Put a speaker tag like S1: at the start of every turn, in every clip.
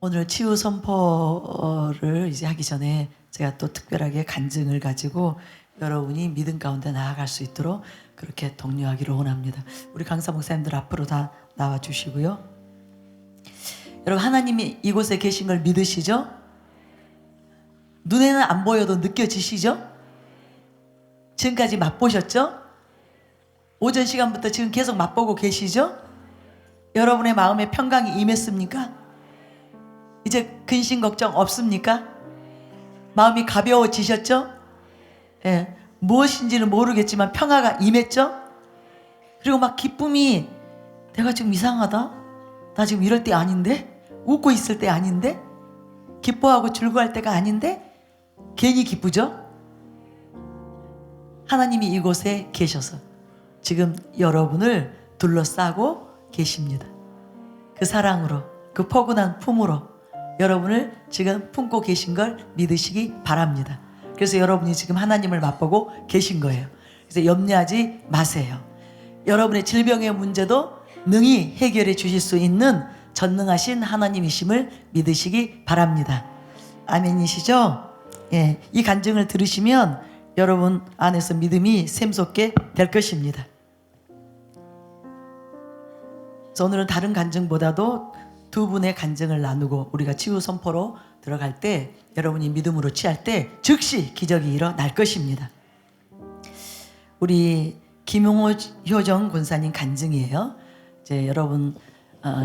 S1: 오늘 치유 선포를 이제 하기 전에 제가 또 특별하게 간증을 가지고 여러분이 믿음 가운데 나아갈 수 있도록 그렇게 독려하기를 원합니다. 우리 강사 목사님들 앞으로 다 나와 주시고요. 여러분, 하나님이 이곳에 계신 걸 믿으시죠? 눈에는 안 보여도 느껴지시죠? 지금까지 맛보셨죠? 오전 시간부터 지금 계속 맛보고 계시죠? 여러분의 마음에 평강이 임했습니까? 이제 근심 걱정 없습니까? 마음이 가벼워지셨죠? 예, 무엇인지는 모르겠지만 평화가 임했죠? 그리고 막 기쁨이, 내가 지금 이상하다? 나 지금 이럴 때 아닌데? 웃고 있을 때 아닌데? 기뻐하고 즐거워할 때가 아닌데? 괜히 기쁘죠? 하나님이 이곳에 계셔서 지금 여러분을 둘러싸고 계십니다. 그 사랑으로, 그 포근한 품으로 여러분을 지금 품고 계신 걸 믿으시기 바랍니다. 그래서 여러분이 지금 하나님을 맛보고 계신 거예요. 그래서 염려하지 마세요. 여러분의 질병의 문제도 능히 해결해 주실 수 있는 전능하신 하나님이심을 믿으시기 바랍니다. 아멘이시죠? 예, 이 간증을 들으시면 여러분 안에서 믿음이 샘솟게 될 것입니다. 그래서 오늘은 다른 간증보다도 두 분의 간증을 나누고 우리가 치유 선포로 들어갈 때 여러분이 믿음으로 취할 때 즉시 기적이 일어날 것입니다. 우리 김용효정 권사님 간증이에요. 이제 여러분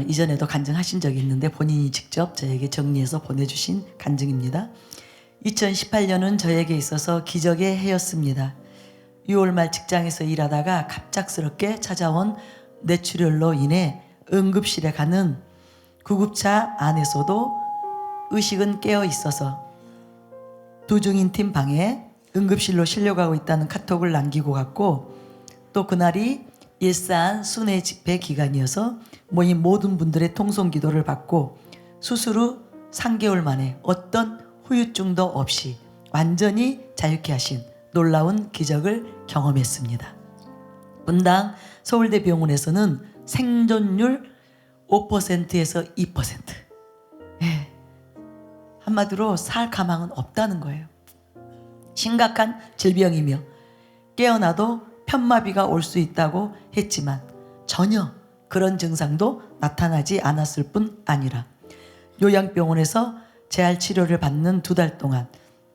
S1: 이전에도 간증하신 적이 있는데 본인이 직접 저에게 정리해서 보내주신 간증입니다. 2018년은 저에게 있어서 기적의 해였습니다. 6월 말 직장에서 일하다가 갑작스럽게 찾아온 뇌출혈로 인해 응급실에 가는 구급차 안에서도 의식은 깨어 있어서 도중인 팀 방에 응급실로 실려가고 있다는 카톡을 남기고 갔고, 또 그날이 일산 순회 집회 기간이어서 모인 모든 분들의 통성 기도를 받고 수술 후 3개월 만에 어떤 후유증도 없이 완전히 자유케 하신 놀라운 기적을 경험했습니다. 분당 서울대병원에서는 생존율 5%에서 2%. 예. 한마디로 살 가망은 없다는 거예요. 심각한 질병이며 깨어나도 편마비가 올 수 있다고 했지만 전혀 그런 증상도 나타나지 않았을 뿐 아니라 요양병원에서 재활 치료를 받는 2달 동안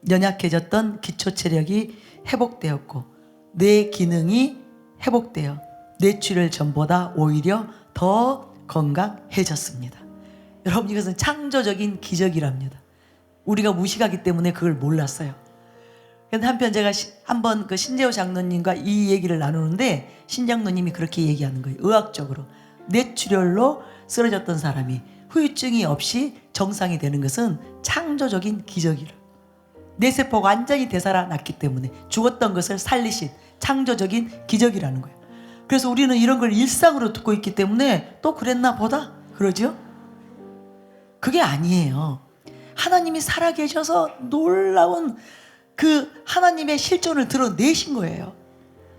S1: 연약해졌던 기초 체력이 회복되었고 뇌 기능이 회복되어 뇌출혈 전보다 오히려 더 건강해졌습니다. 여러분, 이것은 창조적인 기적이랍니다. 우리가 무식하기 때문에 그걸 몰랐어요. 그런데 한편 제가 한번 그 신재호 장로님과 이 얘기를 나누는데 신 장로님이 그렇게 얘기하는 거예요. 의학적으로 뇌출혈로 쓰러졌던 사람이 후유증이 없이 정상이 되는 것은 창조적인 기적이라. 뇌세포가 완전히 되살아났기 때문에 죽었던 것을 살리신 창조적인 기적이라는 거예요. 그래서 우리는 이런 걸 일상으로 듣고 있기 때문에 또 그랬나 보다 그러죠? 그게 아니에요. 하나님이 살아계셔서 놀라운 그 하나님의 실존을 드러내신 거예요.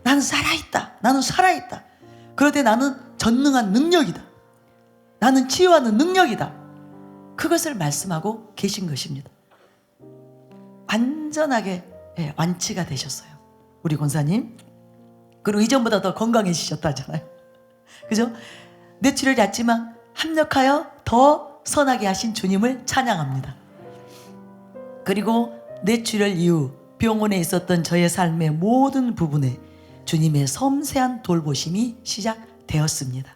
S1: 나는 살아있다. 나는 살아있다. 그런데 나는 전능한 능력이다. 나는 치유하는 능력이다. 그것을 말씀하고 계신 것입니다. 완전하게 완치가 되셨어요. 우리 권사님. 그리고 이전보다 더 건강해지셨다잖아요. 그죠? 뇌출혈이 왔지만 합력하여 더 선하게 하신 주님을 찬양합니다. 그리고 뇌출혈 이후 병원에 있었던 저의 삶의 모든 부분에 주님의 섬세한 돌보심이 시작되었습니다.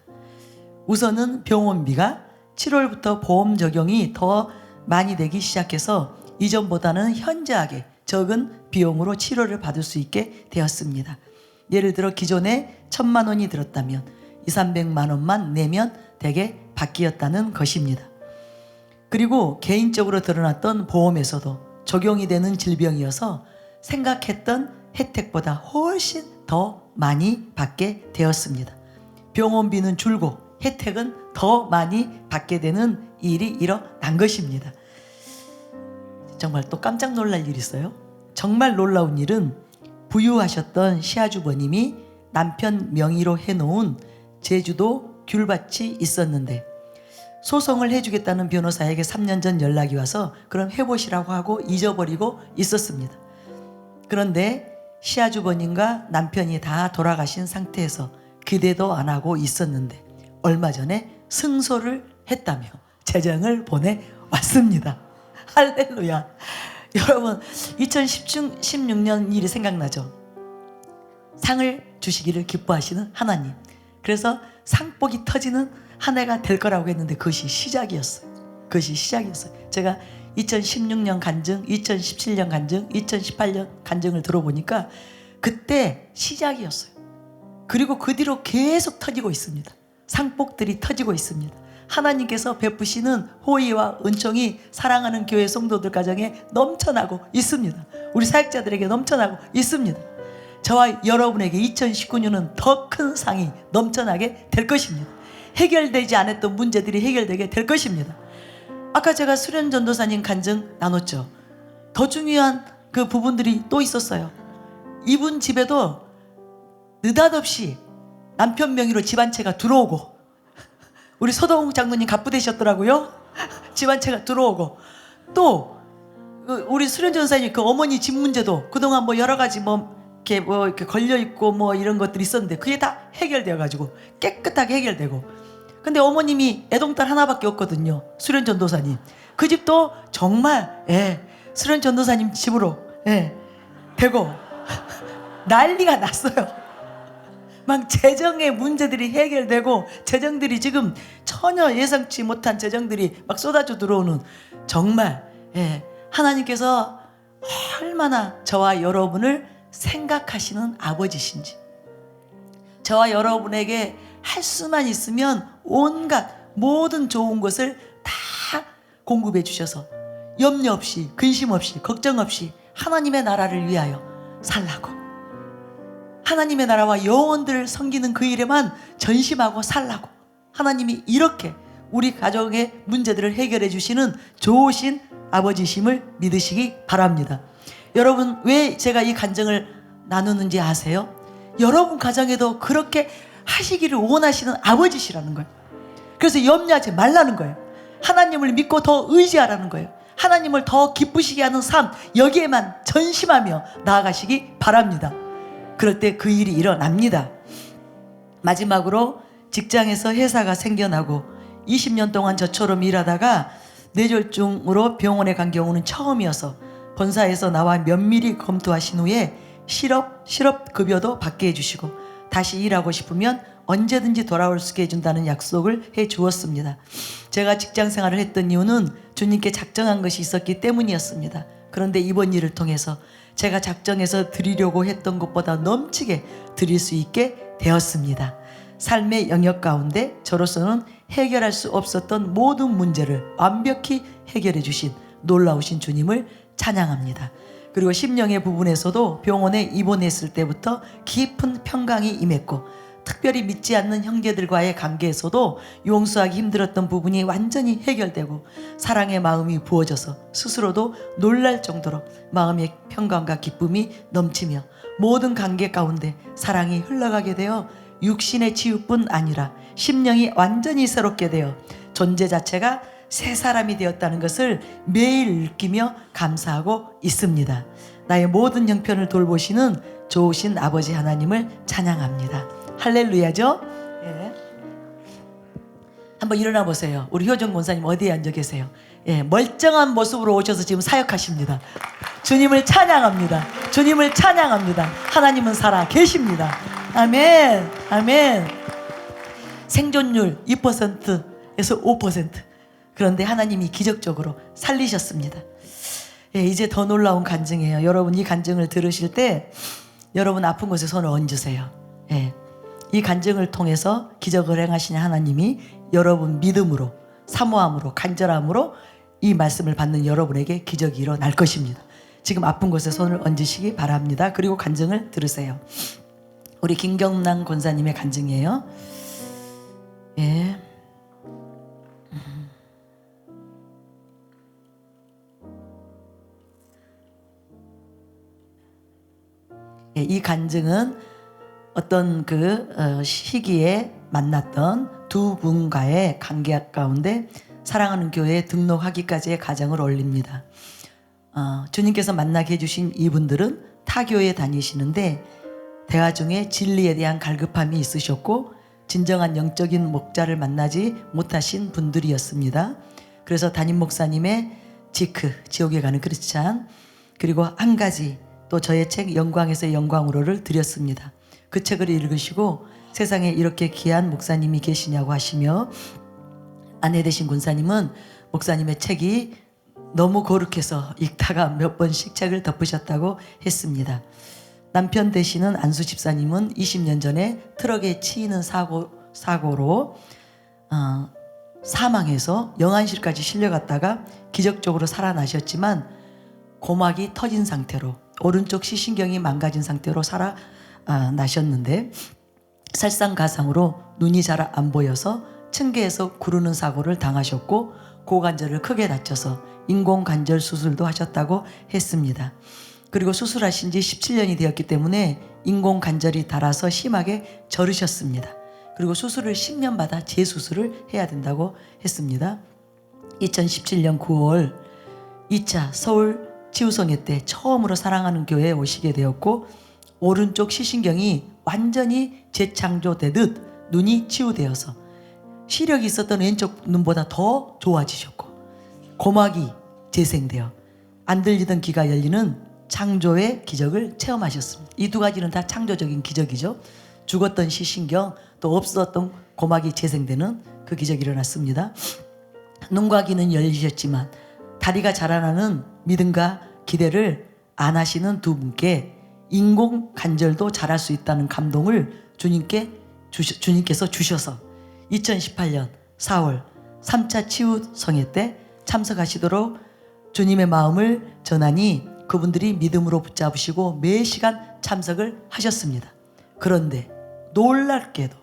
S1: 우선은 병원비가 7월부터 보험 적용이 더 많이 되기 시작해서 이전보다는 현저하게 적은 비용으로 치료를 받을 수 있게 되었습니다. 예를 들어 기존에 1,000만 원이 들었다면 200~300만 원만 내면 되게 바뀌었다는 것입니다. 그리고 개인적으로 드러났던 보험에서도 적용이 되는 질병이어서 생각했던 혜택보다 훨씬 더 많이 받게 되었습니다. 병원비는 줄고 혜택은 더 많이 받게 되는 일이 일어난 것입니다. 정말 또 깜짝 놀랄 일이 있어요. 정말 놀라운 일은 부유하셨던 시아주버님이 남편 명의로 해놓은 제주도 귤밭이 있었는데 소송을 해주겠다는 변호사에게 3년 전 연락이 와서 그럼 해보시라고 하고 잊어버리고 있었습니다. 그런데 시아주버님과 남편이 다 돌아가신 상태에서 기대도 안 하고 있었는데 얼마 전에 승소를 했다며 재정을 보내왔습니다. 할렐루야. 여러분 2016년 일이 생각나죠? 상을 주시기를 기뻐하시는 하나님. 그래서 상복이 터지는 한 해가 될 거라고 했는데 그것이 시작이었어요. 그것이 시작이었어요. 제가 2016년 간증, 2017년 간증, 2018년 간증을 들어보니까 그때 시작이었어요. 그리고 그 뒤로 계속 터지고 있습니다. 상복들이 터지고 있습니다. 하나님께서 베푸시는 호의와 은총이 사랑하는 교회 성도들 가정에 넘쳐나고 있습니다. 우리 사역자들에게 넘쳐나고 있습니다. 저와 여러분에게 2019년은 더 큰 상이 넘쳐나게 될 것입니다. 해결되지 않았던 문제들이 해결되게 될 것입니다. 아까 제가 수련 전도사님 간증 나눴죠. 더 중요한 그 부분들이 또 있었어요. 이분 집에도 느닷없이 남편 명의로 집 한 채가 들어오고, 우리 서동욱 장로님 갑부되셨더라고요. 집 한 채가 들어오고, 또 우리 수련 전도사님 그 어머니 집 문제도 그동안 뭐 여러 가지 이렇게 걸려 있고 뭐 이런 것들이 있었는데 그게 다 해결되어 가지고 깨끗하게 해결되고. 근데 어머님이 애동딸 하나밖에 없거든요. 수련 전도사님. 그 집도 정말 수련 전도사님 집으로 되고 난리가 났어요. 막 재정의 문제들이 해결되고 재정들이 지금 전혀 예상치 못한 재정들이 막 쏟아져 들어오는, 정말 하나님께서 얼마나 저와 여러분을 생각하시는 아버지신지, 저와 여러분에게 할 수만 있으면 온갖 모든 좋은 것을 다 공급해 주셔서 염려 없이 근심 없이 걱정 없이 하나님의 나라를 위하여 살라고, 하나님의 나라와 영혼들을 섬기는 그 일에만 전심하고 살라고 하나님이 이렇게 우리 가정의 문제들을 해결해 주시는 좋으신 아버지심을 믿으시기 바랍니다. 여러분, 왜 제가 이 간증을 나누는지 아세요? 여러분 가정에도 그렇게 하시기를 원하시는 아버지시라는 거예요. 그래서 염려하지 말라는 거예요. 하나님을 믿고 더 의지하라는 거예요. 하나님을 더 기쁘시게 하는 삶, 여기에만 전심하며 나아가시기 바랍니다. 그럴 때 그 일이 일어납니다. 마지막으로 직장에서 회사가 생겨나고 20년 동안 저처럼 일하다가 뇌졸중으로 병원에 간 경우는 처음이어서 본사에서 나와 면밀히 검토하신 후에 실업급여도 받게 해주시고 다시 일하고 싶으면 언제든지 돌아올 수 있게 해준다는 약속을 해주었습니다. 제가 직장생활을 했던 이유는 주님께 작정한 것이 있었기 때문이었습니다. 그런데 이번 일을 통해서 제가 작정해서 드리려고 했던 것보다 넘치게 드릴 수 있게 되었습니다. 삶의 영역 가운데 저로서는 해결할 수 없었던 모든 문제를 완벽히 해결해 주신 놀라우신 주님을 찬양합니다. 그리고 심령의 부분에서도 병원에 입원했을 때부터 깊은 평강이 임했고, 특별히 믿지 않는 형제들과의 관계에서도 용서하기 힘들었던 부분이 완전히 해결되고 사랑의 마음이 부어져서 스스로도 놀랄 정도로 마음의 평강과 기쁨이 넘치며 모든 관계 가운데 사랑이 흘러가게 되어 육신의 치유뿐 아니라 심령이 완전히 새롭게 되어 존재 자체가 새 사람이 되었다는 것을 매일 느끼며 감사하고 있습니다. 나의 모든 형편을 돌보시는 좋으신 아버지 하나님을 찬양합니다. 할렐루야죠? 한번 일어나 보세요. 우리 효정 권사님 어디에 앉아 계세요? 멀쩡한 모습으로 오셔서 지금 사역하십니다. 주님을 찬양합니다. 주님을 찬양합니다. 하나님은 살아 계십니다. 아멘, 아멘. 생존율 2%에서 5%. 그런데 하나님이 기적적으로 살리셨습니다. 이제 더 놀라운 간증이에요. 여러분, 이 간증을 들으실 때 여러분 아픈 곳에 손을 얹으세요. 이 간증을 통해서 기적을 행하시는 하나님이 여러분 믿음으로, 사모함으로, 간절함으로 이 말씀을 받는 여러분에게 기적이 일어날 것입니다. 지금 아픈 곳에 손을 얹으시기 바랍니다. 그리고 간증을 들으세요. 우리 김경남 권사님의 간증이에요. 이 간증은 어떤 시기에 만났던 두 분과의 관계 가운데 사랑하는 교회에 등록하기까지의 과정을 올립니다. 주님께서 만나게 해주신 이분들은 타 교회에 다니시는데 대화 중에 진리에 대한 갈급함이 있으셨고 진정한 영적인 목자를 만나지 못하신 분들이었습니다. 그래서 담임 목사님의 지옥에 가는 크리스찬, 그리고 한 가지 또 저의 책 영광에서 영광으로를 드렸습니다. 그 책을 읽으시고 세상에 이렇게 귀한 목사님이 계시냐고 하시며 아내 되신 권사님은 목사님의 책이 너무 거룩해서 읽다가 몇 번씩 책을 덮으셨다고 했습니다. 남편 되시는 안수 집사님은 20년 전에 트럭에 치이는 사고로 사망해서 영안실까지 실려갔다가 기적적으로 살아나셨지만 고막이 터진 상태로 오른쪽 시신경이 망가진 상태로 살아나셨는데 설상가상으로 눈이 잘 안 보여서 층계에서 구르는 사고를 당하셨고 고관절을 크게 다쳐서 인공관절 수술도 하셨다고 했습니다. 그리고 수술하신 지 17년이 되었기 때문에 인공관절이 닳아서 심하게 저르셨습니다. 그리고 수술을 10년 받아 재수술을 해야 된다고 했습니다. 2017년 9월 2차 서울 치유성회 때 처음으로 사랑하는 교회에 오시게 되었고 오른쪽 시신경이 완전히 재창조되듯 눈이 치유되어서 시력이 있었던 왼쪽 눈보다 더 좋아지셨고 고막이 재생되어 안 들리던 귀가 열리는 창조의 기적을 체험하셨습니다. 이 두 가지는 다 창조적인 기적이죠. 죽었던 시신경 또 없었던 고막이 재생되는 그 기적이 일어났습니다. 눈과 귀는 열리셨지만 다리가 자라나는 믿음과 기대를 안 하시는 두 분께 인공관절도 잘할 수 있다는 감동을 주님께서 주셔서 2018년 4월 3차 치유성회 때 참석하시도록 주님의 마음을 전하니 그분들이 믿음으로 붙잡으시고 매 시간 참석을 하셨습니다. 그런데 놀랍게도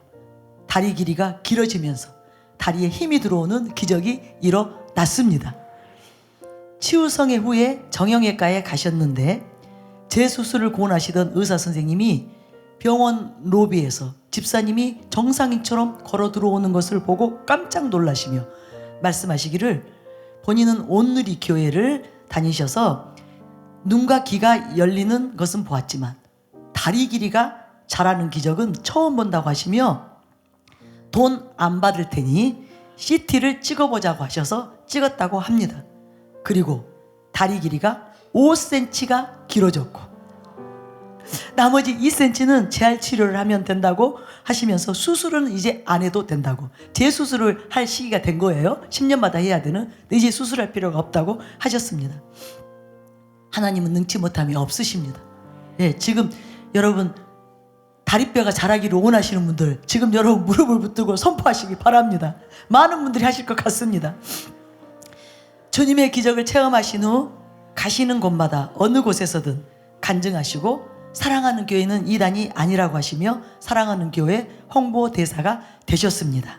S1: 다리 길이가 길어지면서 다리에 힘이 들어오는 기적이 일어났습니다. 치유성회 후에 정형외과에 가셨는데 재수술을 고원하시던 의사 선생님이 병원 로비에서 집사님이 정상인처럼 걸어 들어오는 것을 보고 깜짝 놀라시며 말씀하시기를 본인은 온누리 교회를 다니셔서 눈과 귀가 열리는 것은 보았지만 다리 길이가 자라는 기적은 처음 본다고 하시며 돈 안 받을 테니 CT를 찍어보자고 하셔서 찍었다고 합니다. 그리고 다리 길이가 5cm가 길어졌고 나머지 2cm는 재활 치료를 하면 된다고 하시면서 수술은 이제 안 해도 된다고 재수술을 할 시기가 된 거예요. 10년마다 해야 되는. 이제 수술할 필요가 없다고 하셨습니다. 하나님은 능치 못함이 없으십니다. 예, 지금 여러분 다리뼈가 자라기를 원하시는 분들 지금 여러분 무릎을 붙들고 선포하시기 바랍니다. 많은 분들이 하실 것 같습니다. 주님의 기적을 체험하신 후 가시는 곳마다 어느 곳에서든 간증하시고 사랑하는 교회는 이단이 아니라고 하시며 사랑하는 교회 홍보대사가 되셨습니다.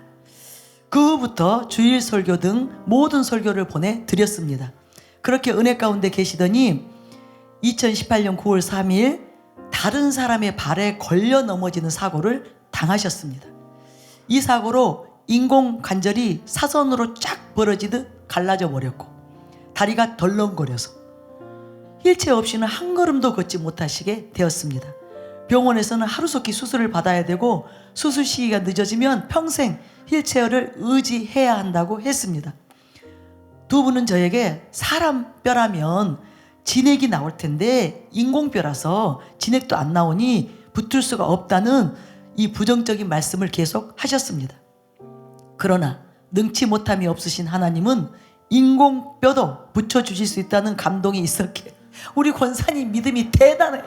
S1: 그 후부터 주일 설교 등 모든 설교를 보내드렸습니다. 그렇게 은혜 가운데 계시더니 2018년 9월 3일 다른 사람의 발에 걸려 넘어지는 사고를 당하셨습니다. 이 사고로 인공관절이 사선으로 쫙 벌어지듯 갈라져 버렸고 다리가 덜렁거려서 휠체어 없이는 한 걸음도 걷지 못하시게 되었습니다. 병원에서는 하루속히 수술을 받아야 되고 수술 시기가 늦어지면 평생 휠체어를 의지해야 한다고 했습니다. 두 분은 저에게 사람 뼈라면 진액이 나올 텐데 인공뼈라서 진액도 안 나오니 붙을 수가 없다는 이 부정적인 말씀을 계속 하셨습니다. 그러나 능치 못함이 없으신 하나님은 인공뼈도 붙여주실 수 있다는 감동이 있었기에 우리 권사님 믿음이 대단해요.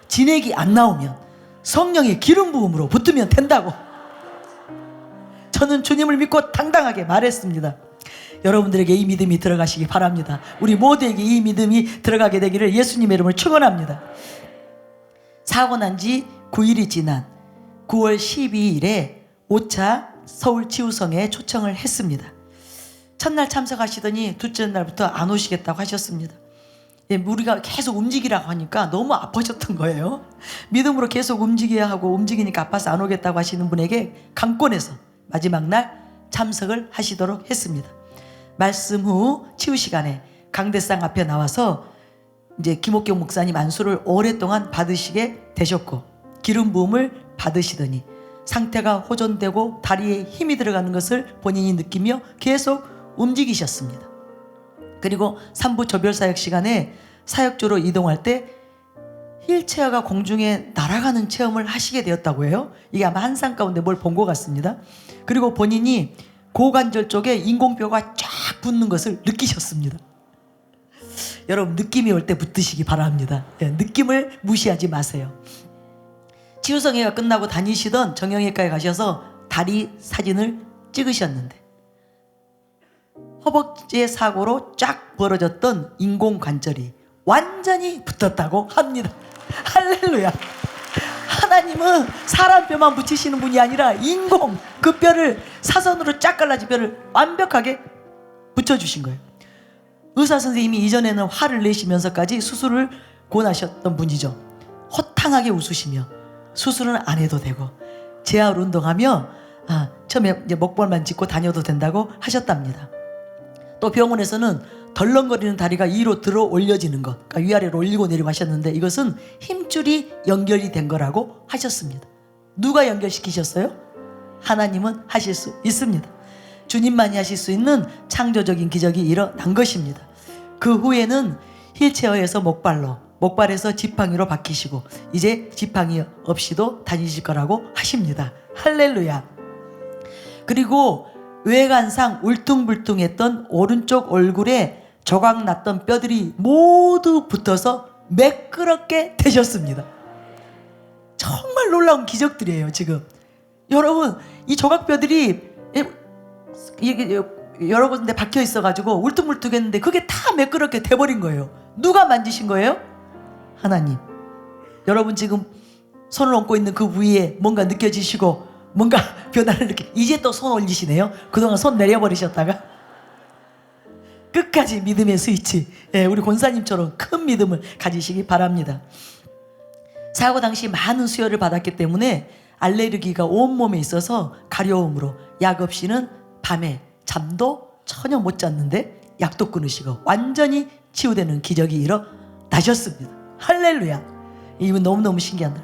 S1: 진액이 안 나오면 성령의 기름 부음으로 붙으면 된다고 저는 주님을 믿고 당당하게 말했습니다. 여러분들에게 이 믿음이 들어가시기 바랍니다. 우리 모두에게 이 믿음이 들어가게 되기를 예수님의 이름으로 축원합니다. 사고 난 지 9일이 지난 9월 12일에 5차 서울 치유성회에 초청을 했습니다. 첫날 참석하시더니 둘째 날부터 안 오시겠다고 하셨습니다. 우리가 계속 움직이라고 하니까 너무 아파졌던 거예요. 믿음으로 계속 움직여야 하고 움직이니까 아파서 안 오겠다고 하시는 분에게 강권해서 마지막 날 참석을 하시도록 했습니다. 말씀 후 치유 시간에 강대상 앞에 나와서 이제 김옥경 목사님 안수를 오랫동안 받으시게 되셨고 기름 부음을 받으시더니 상태가 호전되고 다리에 힘이 들어가는 것을 본인이 느끼며 계속 움직이셨습니다. 그리고 3부 조별사역 시간에 사역조로 이동할 때 휠체어가 공중에 날아가는 체험을 하시게 되었다고 해요. 이게 아마 한상 가운데 뭘 본 것 같습니다. 그리고 본인이 고관절 쪽에 인공뼈가 쫙 붙는 것을 느끼셨습니다. 여러분 느낌이 올 때 붙드시기 바랍니다. 느낌을 무시하지 마세요. 치유성회가 끝나고 다니시던 정형외과에 가셔서 다리 사진을 찍으셨는데 허벅지의 사고로 쫙 벌어졌던 인공관절이 완전히 붙었다고 합니다. 할렐루야. 하나님은 사람 뼈만 붙이시는 분이 아니라 인공 그 뼈를 사선으로 쫙 갈라진 뼈를 완벽하게 붙여주신 거예요. 의사 선생님이 이전에는 화를 내시면서까지 수술을 권하셨던 분이죠. 허탕하게 웃으시며 수술은 안 해도 되고 재활 운동하며 처음에 이제 목발만 짚고 다녀도 된다고 하셨답니다. 또 병원에서는 덜렁거리는 다리가 위로 들어 올려지는 것, 그러니까 위아래로 올리고 내리고 하셨는데 이것은 힘줄이 연결이 된 거라고 하셨습니다. 누가 연결시키셨어요? 하나님은 하실 수 있습니다. 주님만이 하실 수 있는 창조적인 기적이 일어난 것입니다. 그 후에는 휠체어에서 목발에서 지팡이로 바뀌시고 이제 지팡이 없이도 다니실 거라고 하십니다. 할렐루야. 그리고 외관상 울퉁불퉁했던 오른쪽 얼굴에 조각났던 뼈들이 모두 붙어서 매끄럽게 되셨습니다. 정말 놀라운 기적들이에요. 지금 여러분 이 조각뼈들이 여러 군데 박혀 있어가지고 울퉁불퉁했는데 그게 다 매끄럽게 돼버린 거예요. 누가 만지신 거예요? 하나님. 여러분 지금 손을 얹고 있는 그 부위에 뭔가 느껴지시고 뭔가 변화를 느끼 이제 또 손 올리시네요. 그동안 손 내려버리셨다가 끝까지 믿음의 스위치, 우리 권사님처럼 큰 믿음을 가지시기 바랍니다. 사고 당시 많은 수혈을 받았기 때문에 알레르기가 온몸에 있어서 가려움으로 약 없이는 밤에 잠도 전혀 못 잤는데 약도 끊으시고 완전히 치유되는 기적이 일어나셨습니다. 할렐루야. 이건 너무너무 신기한다.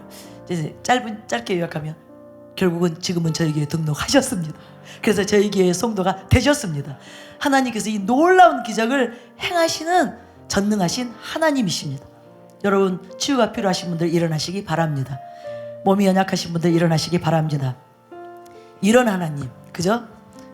S1: 이제 짧게 요약하면 결국은 지금은 저희 교회에 등록하셨습니다. 그래서 저희 교회의 성도가 되셨습니다. 하나님께서 이 놀라운 기적을 행하시는 전능하신 하나님이십니다. 여러분 치유가 필요하신 분들 일어나시기 바랍니다. 몸이 연약하신 분들 일어나시기 바랍니다. 이런 하나님, 그죠?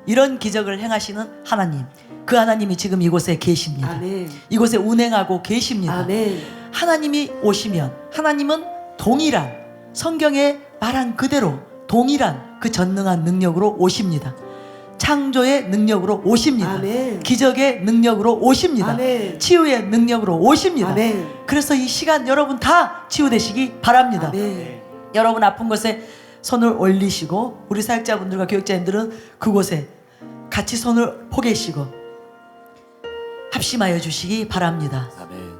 S1: 이런 기적을 행하시는 하나님, 그 하나님이 지금 이곳에 계십니다. 아멘. 이곳에 운행하고 계십니다. 아멘. 하나님이 오시면 하나님은 동일한 성경에 말한 그대로 동일한 그 전능한 능력으로 오십니다. 창조의 능력으로 오십니다. 아멘. 기적의 능력으로 오십니다. 아멘. 치유의 능력으로 오십니다. 아멘. 그래서 이 시간 여러분 다 치유되시기 바랍니다. 아멘. 여러분 아픈 곳에 손을 올리시고 우리 사역자분들과 교육자님들은 그곳에 같이 손을 포개시고 합심하여 주시기 바랍니다.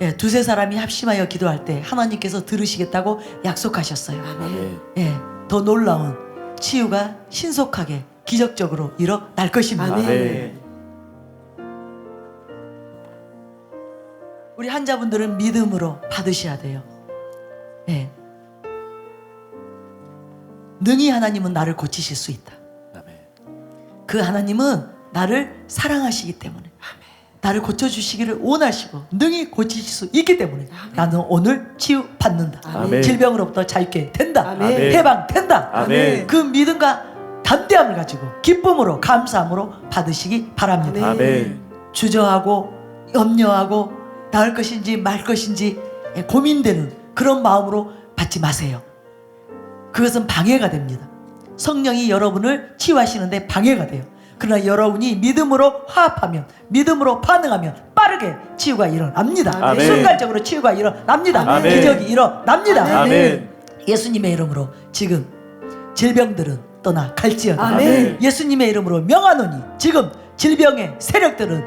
S1: 예, 두세 사람이 합심하여 기도할 때 하나님께서 들으시겠다고 약속하셨어요. 아멘. 예, 더 놀라운 치유가 신속하게 기적적으로 일어날 것입니다. 아멘. 우리 환자분들은 믿음으로 받으셔야 돼요. 예. 능히 하나님은 나를 고치실 수 있다. 아멘. 그 하나님은 나를 사랑하시기 때문에 나를 고쳐주시기를 원하시고 능히 고치실 수 있기 때문에 아멘. 나는 오늘 치유받는다. 아멘. 질병으로부터 자유케 된다. 아멘. 해방된다. 아멘. 그 믿음과 담대함을 가지고 기쁨으로 감사함으로 받으시기 바랍니다. 아멘. 주저하고 염려하고 나을 것인지 말 것인지 고민되는 그런 마음으로 받지 마세요. 그것은 방해가 됩니다. 성령이 여러분을 치유하시는데 방해가 돼요. 그러나 여러분이 믿음으로 화합하면 믿음으로 반응하면 빠르게 치유가 일어납니다. 아멘. 순간적으로 치유가 일어납니다. 아멘. 기적이 일어납니다. 아멘. 예수님의 이름으로 지금 질병들은 떠나 갈지어다. 아멘. 예수님의 이름으로 명하노니 지금 질병의 세력들은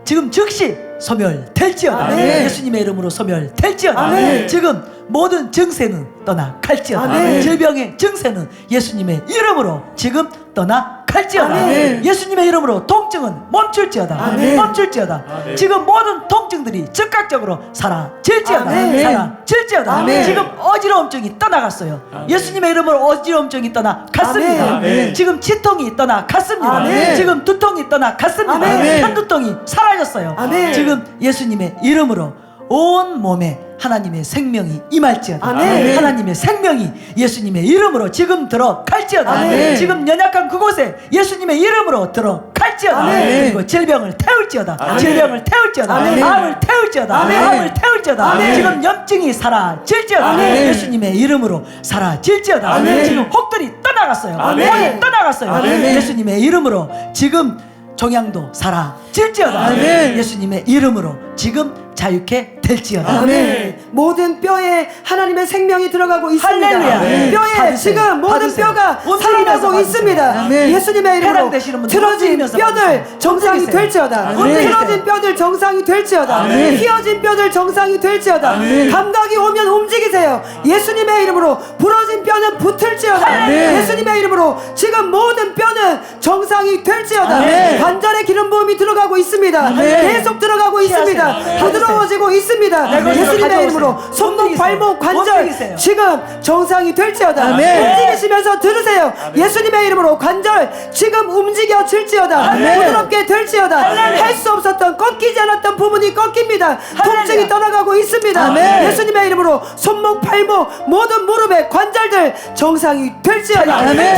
S1: 지금 즉시 소멸될지어다.
S2: 아멘.
S1: 예수님의 이름으로 소멸될지어다.
S2: 아멘.
S1: 지금 모든 증세는 떠나갈지어다.
S2: 아멘.
S1: 질병의 증세는 예수님의 이름으로 지금 떠나갈지어다.
S2: 아멘.
S1: 예수님의 이름으로 통증은 멈출지어다.
S2: 아멘.
S1: 멈출지어다.
S3: 아멘.
S1: 지금 모든 통증들이 즉각적으로 사라질지어다.
S2: 아멘.
S1: 사라질지어다.
S2: 아멘.
S1: 지금 어지러움증이 떠나갔어요. 예수님의 이름으로 어지러움증이 떠나갔습니다.
S2: 아멘.
S1: 지금 치통이 떠나갔습니다.
S2: 아멘.
S1: 지금 두통이 떠나갔습니다.
S2: 아멘.
S1: 편두통이 사라졌어요.
S2: 아멘.
S1: 지금 예수님의 이름으로 온 몸에 하나님의 생명이 임할지어다.
S2: 아멘.
S1: 하나님의 생명이 예수님의 이름으로 지금 들어갈지어다.
S2: 아멘.
S1: 지금 연약한 그곳에 예수님의 이름으로 들어갈지어다.
S2: 아멘.
S1: 그리고 질병을 태울지어다.
S3: 아멘.
S1: 질병을 태울지어다.
S2: 아멘.
S1: 암을 태울지어다.
S2: 아멘.
S1: 암을 태울지어다.
S2: 아멘.
S1: 지금 염증이 사라질지어다.
S2: 아멘.
S1: 예수님의 이름으로 사라질지어다.
S2: 아멘.
S1: 지금 혹들이 떠나갔어요.
S3: 아멘.
S1: 혹이 떠나갔어요.
S2: 아멘.
S1: 예수님의 이름으로 지금 종양도 사라질지어다.
S2: 아멘.
S1: 예수님의 이름으로 지금 자유케 될지어다.
S2: 아멘. 모든 뼈에 하나님의 생명이 들어가고 있습니다.
S1: 할렐루야.
S2: 아멘. 뼈에
S1: 받으세요.
S2: 지금 모든
S1: 받으세요.
S2: 뼈가
S1: 움직이면서
S2: 살아나고
S1: 받으세요.
S2: 있습니다.
S1: 아멘.
S2: 예수님의 이름으로
S1: 해당되시는 분들
S2: 틀어진
S1: 움직이면서
S2: 뼈들
S1: 받으세요.
S2: 정상이
S1: 움직이세요.
S2: 될지어다.
S1: 아멘.
S2: 틀어진 뼈들 정상이 될지어다.
S1: 아멘.
S2: 휘어진 뼈들 정상이 될지어다.
S1: 아멘.
S2: 감각이 오면 움직이세요. 예수님의 이름으로 부러진 뼈는 붙을지어다.
S1: 아멘.
S2: 예수님의 이름으로 지금 모든 뼈는 정상이 될지어다.
S1: 아멘.
S2: 관절에 기름 부음이 들어가고 있습니다.
S1: 아멘.
S2: 계속 들어가고 있습니다.
S1: 아멘.
S2: 부드러워지고 있습니다.
S1: 네,
S2: 예수님의
S1: 가져오세요.
S2: 이름으로 손목,
S1: 움직이세요.
S2: 발목, 관절
S1: 움직이세요.
S2: 지금 정상이 될지어다.
S1: 아멘.
S2: 움직이시면서 들으세요. 예수님의 이름으로 관절 지금 움직여질지어다.
S1: 아멘.
S2: 부드럽게 될지어다.
S1: 할렐루야.
S2: 할 수 없었던 꺾이지 않았던 부분이 꺾입니다.
S1: 할렐루야.
S2: 통증이 떠나가고 있습니다.
S1: 아멘.
S2: 예수님의 이름으로 손목, 발목 모든 무릎의 관절들 정상이 될지어다.
S1: 아멘.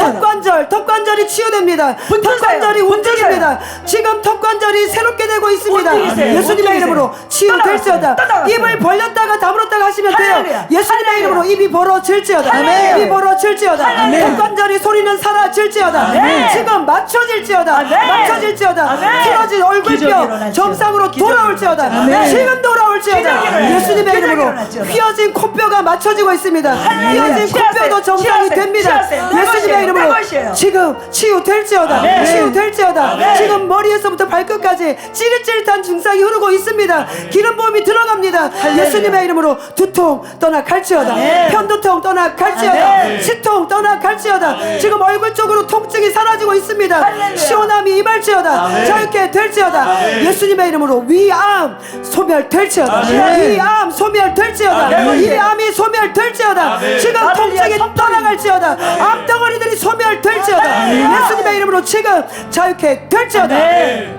S2: 턱관절이 치유됩니다.
S1: 붙으세요.
S2: 턱관절이 움직입니다. 지금 턱관절이 새롭게 되고 있습니다.
S1: 움직이세요.
S2: 예수님의
S1: 움직이세요.
S2: 이름으로 치유될지어다.
S1: 떠나갔어요.
S2: 입을 벌렸다가 다물었다가 하시면 돼요.
S1: 할렐루야.
S2: 예수님의
S1: 할렐루야.
S2: 이름으로 입이 벌어질지어다.
S1: 아멘.
S2: 입이 벌어질지어다.
S1: 할렐루야.
S2: 턱관절이 소리는 사라질지어다.
S1: 아멘.
S2: 지금 맞춰질지어다.
S1: 아멘.
S2: 맞춰질지어다.
S1: 아멘.
S2: 틀어진
S1: 기적이
S2: 얼굴뼈
S1: 일어날지어다.
S2: 정상으로
S1: 기적이
S2: 돌아올지어다.
S1: 일어날지어다.
S2: 지금 돌아올지어다.
S1: 기적이 일어날지어다.
S2: 예수님의
S1: 기적이
S2: 이름으로
S1: 일어날지어다.
S2: 휘어진 코뼈가 맞춰지고 있습니다.
S1: 할렐루야.
S2: 휘어진
S1: 치하세요.
S2: 코뼈도 정상이
S1: 치하세요.
S2: 됩니다.
S1: 치하세요. 내
S2: 예수님의
S1: 것이에요.
S2: 이름으로
S1: 내 것이에요.
S2: 지금 치유될지어다.
S1: 아멘.
S2: 치유될지어다.
S1: 아멘.
S2: 지금 머리에서부터 발끝까지 찌릿찌릿한 증상이 흐르고 있습니다. 기름 부음이 들어갑니다. 예수님의 이름으로 두통 떠나갈지어다.
S1: 아멘.
S2: 편두통 떠나갈지어다.
S1: 아멘.
S2: 치통 떠나갈지어다. 지금 얼굴 쪽으로 통증이 사라지고 있습니다.
S1: 할렐루야.
S2: 시원함이 임할지어다.
S3: 아멘.
S2: 자유케 될지어다.
S3: 아멘.
S2: 예수님의 이름으로 위암 소멸될지어다.
S3: 아멘.
S2: 위암 소멸될지어다.
S3: 아멘.
S2: 위암이 소멸될지어다.
S3: 아멘.
S2: 지금
S1: 할렐루야.
S2: 통증이 떠나갈지어다. 암덩어리들이 소멸될지어다. 예수님의 이름으로 지금 자유케 될지어다.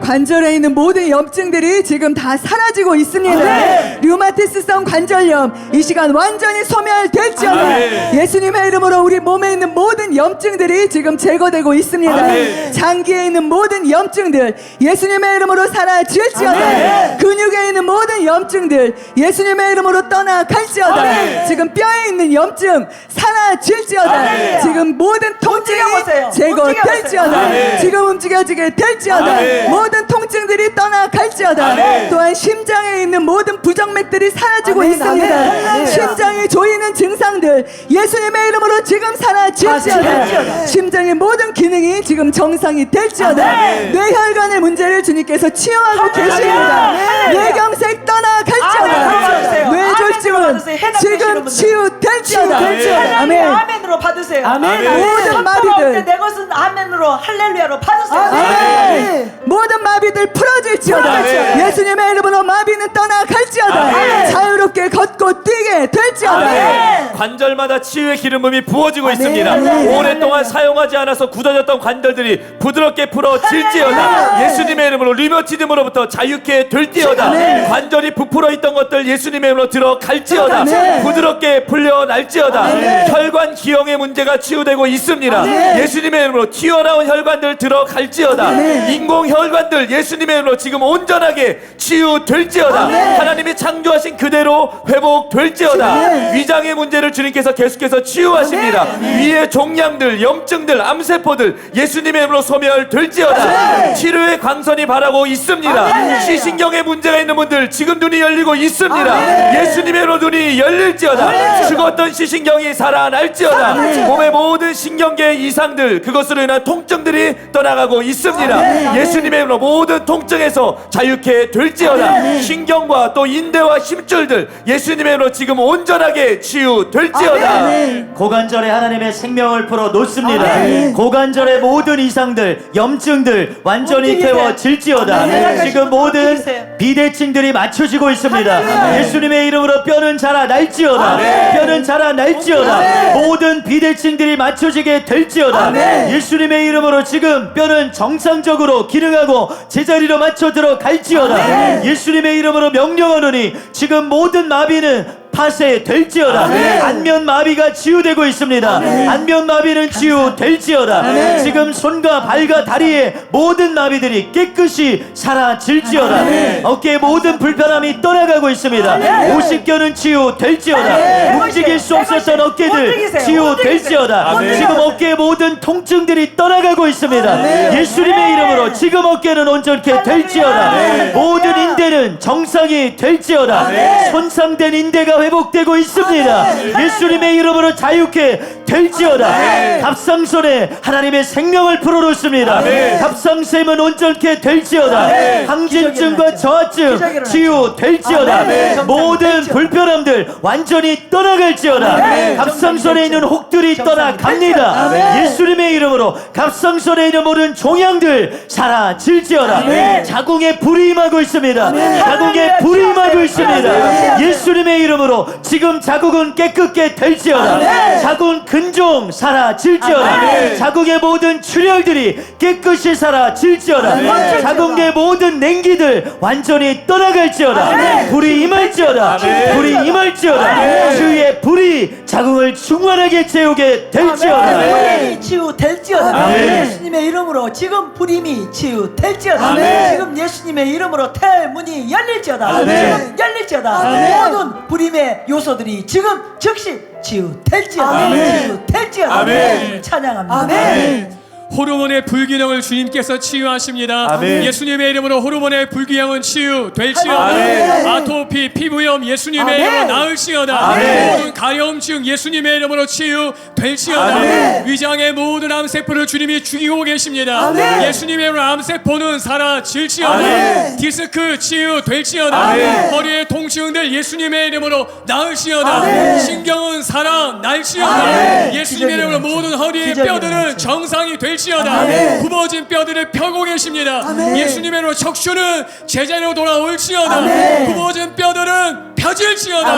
S4: 관절에 있는 모든 염증들이 지금 다 사라지고 있습니다.
S2: 아멘.
S4: 류마티스성 관절염 이 시간 완전히 소멸될지어다.
S3: 아멘.
S4: 예수님의 이름으로 우리 몸에 있는 모든 염증들이 지금 제거되고 있습니다.
S3: 아멘.
S4: 장기에 있는 모든 염증들 예수님의 이름으로 사라질지어다.
S2: 아멘.
S4: 근육에 있는 모든 염증들 예수님의 이름으로 떠나갈지어다.
S2: 아멘.
S4: 지금 뼈에 있는 염증 사라질지어다.
S1: 아멘.
S4: 지금 모든 통증이
S1: 움직여보세요.
S4: 제거될지어다.
S3: 아멘.
S4: 지금 움직여지게 될지어다.
S3: 아멘.
S4: 모든 통증들이 떠나갈지어다.
S3: 아멘.
S4: 또한 심장에 있는 모든 부정맥들이 사라지고
S2: 아멘.
S4: 있습니다.
S2: 아멘.
S4: 심장이 조이는 증상들 예수님의 이름으로 지금 사라질지어다.
S1: 아멘.
S4: 심장의 모든 기능이 지금 정상이 될지어다.
S1: 아멘.
S4: 뇌혈관의 문제를 주님께서 치유하고
S1: 아멘.
S4: 계십니다.
S1: 아멘.
S4: 뇌경색 떠나갈지어다.
S1: 아멘. 받으세요.
S4: 뇌졸중은
S1: 아멘으로 받으세요. 해당되시는
S4: 지금
S1: 분들.
S4: 치유될지어다.
S2: 치유될지어다.
S4: 아멘.
S1: 아멘으로 받으세요.
S2: 아멘.
S4: 모든
S1: 때
S4: 마비들
S1: 내 것은 아멘으로 할렐루야로 받으세요.
S2: 아멘.
S4: 모든 마비들 풀어질지어다.
S3: 아멘.
S4: 예수님의 이름으로 마비는 떠나갈지어다.
S3: 아멘.
S4: 자유롭게 걷고 뛰게 될지어다.
S1: 아멘.
S3: 관절마다 치유의 기름 부음이 부어지고 있습니다.
S2: 아멘.
S3: 오랫동안 사용하지 않아서 굳어졌던 관절들이 부드럽게 풀어질지어다. 예수님의 이름으로 리머치즘으로부터 자유케 될지어다.
S4: 아멘.
S3: 관절이 부풀어 있던 것들 예수님의 이름으로 들어갈지어다.
S4: 아멘.
S3: 부드럽게 풀려날지어다.
S4: 아멘.
S3: 혈관 기형의 문제가 치유되고 있습니다.
S4: 아멘.
S3: 예수님의 이름으로 튀어나온 혈관들 들어갈지어다.
S4: 아멘.
S3: 인공 혈관들 예수님의 이름으로 지금 온전하게 치유될지어다.
S4: 아멘.
S3: 하나님이 창조하신 그대로 회복될지어다. 될지어다. 위장의 문제를 주님께서 계속해서 치유하십니다. 위의 종양들, 염증들, 암세포들 예수님의 이름으로 소멸될지어다. 치료의 광선이 바라고 있습니다. 시신경에 문제가 있는 분들 지금 눈이 열리고 있습니다. 예수님의 이름으로 눈이 열릴지어다. 죽었던 시신경이 살아날지어다. 몸의 모든 신경계 이상들, 그것으로 인한 통증들이 떠나가고 있습니다. 예수님의 이름으로 모든 통증에서 자유케 될지어다. 신경과 또 인대와 힘줄들 예수님의 이름으로 지금 온전하게 치유될지어다.
S5: 고관절에 하나님의 생명을 풀어 놓습니다. 고관절의 모든 이상들, 염증들 완전히 태워질지어다. 지금 모든 비대칭들이 맞춰지고 있습니다. 예수님의 이름으로 뼈는 자라날지어다. 뼈는 자라날지어다. 모든 비대칭들이 맞춰지게 될지어다. 예수님의 이름으로 지금 뼈는 정상적으로 기능하고 제자리로 맞춰 들어갈지어다. 예수님의 이름으로 명령하노니 지금 모든 마비는 파쇄될지어다. 안면 마비가 치유되고 있습니다. 안면 마비는 치유될지어다. 지금 손과 발과 다리의 모든 마비들이 깨끗이 사라질지어다. 어깨의 모든 불편함이 떠나가고 있습니다. 50견은 치유될지어다. 움직일 수 없었던 어깨들 치유될지어다. 지금 어깨의 모든 통증들이 떠나가고 있습니다. 예수님의 이름으로 지금 어깨는 온전케 될지어다. 모든 인대는 정상이 될지어다. 손상된 인대가 회복되고 있습니다. 예수님의 이름으로 자유케 될지어다. 갑상선에 하나님의 생명을 풀어놓습니다. 갑상샘은 온전케 될지어다. 항진증과 저하증 치유될지어다. 모든 불편함들 완전히 떠나갈지어다. 갑상선에 있는 혹들이 떠나갑니다. 예수님의 이름으로 갑상선에 있는 모든 종양들 사라질지어다. 자궁에 불이 임하고 있습니다. 자궁에 불이 임하고 있습니다. 예수님의 이름으로 지금 자궁은 깨끗게 될지어다. 자궁 근종 사라질지어다. 자궁의 모든 출혈들이 깨끗이 사라질지어다. 자궁 내 모든 냉기들 완전히 떠나갈지어다. 불이 임할지어다. 불이 임할지어다. 주의 불이 자궁을 충만하게 채우게 될지어다.
S6: 불임이 치유될지어다. 예수님의 이름으로 지금 불임이 치유될지어다. 지금 예수님의 이름으로 태문이 열릴지어다. 지금 열릴지어다. 모든 불임의 요소들이 지금 즉시 치유될지어다. 치유될지어다. 찬양합니다.
S7: 호르몬의 불균형을 주님께서 치유하십니다.
S3: 아멘.
S7: 예수님의 이름으로 호르몬의 불균형은 치유될지어다.
S3: 아멘.
S7: 아토피, 피부염 예수님의
S6: 아멘.
S7: 이름으로 나을지어다.
S3: 아멘.
S7: 모든 가려움증 예수님의 이름으로 치유될지어다.
S3: 아멘.
S7: 위장의 모든 암세포를 주님이 죽이고 계십니다.
S6: 아멘.
S7: 예수님의 이름으로 암세포는 사라질지어다.
S6: 아멘.
S7: 디스크 치유될지어다.
S6: 아멘.
S7: 허리의 통증들 예수님의 이름으로 나을지어다.
S6: 아멘.
S7: 신경은 살아날지어다.
S6: 아멘.
S7: 예수님의 이름으로 모든 허리의
S6: 기적이
S7: 뼈들은
S6: 일어나죠.
S7: 정상이 될지어다.
S6: 아멘.
S7: 굽어진 뼈들을 펴고 계십니다.
S6: 아멘.
S7: 예수님의 이름으로 척추는 제자리로 돌아올지어다.
S6: 아멘.
S7: 굽어진 뼈들은 펴질지어다.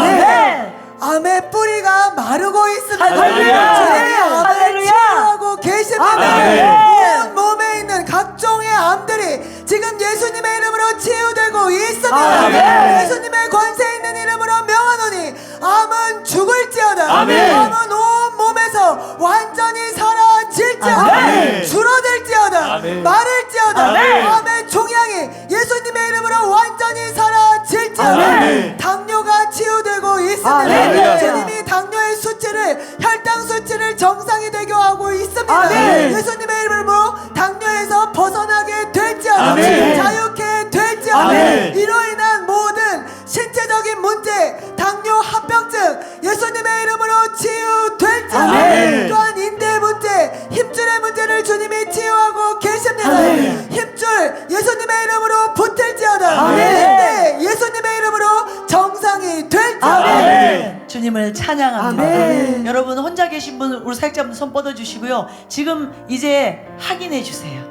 S8: 암의 뿌리가 마르고 있습니다.
S6: 할렐루야.
S8: 주님이 암을
S6: 할렐루야.
S8: 치유하고 계십니다. 온 몸에 있는 각종의 암들이 지금 예수님의 이름으로 치유되고 있습니다. 예수님의 권세 있는 이름으로 명하노니 암은 죽을지어다. 암은 온 몸에서 완전히 사라질지어다. 줄어들지어다. 마를지어다. 암의 종양이 예수님의 이름으로 완전히 사라질지어다. 당뇨가 치유되고 있습니다. 주님이 당뇨의 수치를 혈당 수치를 정상이 되게 하고 있습니다. 예수님의 이름으로 당뇨에서 벗어나게 될지어다. 자유케 될지어다. 이로 인한 모든 신체적인 문제, 당뇨, 합병증 예수님의 이름으로 치유될지어다. 또한 인대 문제, 힘줄의 문제를 주님이 치유하고 계십니다. 힘줄 예수님의 이름으로 붙을지어다. 인대 예수님의 이름으로 정상이 될지어다.
S6: 주님을 찬양합니다. 여러분 혼자 계신 분 우리 사역자분 손 뻗어주시고요. 지금 이제 확인해 주세요.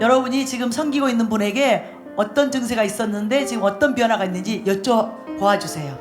S6: 여러분이 지금 섬기고 있는 분에게 어떤 증세가 있었는데 지금 어떤 변화가 있는지 여쭤보아 주세요.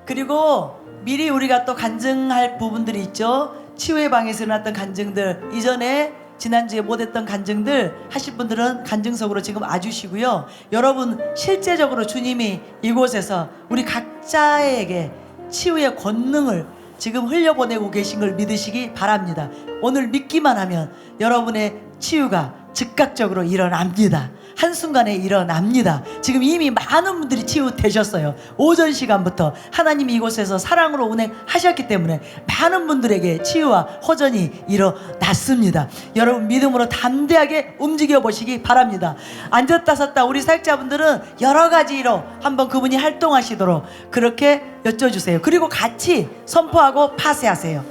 S6: 그리고 미리 우리가 또 간증할 부분들이 있죠. 치유의 방에서 일어났던 간증들, 이전에 지난주에 못했던 간증들 하실 분들은 간증석으로 지금 와주시고요. 여러분 실제적으로 주님이 이곳에서 우리 각자에게 치유의 권능을 지금 흘려보내고 계신 걸 믿으시기 바랍니다. 오늘 믿기만 하면 여러분의 치유가 즉각적으로 일어납니다. 한순간에 일어납니다. 지금 이미 많은 분들이 치유되셨어요. 오전 시간부터 하나님이 이곳에서 사랑으로 운행하셨기 때문에 많은 분들에게 치유와 호전이 일어났습니다. 여러분 믿음으로 담대하게 움직여 보시기 바랍니다. 앉았다 섰다 우리 사역자분들은 여러 가지로 한번 그분이 활동하시도록 그렇게 여쭤주세요. 그리고 같이 선포하고 파쇄하세요.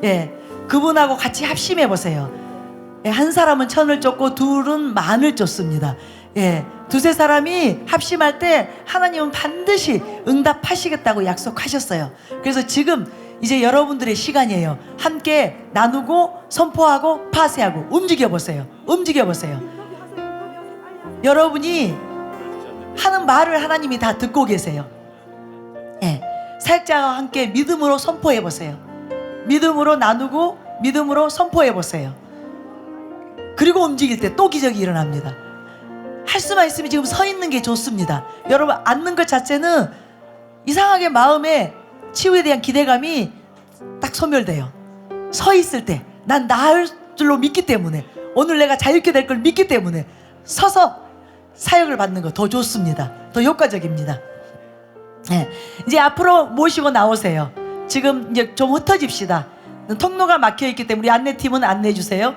S6: 예, 그분하고 같이 합심해 보세요. 예, 한 사람은 천을 쫓고 둘은 만을 쫓습니다. 예, 두세 사람이 합심할 때 하나님은 반드시 응답하시겠다고 약속하셨어요. 그래서 지금 이제 여러분들의 시간이에요. 함께 나누고 선포하고 파쇄하고 움직여 보세요. 움직여 보세요. 여러분이 하는 말을 하나님이 다 듣고 계세요. 예, 사역자와 함께 믿음으로 선포해 보세요. 믿음으로 나누고 믿음으로 선포해 보세요. 그리고 움직일 때 또 기적이 일어납니다. 할 수만 있으면 지금 서 있는 게 좋습니다. 여러분 앉는 것 자체는 이상하게 마음에 치유에 대한 기대감이 딱 소멸돼요. 서 있을 때 난 나을 줄로 믿기 때문에, 오늘 내가 자유케 될 걸 믿기 때문에 서서 사역을 받는 거 더 좋습니다. 더 효과적입니다. 네, 이제 앞으로 모시고 나오세요. 지금 이제 좀 흩어집시다. 통로가 막혀 있기 때문에 우리 안내팀은 안내해 주세요.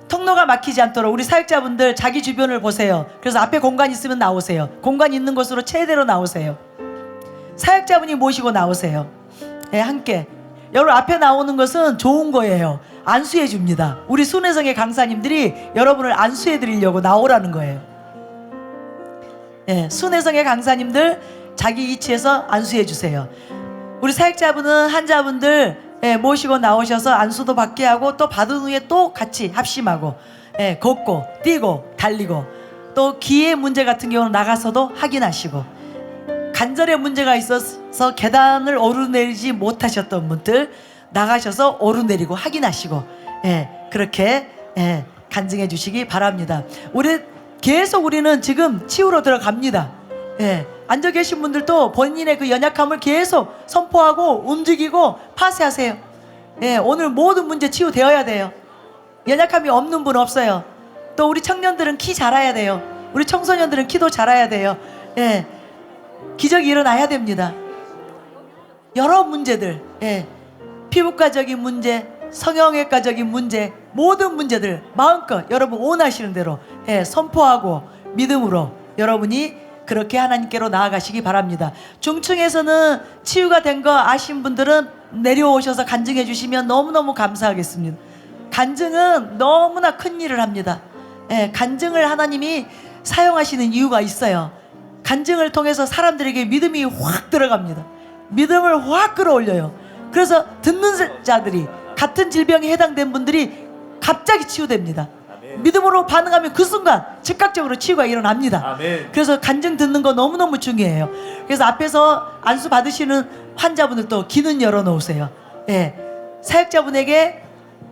S6: 통로가 막히지 않도록 우리 사역자분들 자기 주변을 보세요. 그래서 앞에 공간 있으면 나오세요. 공간 있는 곳으로 최대로 나오세요. 사역자분이 모시고 나오세요. 네, 함께. 여러분 앞에 나오는 것은 좋은 거예요. 안수해 줍니다. 우리 순회성의 강사님들이 여러분을 안수해 드리려고 나오라는 거예요. 네, 순회성의 강사님들 자기 위치에서 안수해 주세요. 우리 사역자분은 환자분들 모시고 나오셔서 안수도 받게 하고 또 받은 후에 또 같이 합심하고 걷고 뛰고 달리고 또 기의 문제 같은 경우는 나가서도 확인하시고 관절에 문제가 있어서 계단을 오르내리지 못하셨던 분들 나가셔서 오르내리고 확인하시고 그렇게 간증해 주시기 바랍니다. 우리는 지금 치유로 들어갑니다. 앉아 계신 분들도 본인의 그 연약함을 계속 선포하고 움직이고 파쇄하세요. 오늘 모든 문제 치유되어야 돼요. 연약함이 없는 분 없어요. 또 우리 청년들은 키 자라야 돼요. 우리 청소년들은 키도 자라야 돼요. 기적이 일어나야 됩니다. 여러 문제들, 피부과적인 문제, 성형외과적인 문제, 모든 문제들 마음껏 여러분 원하시는 대로 선포하고 믿음으로 여러분이 그렇게 하나님께로 나아가시기 바랍니다. 중층에서는 치유가 된 거 아신 분들은 내려오셔서 간증해 주시면 너무너무 감사하겠습니다. 간증은 너무나 큰 일을 합니다. 간증을 하나님이 사용하시는 이유가 있어요. 간증을 통해서 사람들에게 믿음이 확 들어갑니다. 믿음을 확 끌어올려요. 그래서 듣는 자들이 같은 질병에 해당된 분들이 갑자기 치유됩니다. 믿음으로 반응하면 그 순간 즉각적으로 치유가 일어납니다.
S3: 아멘.
S6: 그래서 간증 듣는 거 너무너무 중요해요. 그래서 앞에서 안수 받으시는 환자분들도 귀는 열어놓으세요. 사역자분에게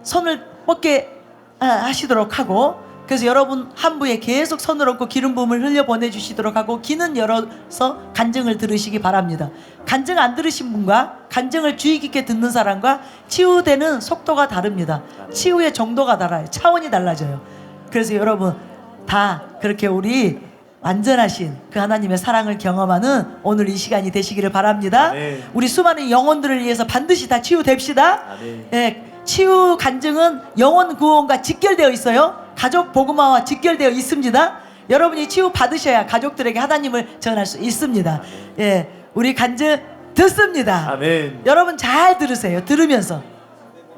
S6: 손을 뻗게 하시도록 하고, 그래서 여러분 한부에 계속 손을 얹고 기름 부음을 흘려 보내주시도록 하고 귀는 열어서 간증을 들으시기 바랍니다. 간증 안 들으신 분과 간증을 주의 깊게 듣는 사람과 치유되는 속도가 다릅니다. 치유의 정도가 달라요. 차원이 달라져요. 그래서 여러분 다 그렇게 우리 완전하신 그 하나님의 사랑을 경험하는 오늘 이 시간이 되시기를 바랍니다.
S3: 아멘.
S6: 우리 수많은 영혼들을 위해서 반드시 다 치유됩시다.
S3: 아멘.
S6: 치유 간증은 영혼 구원과 직결되어 있어요. 가족 복음화와 직결되어 있습니다. 여러분이 치유 받으셔야 가족들에게 하나님을 전할 수 있습니다. 우리 간증 듣습니다.
S3: 아멘.
S6: 여러분 잘 들으세요. 들으면서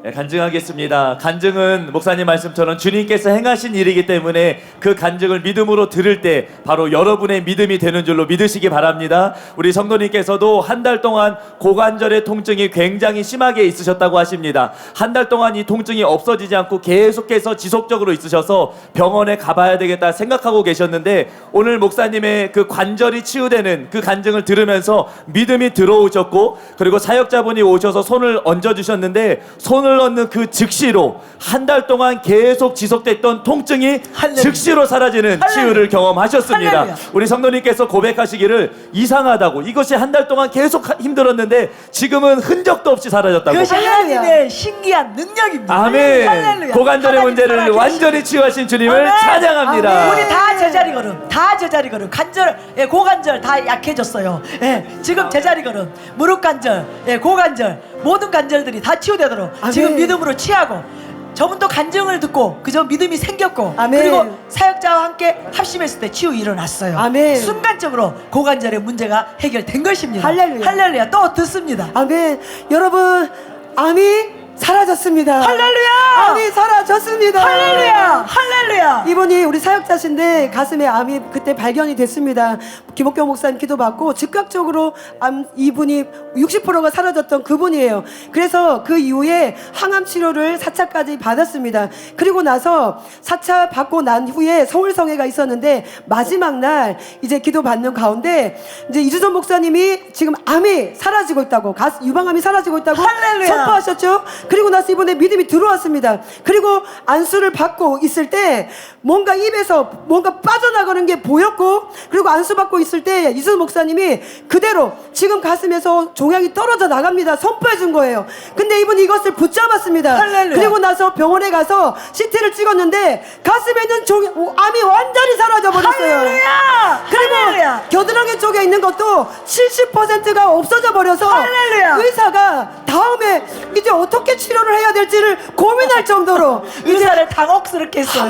S3: 간증하겠습니다. 간증은 목사님 말씀처럼 주님께서 행하신 일이기 때문에 그 간증을 믿음으로 들을 때 바로 여러분의 믿음이 되는 줄로 믿으시기 바랍니다. 우리 성도님께서도 한 달 동안 고관절의 통증이 굉장히 심하게 있으셨다고 하십니다. 한 달 동안 이 통증이 없어지지 않고 계속해서 지속적으로 있으셔서 병원에 가봐야 되겠다 생각하고 계셨는데 오늘 목사님의 그 관절이 치유되는 그 간증을 들으면서 믿음이 들어오셨고, 그리고 사역자분이 오셔서 손을 얹어주셨는데 손을 손을 넣는 그 즉시로 한 달 동안 계속 지속됐던 통증이
S6: 할렐루야.
S3: 즉시로 사라지는
S6: 할렐루야.
S3: 치유를 경험하셨습니다.
S6: 할렐루야.
S3: 우리 성도님께서 고백하시기를 이상하다고, 이것이 한 달 동안 계속 힘들었는데 지금은 흔적도 없이 사라졌다고.
S6: 그것이 하나님의 신기한 능력입니다.
S3: 아멘.
S6: 할렐루야.
S3: 고관절의
S6: 하나님
S3: 문제를
S6: 살아계십니다.
S3: 완전히 치유하신 주님을
S6: 아멘.
S3: 찬양합니다.
S6: 아멘. 우리 다 제자리 걸음, 다 제자리 걸음. 관절, 예, 고관절 다 약해졌어요. 예, 지금 제자리 걸음, 무릎 관절, 예, 고관절, 모든 관절들이 다 치유되도록
S2: 아멘.
S6: 지금 믿음으로 취하고. 저분도 간증을 듣고 그저 믿음이 생겼고
S2: 아멘.
S6: 그리고 사역자와 함께 합심했을 때 치유 일어났어요.
S2: 아멘.
S6: 순간적으로 고관절의 문제가 해결된 것입니다.
S2: 할렐루야.
S6: 할렐루야. 또 듣습니다.
S2: 아멘. 여러분, 암이 사라졌습니다.
S6: 할렐루야.
S2: 암이 사라졌습니다.
S6: 할렐루야. 할렐루야.
S2: 이분이 우리 사역자신데 가슴에 암이 그때 발견이 됐습니다. 김옥경 목사님 기도받고 즉각적으로 이분이 60%가 사라졌던 그분이에요. 그래서 그 이후에 항암 치료를 4차까지 받았습니다. 그리고 나서 4차 받고 난 후에 서울성회가 있었는데 마지막 날 이제 기도받는 가운데 이제 이주선 목사님이 지금 암이 사라지고 있다고, 유방암이 사라지고 있다고
S6: 할렐루야.
S2: 선포하셨죠. 그리고 나서 이번에 믿음이 들어왔습니다. 그리고 안수를 받고 있을 때 뭔가 입에서 뭔가 빠져나가는 게 보였고, 그리고 안수 받고 있을 때 이준 목사님이 그대로 지금 가슴에서 종양이 떨어져 나갑니다. 선포해 준 거예요. 근데 이분이 이것을 붙잡았습니다.
S6: 할렐루야.
S2: 그리고 나서 병원에 가서 CT를 찍었는데 가슴에 있는 암이 완전히 사라져 버렸어요.
S6: 할렐루야.
S2: 그리고
S6: 할렐루야.
S2: 겨드랑이 쪽에 있는 것도 70%가 없어져 버려서
S6: 할렐루야.
S2: 의사가 다음에 이제 어떻게 치료를 해야 될지를 고민할 정도로
S6: 의사를 당혹스럽게 했어요.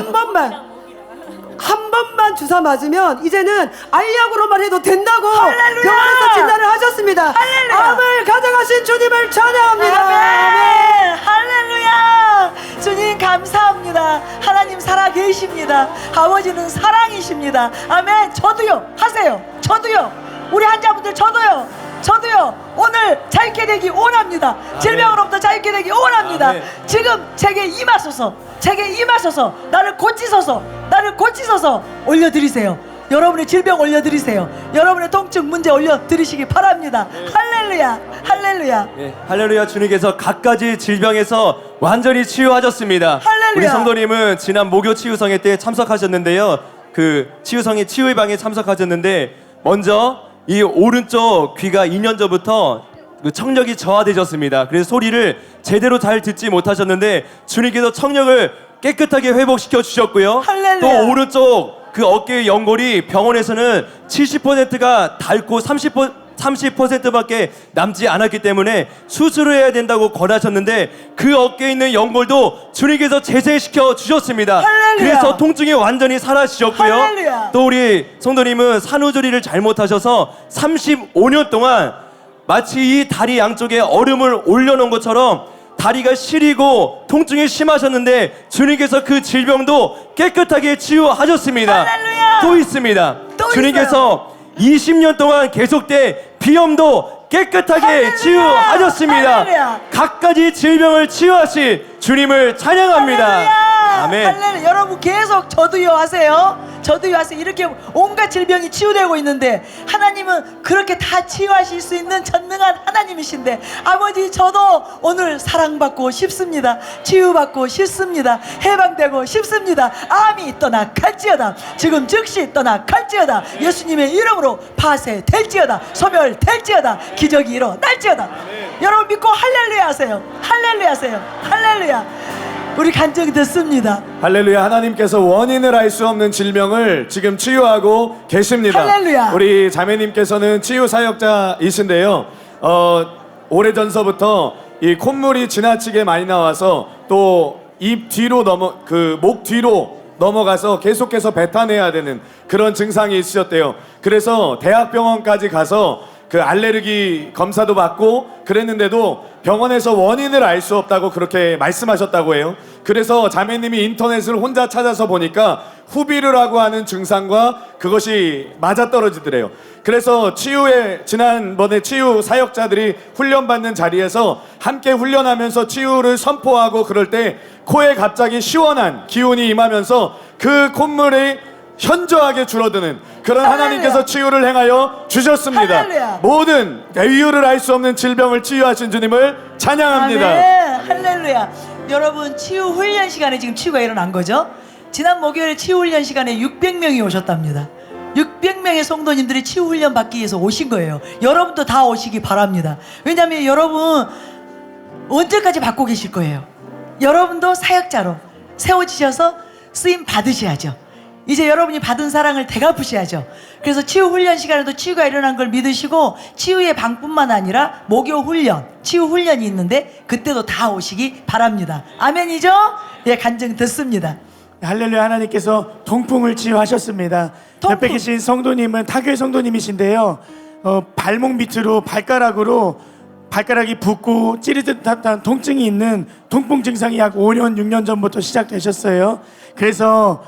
S2: 한 번만 주사 맞으면 이제는 알약으로만 해도 된다고
S6: 할렐루야.
S2: 병원에서 진단을 하셨습니다.
S6: 할렐루야.
S2: 암을 가져가신 주님을 찬양합니다.
S6: 아멘. 할렐루야. 주님 감사합니다. 하나님 살아계십니다. 아버지는 사랑이십니다. 아멘. 저도요. 하세요. 저도요. 우리 환자분들 저도요. 오늘 자유케 되기 원합니다. 질병으로부터 자유케 되기 원합니다.
S3: 아멘.
S6: 지금 제게 임하소서. 나를 고치소서 올려드리세요. 여러분의 질병 올려드리세요. 여러분의 통증 문제 올려드리시기 바랍니다. 할렐루야.
S3: 예, 할렐루야. 주님께서 각가지 질병에서 완전히 치유하셨습니다.
S6: 할렐루야.
S3: 우리 성도님은 지난 목요 치유성회 때 참석하셨는데요. 그 치유성회 치유의 방에 참석하셨는데 먼저 이 오른쪽 귀가 2년 전부터 그 청력이 저하되셨습니다. 그래서 소리를 제대로 잘 듣지 못하셨는데 주님께서 청력을 깨끗하게 회복시켜 주셨고요.
S6: 할렐루야.
S3: 또 오른쪽 그 어깨의 연골이 병원에서는 70%가 닳고 30%밖에 남지 않았기 때문에 수술을 해야 된다고 권하셨는데 그 어깨에 있는 연골도 주님께서 재생시켜 주셨습니다.
S6: 할렐루야.
S3: 그래서 통증이 완전히 사라지셨고요.
S6: 할렐루야.
S3: 또 우리 성도님은 산후조리를 잘못하셔서 35년 동안 마치 이 다리 양쪽에 얼음을 올려놓은 것처럼 다리가 시리고 통증이 심하셨는데 주님께서 그 질병도 깨끗하게 치유하셨습니다.
S6: 할렐루야.
S3: 또 있습니다.
S6: 또
S3: 주님께서 20년 동안 계속된 비염도 깨끗하게
S6: 할렐루야.
S3: 치유하셨습니다.
S6: 할렐루야.
S3: 각가지 질병을 치유하신 주님을 찬양합니다.
S6: 할렐루야.
S3: 아멘.
S6: 할렐루야. 여러분 계속 저도요 하세요. 이렇게 온갖 질병이 치유되고 있는데 하나님은 그렇게 다 치유하실 수 있는 전능한 하나님이신데 아버지 저도 오늘 사랑받고 싶습니다. 치유받고 싶습니다. 해방되고 싶습니다. 암이 떠나갈지어다. 지금 즉시 떠나갈지어다. 예수님의 이름으로 파쇄될지어다. 소멸될지어다. 기적이 일어날지어다. 여러분 믿고 할렐루야 하세요. 할렐루야. 우리 간증 듣습니다.
S9: 할렐루야. 하나님께서 원인을 알 수 없는 질병을 지금 치유하고 계십니다.
S6: 할렐루야.
S9: 우리 자매님께서는 치유 사역자이신데요. 오래전서부터 이 콧물이 지나치게 많이 나와서 또 입 뒤로 목 뒤로 넘어가서 계속해서 뱉어내야 되는 그런 증상이 있으셨대요. 그래서 대학병원까지 가서 그 알레르기 검사도 받고 그랬는데도 병원에서 원인을 알 수 없다고 그렇게 말씀하셨다고 해요. 그래서 자매님이 인터넷을 혼자 찾아서 보니까 후비루라고 하는 증상과 그것이 맞아떨어지더래요. 그래서 지난번에 치유 사역자들이 훈련받는 자리에서 함께 훈련하면서 치유를 선포하고 그럴 때 코에 갑자기 시원한 기운이 임하면서 그 콧물이 현저하게 줄어드는 그런 하나님께서 치유를 행하여 주셨습니다.
S6: 할렐루야.
S9: 모든 이유를 알 수 없는 질병을 치유하신 주님을 찬양합니다.
S6: 아멘. 할렐루야. 여러분 치유 훈련 시간에 지금 치유가 일어난 거죠. 지난 목요일 치유 훈련 시간에 600명이 오셨답니다. 600명의 성도님들이 치유 훈련 받기 위해서 오신 거예요. 여러분도 다 오시기 바랍니다. 왜냐하면 여러분 언제까지 받고 계실 거예요. 여러분도 사역자로 세워지셔서 쓰임 받으셔야죠. 이제 여러분이 받은 사랑을 되갚으셔야죠. 그래서 치유 훈련 시간에도 치유가 일어난 걸 믿으시고 치유의 방뿐만 아니라 목요 훈련, 치유 훈련이 있는데 그때도 다 오시기 바랍니다. 아멘이죠? 예, 간증 듣습니다.
S10: 할렐루야. 하나님께서 통풍을 치유하셨습니다.
S6: 통풍.
S10: 옆에 계신 성도님은 타교회 성도님이신데요. 발목 밑으로 발가락으로 발가락이 붓고 찌릿한 통증이 있는 통풍 증상이 약 5년 6년 전부터 시작되셨어요. 그래서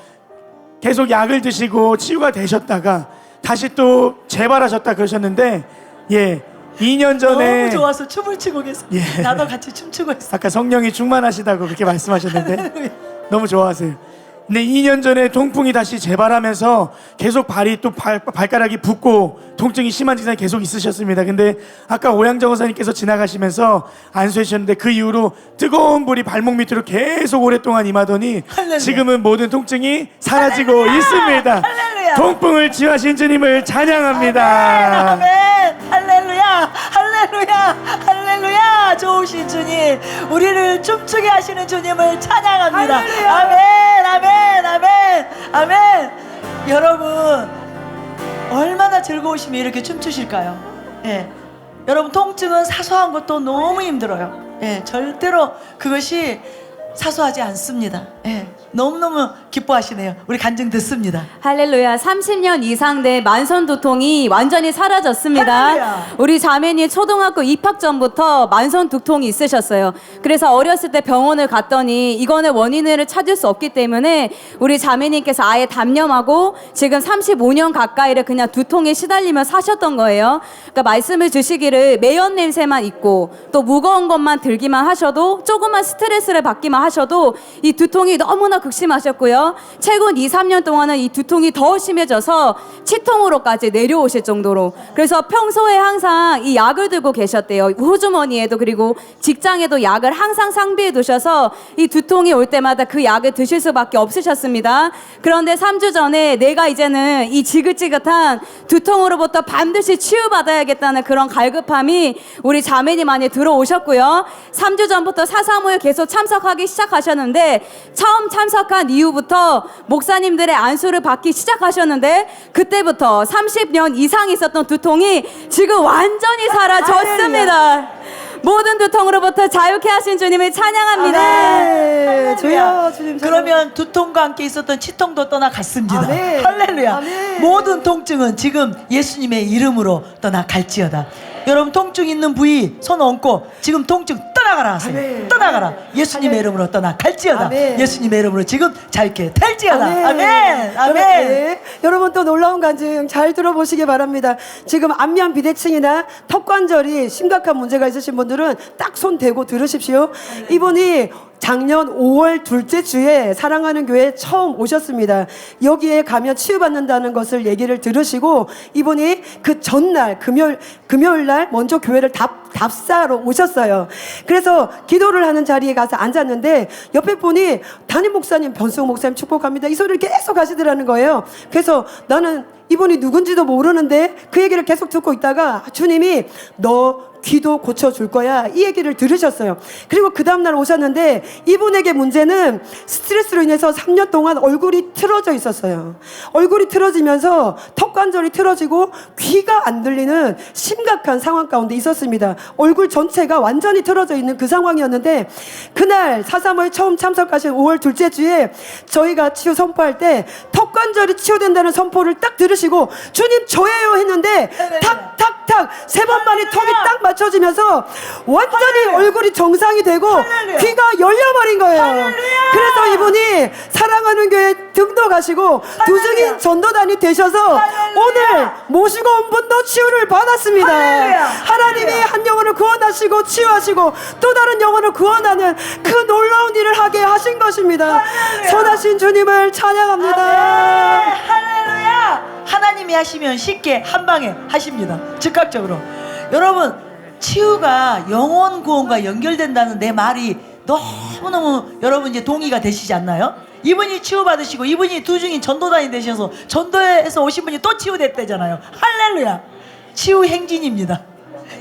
S10: 계속 약을 드시고 치유가 되셨다가 다시 또 재발하셨다 그러셨는데 2년 전에
S6: 너무 좋아서 춤을 추고 계세요.
S10: 예.
S6: 나도 같이 춤추고 있어.
S10: 아까 성령이 충만하시다고 그렇게 말씀하셨는데 너무 좋아하세요. 근데 2년 전에 통풍이 다시 재발하면서 계속 발이 또 발가락이 붓고 통증이 심한 증상이 계속 있으셨습니다. 근데 아까 오양정 원사님께서 지나가시면서 안수해주셨는데 그 이후로 뜨거운 불이 발목 밑으로 계속 오랫동안 임하더니
S6: 할렐루야.
S10: 지금은 모든 통증이 사라지고 있습니다.
S6: 할렐루야.
S10: 통풍을 치유하신 주님을 찬양합니다.
S6: 아멘. 할렐루야. 할렐루야. 할렐루야. 좋으신 주님, 우리를 춤추게 하시는 주님을 찬양합니다. 아멘. 아멘. 아멘. 아멘. 여러분 얼마나 즐거우시면 이렇게 춤추실까요? 예. 여러분 통증은 사소한 것도 너무 힘들어요. 예. 절대로 그것이 사소하지 않습니다. 예. 너무너무 기뻐하시네요. 우리 간증 듣습니다.
S11: 할렐루야. 30년 이상 된 만선 두통이 완전히 사라졌습니다.
S6: 할렐루야.
S11: 우리 자매님 초등학교 입학 전부터 만선 두통이 있으셨어요. 그래서 어렸을 때 병원을 갔더니 이거는 원인을 찾을 수 없기 때문에 우리 자매님께서 아예 단념하고 지금 35년 가까이를 그냥 두통에 시달리며 사셨던 거예요. 그러니까 말씀을 주시기를 매연 냄새만 있고 또 무거운 것만 들기만 하셔도 조금만 스트레스를 받기만 하셔도 이 두통이 너무나 극심하셨고요. 최근 2, 3년 동안은 이 두통이 더 심해져서 치통으로까지 내려오실 정도로. 그래서 평소에 항상 이 약을 들고 계셨대요. 호주머니에도 그리고 직장에도 약을 항상 상비해 두셔서 이 두통이 올 때마다 그 약을 드실 수밖에 없으셨습니다. 그런데 3주 전에 내가 이제는 이 지긋지긋한 두통으로부터 반드시 치유받아야겠다는 그런 갈급함이 우리 자매님 안에 들어오셨고요. 3주 전부터 사사모에 계속 참석하기 시작하셨는데 처음 참석한 이후부터 목사님들의 안수를 받기 시작하셨는데 그때부터 30년 이상 있었던 두통이 지금 완전히 사라졌습니다. 모든 두통으로부터 자유케 하신 주님을 찬양합니다.
S2: 아멘. 주여 주님.
S6: 그러면 두통과 함께 있었던 치통도 떠나갔습니다.
S2: 아멘.
S6: 할렐루야.
S2: 아멘.
S6: 모든 통증은 지금 예수님의 이름으로 떠나갈지어다. 여러분 통증 있는 부위 손 얹고 지금 통증 떠나가라 하세요.
S2: 아멘.
S6: 떠나가라. 예수님의 이름으로 떠나갈지어다.
S2: 아멘.
S6: 예수님의 이름으로 지금 자유케 될지어다. 아멘. 아멘.
S2: 네. 여러분 또 놀라운 간증 잘 들어보시기 바랍니다. 지금 안면 비대칭이나 턱관절이 심각한 문제가 있으신 분들은 딱 손 대고 들으십시오. 이분이 작년 5월 둘째 주에 사랑하는 교회에 처음 오셨습니다. 여기에 가면 치유받는다는 것을 얘기를 들으시고 이분이 그 전날 금요일 날 먼저 교회를 답사로 오셨어요. 그래서 기도를 하는 자리에 가서 앉았는데 옆에 분이 담임 목사님, 변수호 목사님 축복합니다. 이 소리를 계속 하시더라는 거예요. 그래서 나는 이분이 누군지도 모르는데 그 얘기를 계속 듣고 있다가 주님이 너 귀도 고쳐줄 거야 이 얘기를 들으셨어요. 그리고 그 다음날 오셨는데 이분에게 문제는 스트레스로 인해서 3년 동안 얼굴이 틀어져 있었어요. 얼굴이 틀어지면서 턱관절이 틀어지고 귀가 안 들리는 심각한 상황 가운데 있었습니다. 얼굴 전체가 완전히 틀어져 있는 그 상황이었는데 그날 사사모에 처음 참석하신 5월 둘째 주에 저희가 치유 선포할 때 턱관절이 치유된다는 선포를 딱 들으시고 주님 저예요 했는데 탁탁 탁탁 3번만이 턱이 딱 맞춰지면서 완전히 얼굴이 정상이 되고 귀가 열려버린 거예요. 그래서 이분이 사랑하는 교회 등도 가시고 두증인 전도단이 되셔서 오늘 모시고 온 분도 치유를 받았습니다. 하나님이 한 영혼을 구원하시고 치유하시고 또 다른 영혼을 구원하는 그 놀라운 일을 하게 하신 것입니다. 선하신 주님을 찬양합니다.
S6: 할렐루야. 하나님이 하시면 쉽게 한 방에 하십니다. 즉각적으로. 여러분, 치유가 영혼 구원과 연결된다는 내 말이 너무너무 여러분 이제 동의가 되시지 않나요? 이분이 치유받으시고 이분이 두중인 전도단이 되셔서 전도에서 오신 분이 또 치유됐대잖아요. 할렐루야. 치유 행진입니다.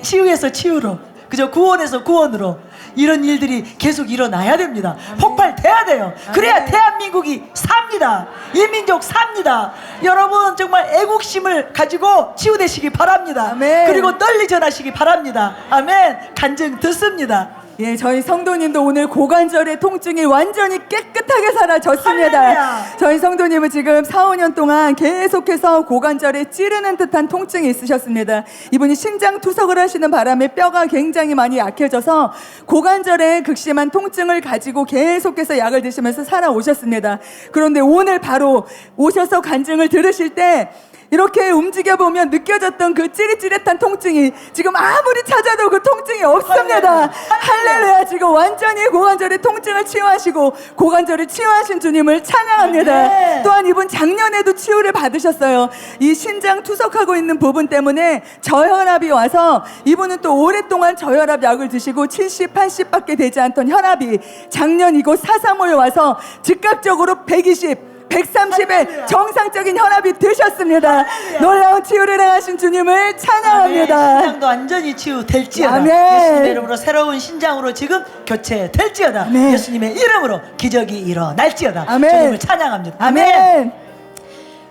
S6: 치유에서 치유로, 그죠? 구원에서 구원으로 이런 일들이 계속 일어나야 됩니다. 폭발돼야 돼요. 그래야 대한민국이 삽니다. 이 민족 삽니다. 여러분 정말 애국심을 가지고 치유되시기 바랍니다.
S4: 아멘.
S6: 그리고 널리 전하시기 바랍니다. 아멘. 간증 듣습니다.
S4: 예, 저희 성도님도 오늘 고관절의 통증이 완전히 깨끗하게 사라졌습니다.
S6: 할렐루야.
S4: 저희 성도님은 지금 4, 5년 동안 계속해서 고관절에 찌르는 듯한 통증이 있으셨습니다. 이분이 신장 투석을 하시는 바람에 뼈가 굉장히 많이 약해져서 고관절에 극심한 통증을 가지고 계속해서 약을 드시면서 살아오셨습니다. 그런데 오늘 바로 오셔서 간증을 들으실 때 이렇게 움직여보면 느껴졌던 그 찌릿찌릿한 통증이 지금 아무리 찾아도 그 통증이 없습니다. 할렐루야. 지금 완전히 고관절의 통증을 치유하시고 고관절을 치유하신 주님을 찬양합니다. 또한 이분 작년에도 치유를 받으셨어요. 이 신장 투석하고 있는 부분 때문에 저혈압이 와서 이분은 또 오랫동안 저혈압 약을 드시고 70, 80밖에 되지 않던 혈압이 작년 이곳 4.3월 와서 즉각적으로 120 130의 정상적인 혈압이 되셨습니다. 놀라운 치유를 행하신 주님을 찬양합니다.
S6: 신장도 완전히 치유될지어다.
S4: 아멘.
S6: 예수님의 이름으로 새로운 신장으로 지금 교체될지어다.
S4: 아멘.
S6: 예수님의 이름으로 기적이 일어날지어다.
S4: 아멘.
S6: 주님을 찬양합니다.
S4: 아멘.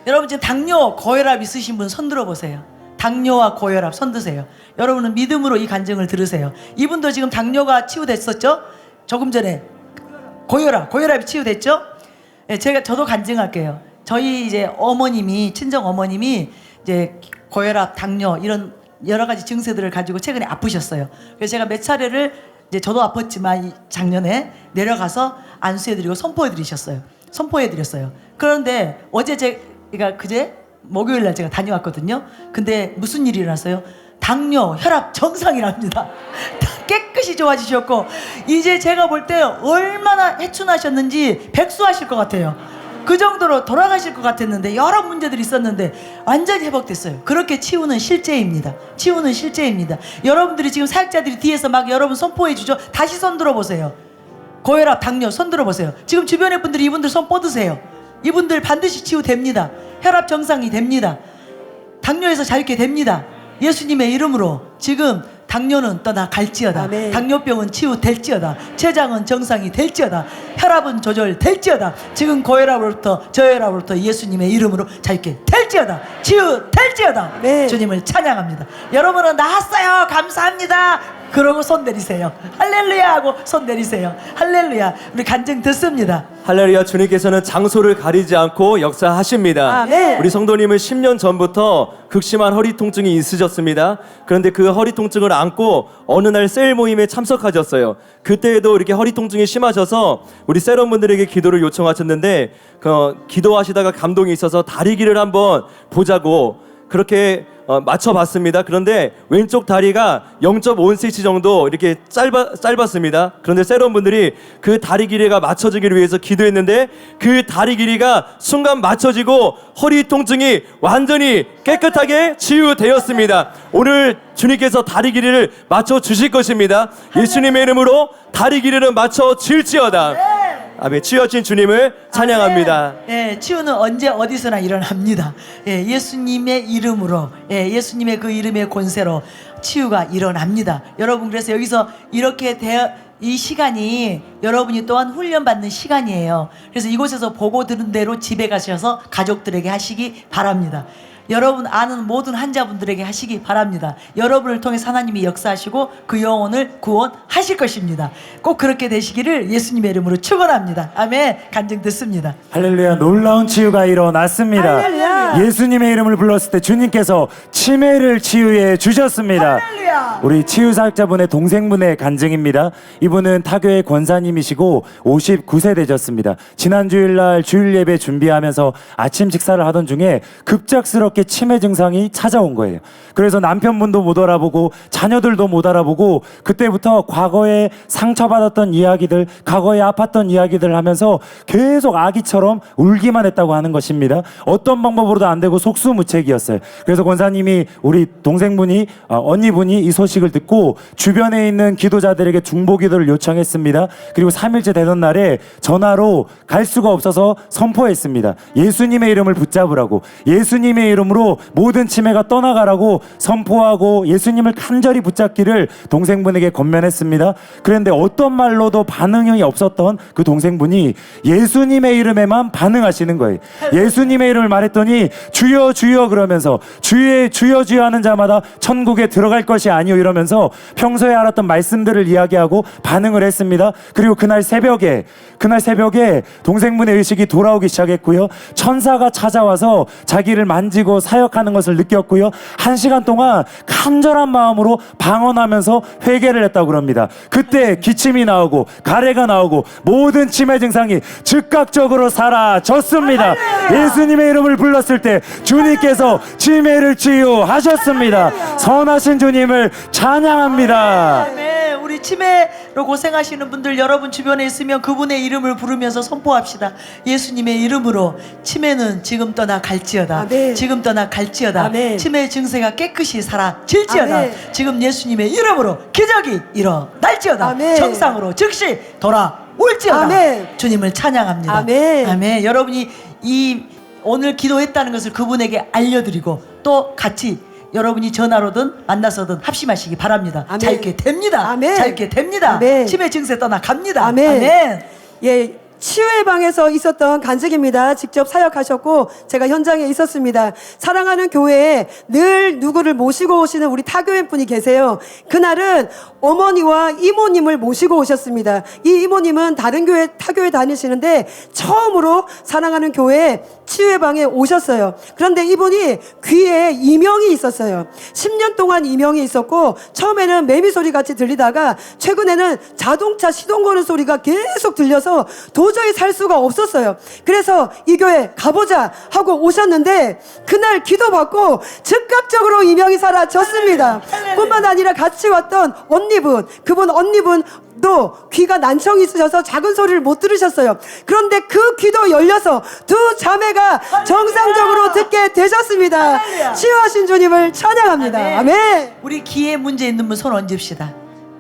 S6: 여러분 지금 당뇨, 고혈압 있으신 분 손 들어보세요. 당뇨와 고혈압 손 드세요. 여러분은 믿음으로 이 간증을 들으세요. 이분도 지금 당뇨가 치유됐었죠? 조금 전에 고혈압이 치유됐죠? 네, 저도 간증할게요. 저희 이제 어머님이, 친정 어머님이 이제 고혈압, 당뇨 이런 여러 가지 증세들을 가지고 최근에 아프셨어요. 그래서 제가 몇 차례를 이제 저도 아팠지만 작년에 내려가서 안수해드리고 선포해드렸어요. 그런데 어제 제가 그제 목요일 날 제가 다녀왔거든요. 근데 무슨 일이 일어났어요? 당뇨, 혈압 정상이랍니다. 깨끗이 좋아지셨고 이제 제가 볼 때 얼마나 해춘하셨는지 백수하실 것 같아요. 그 정도로 돌아가실 것 같았는데 여러 문제들이 있었는데 완전히 회복됐어요. 그렇게 치유는 실제입니다. 치유는 실제입니다. 여러분들이 지금 사역자들이 뒤에서 막 여러분 선포해 주죠. 다시 손 들어보세요. 고혈압, 당뇨 손 들어보세요. 지금 주변의 분들이 이분들 손 뻗으세요. 이분들 반드시 치유됩니다. 혈압 정상이 됩니다. 당뇨에서 자유케 됩니다. 예수님의 이름으로 지금 당뇨는 떠나갈지어다.
S2: 아멘.
S6: 당뇨병은 치유될지어다. 췌장은 정상이 될지어다. 혈압은 조절될지어다. 지금 고혈압으로부터 저혈압으로부터 예수님의 이름으로 자유케 될지어다. 치유될지어다.
S2: 네.
S6: 주님을 찬양합니다. 여러분은 나았어요. 감사합니다. 그러고 손 내리세요. 할렐루야 하고 손 내리세요. 할렐루야. 우리 간증 듣습니다.
S3: 할렐루야. 주님께서는 장소를 가리지 않고 역사하십니다.
S2: 아멘.
S3: 우리 성도님은 10년 전부터 극심한 허리 통증이 있으셨습니다. 그런데 그 허리 통증을 안고 어느 날 셀 모임에 참석하셨어요. 그때에도 이렇게 허리 통증이 심하셔서 우리 셀원분들에게 기도를 요청하셨는데 기도하시다가 감동이 있어서 다리길을 한번 보자고 그렇게 맞춰봤습니다. 그런데 왼쪽 다리가 0.5cm 정도 이렇게 짧았습니다. 그런데 세론분들이 그 다리 길이가 맞춰지기를 위해서 기도했는데 그 다리 길이가 순간 맞춰지고 허리 통증이 완전히 깨끗하게 치유되었습니다. 오늘 주님께서 다리 길이를 맞춰 주실 것입니다. 예수님의 이름으로 다리 길이를 맞춰 질지어다. 아멘. 치유하신 주님을 찬양합니다.
S6: 예, 치유는 언제 어디서나 일어납니다. 예, 예수님의 이름으로, 예, 예수님의 그 이름의 권세로 치유가 일어납니다. 여러분 그래서 여기서 이렇게 이 시간이 여러분이 또한 훈련받는 시간이에요. 그래서 이곳에서 보고 들은 대로 집에 가셔서 가족들에게 하시기 바랍니다. 여러분 아는 모든 환자분들에게 하시기 바랍니다. 여러분을 통해서 하나님이 역사하시고 그 영혼을 구원하실 것입니다. 꼭 그렇게 되시기를 예수님의 이름으로 축원합니다. 아멘. 간증 듣습니다.
S12: 할렐루야. 놀라운 치유가 일어났습니다.
S2: 할렐루야.
S12: 예수님의 이름을 불렀을 때 주님께서 치매를 치유해 주셨습니다.
S2: 할렐루야.
S12: 우리 치유사역자분의 동생분의 간증입니다. 이분은 타교의 권사님이시고 59세 되셨습니다. 지난 주일날 주일 예배 준비하면서 아침 식사를 하던 중에 급작스럽게 치매 증상이 찾아온 거예요. 그래서 남편분도 못 알아보고 자녀들도 못 알아보고 그때부터 과거에 상처받았던 이야기들, 과거에 아팠던 이야기들 하면서 계속 아기처럼 울기만 했다고 하는 것입니다. 어떤 방법으로도 안 되고 속수무책이었어요. 그래서 권사님이 우리 동생분이 언니분이 이 소식을 듣고 주변에 있는 기도자들에게 중보기도를 요청했습니다. 그리고 3일째 되던 날에 전화로 갈 수가 없어서 선포했습니다. 예수님의 이름을 붙잡으라고, 예수님의 이름으로 모든 치매가 떠나가라고 선포하고 예수님을 간절히 붙잡기를 동생분에게 권면했습니다. 그런데 어떤 말로도 반응이 없었던 그 동생분이 예수님의 이름에만 반응하시는 거예요. 예수님의 이름을 말했더니 주여 주여 그러면서 주여 주여 하는 자마다 천국에 들어갈 것이 아니오 이러면서 평소에 알았던 말씀들을 이야기하고 반응을 했습니다. 그리고 그날 새벽에 동생분의 의식이 돌아오기 시작했고요. 천사가 찾아와서 자기를 만지고 사역하는 것을 느꼈고요. 1시간 동안 간절한 마음으로 방언하면서 회개를 했다고 그럽니다. 그때 기침이 나오고 가래가 나오고 모든 치매 증상이 즉각적으로 사라졌습니다. 예수님의 이름을 불렀을 때 주님께서 치매를 치유하셨습니다. 선하신 주님을 찬양합니다.
S6: 아멘. 우리 치매로 고생하시는 분들 여러분 주변에 있으면 그분의 이름을 부르면서 선포합시다. 예수님의 이름으로 치매는 지금 떠나 갈지어다.
S2: 아멘.
S6: 지금 떠나 갈지어다.
S2: 아멘.
S6: 치매 증세가 깨끗이 사라질지어다.
S2: 아멘.
S6: 지금 예수님의 이름으로 기적이 일어날지어다.
S2: 아멘.
S6: 정상으로 즉시 돌아올지어다.
S2: 아멘.
S6: 주님을 찬양합니다.
S2: 아멘.
S6: 아멘. 여러분이 이 오늘 기도했다는 것을 그분에게 알려드리고 또 같이 여러분이 전화로든 만나서든 합심하시기 바랍니다.
S2: 아멘.
S6: 자유케 됩니다.
S2: 아멘.
S6: 자유케 됩니다.
S2: 아멘.
S6: 치매 증세 떠나 갑니다.
S2: 아멘.
S6: 아멘.
S2: 예, 치유의 방에서 있었던 간증입니다. 직접 사역하셨고 제가 현장에 있었습니다. 사랑하는 교회에 늘 누구를 모시고 오시는 우리 타교회 분이 계세요. 그날은 어머니와 이모님을 모시고 오셨습니다. 이 이모님은 다른 교회 타교회 다니시는데 처음으로 사랑하는 교회에 치유의 방에 오셨어요. 그런데 이분이 귀에 이명이 있었어요. 10년 동안 이명이 있었고 처음에는 매미 소리 같이 들리다가 최근에는 자동차 시동 거는 소리가 계속 들려서 도저히 살 수가 없었어요. 그래서 이 교회 가보자 하고 오셨는데 그날 기도받고 즉각적으로 이명이 사라졌습니다. 뿐만 아니라 같이 왔던 그분 언니분도 귀가 난청이 있으셔서 작은 소리를 못 들으셨어요. 그런데 그 귀도 열려서 두 자매가 정상적으로 듣게 되셨습니다. 치유하신 주님을 찬양합니다. 아멘.
S6: 우리 귀에 문제 있는 분 손 얹읍시다.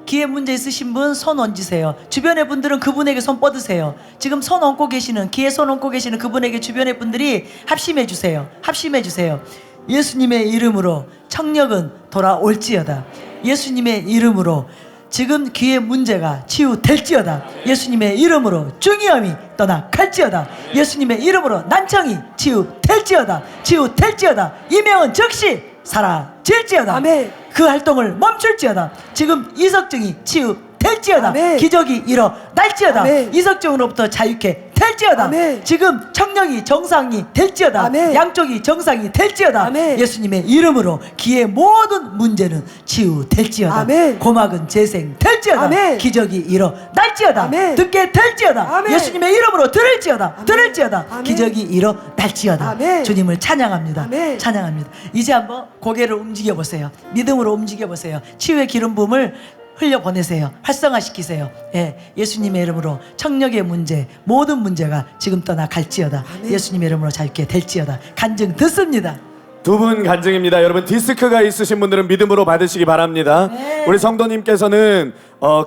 S6: 귀에 문제 있으신 분 손 얹으세요. 주변의 분들은 그분에게 손 뻗으세요. 지금 손 얹고 계시는, 귀에 손 얹고 계시는 그분에게 주변의 분들이 합심해 주세요. 합심해 주세요. 예수님의 이름으로 청력은 돌아올지어다. 예수님의 이름으로 지금 귀의 문제가 치유될지어다. 예수님의 이름으로 중이염이 떠나갈지어다. 예수님의 이름으로 난청이 치유될지어다. 치유될지어다. 이명은 즉시 사라질지어다.
S2: 아멘.
S6: 그 활동을 멈출지어다. 지금 이석증이 치유될지어다.
S2: 아멘.
S6: 기적이 일어날지어다.
S2: 아멘.
S6: 이석증으로부터 자유케 될지어다.
S2: 아멘.
S6: 지금 청력이 정상이 될지어다.
S2: 아멘.
S6: 양쪽이 정상이 될지어다.
S2: 아멘.
S6: 예수님의 이름으로 귀의 모든 문제는 치유될지어다.
S2: 아멘.
S6: 고막은 재생될지어다.
S2: 아멘.
S6: 기적이 일어날지어다.
S2: 아멘.
S6: 듣게 될지어다.
S2: 아멘.
S6: 예수님의 이름으로 들을지어다.
S2: 아멘.
S6: 들을지어다.
S2: 아멘.
S6: 기적이 일어날지어다.
S2: 아멘.
S6: 주님을 찬양합니다.
S2: 아멘.
S6: 찬양합니다. 이제 한번 고개를 움직여 보세요. 믿음으로 움직여 보세요. 치유의 기름 부음을 흘려보내세요. 활성화시키세요. 예, 예수님의 이름으로 청력의 문제, 모든 문제가 지금 떠나 갈지어다. 예수님의 이름으로 자유케 될지어다. 간증 듣습니다.
S9: 두 분 간증입니다. 여러분 디스크가 있으신 분들은 믿음으로 받으시기 바랍니다. 우리 성도님께서는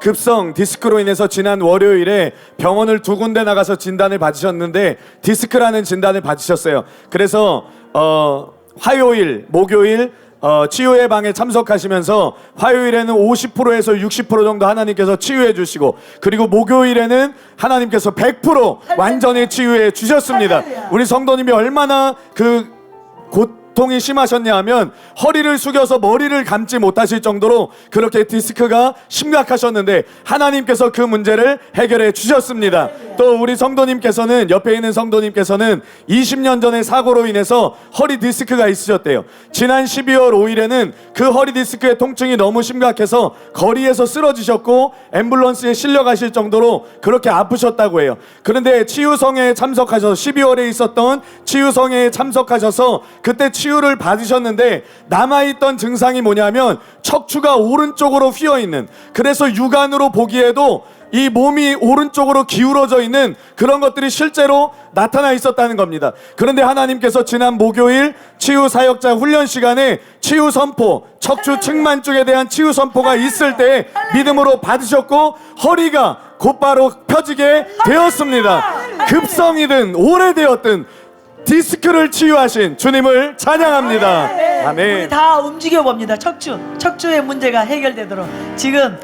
S9: 급성 디스크로 인해서 지난 월요일에 병원을 2군데 나가서 진단을 받으셨는데 디스크라는 진단을 받으셨어요. 그래서 화요일, 목요일 치유의 방에 참석하시면서 화요일에는 50%에서 60% 정도 하나님께서 치유해 주시고, 그리고 목요일에는 하나님께서 100% 완전히 치유해 주셨습니다. 우리 성도님이 얼마나 고통이 심하셨냐 하면 허리를 숙여서 머리를 감지 못하실 정도로 그렇게 디스크가 심각하셨는데 하나님께서 그 문제를 해결해 주셨습니다. 또 우리 성도님께서는, 옆에 있는 성도님께서는 20년 전에 사고로 인해서 허리 디스크가 있으셨대요. 지난 12월 5일에는 그 허리 디스크의 통증이 너무 심각해서 거리에서 쓰러지셨고 앰뷸런스에 실려가실 정도로 그렇게 아프셨다고 해요. 그런데 치유성회에 참석하셔서 12월에 있었던 치유성회에 참석하셔서 그때 치유를 받으셨는데 남아있던 증상이 뭐냐면 척추가 오른쪽으로 휘어있는, 그래서 육안으로 보기에도 이 몸이 오른쪽으로 기울어져 있는 그런 것들이 실제로 나타나 있었다는 겁니다. 그런데 하나님께서 지난 목요일 치유 사역자 훈련 시간에 치유 선포, 척추 측만 쪽에 대한 치유 선포가 있을 때 믿음으로 받으셨고 허리가 곧바로 펴지게 되었습니다. 급성이든 오래되었든 디스크를 치유하신 주님을 찬양합니다. 아멘.
S6: 우리 다 움직여 봅니다. 척추의 문제가 해결되도록. 지금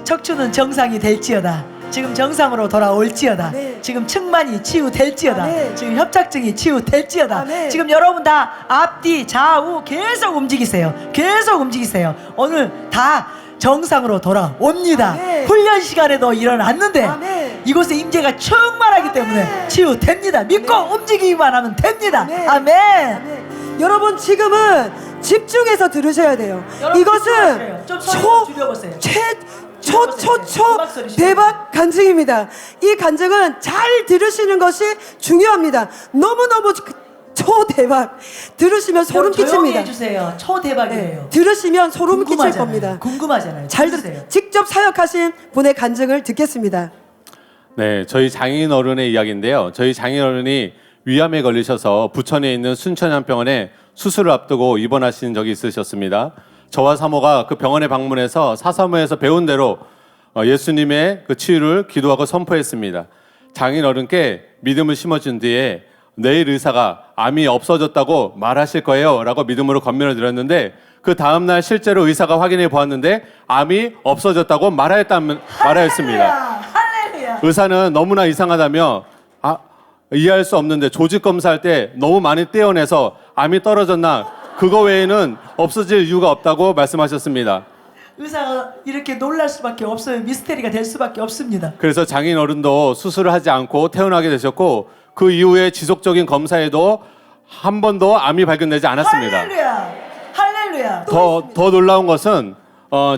S6: 척추는 정상이 될지어다. 지금 정상으로 돌아올지어다. 지금 측만이 치유될지어다. 지금 협착증이 치유될지어다. 지금 여러분 다 앞뒤 좌우 계속 움직이세요. 계속 움직이세요. 오늘 다 정상으로 돌아옵니다. 훈련 시간에도 일어났는데 이곳에 임재가 충만하기 때문에 치유됩니다. 믿고 움직이기만 하면 됩니다. 아멘.
S2: 여러분 지금은 집중해서 들으셔야 돼요. 이것은 대박 간증입니다. 이 간증은 잘 들으시는 것이 중요합니다. 너무너무 초대박. 들으시면 소름 끼칩니다.
S6: 조용히 해주세요. 초대박이에요.
S2: 들으시면 소름 끼칠 겁니다.
S6: 궁금하잖아요.
S2: 잘 들으세요. 직접 사역하신 분의 간증을 듣겠습니다.
S13: 네, 저희 장인 어른의 이야기인데요. 저희 장인 어른이 위암에 걸리셔서 부천에 있는 순천향병원에 수술을 앞두고 입원하신 적이 있으셨습니다. 저와 사모가 그 병원에 방문해서 사사모에서 배운 대로 예수님의 그 치유를 기도하고 선포했습니다. 장인 어른께 믿음을 심어준 뒤에 내일 의사가 암이 없어졌다고 말하실 거예요 라고 믿음으로 권면을 드렸는데, 그 다음날 실제로 의사가 확인해 보았는데 암이 없어졌다고 말하였습니다. 의사는 너무나 이상하다며 이해할 수 없는데 조직 검사할 때 너무 많이 떼어내서 암이 떨어졌나, 그거 외에는 없어질 이유가 없다고 말씀하셨습니다.
S6: 의사가 이렇게 놀랄 수밖에 없어요. 미스테리가 될 수밖에 없습니다.
S13: 그래서 장인 어른도 수술을 하지 않고 퇴원하게 되셨고, 그 이후에 지속적인 검사에도 한 번도 암이 발견되지 않았습니다.
S6: 할렐루야. 할렐루야.
S13: 더 놀라운 것은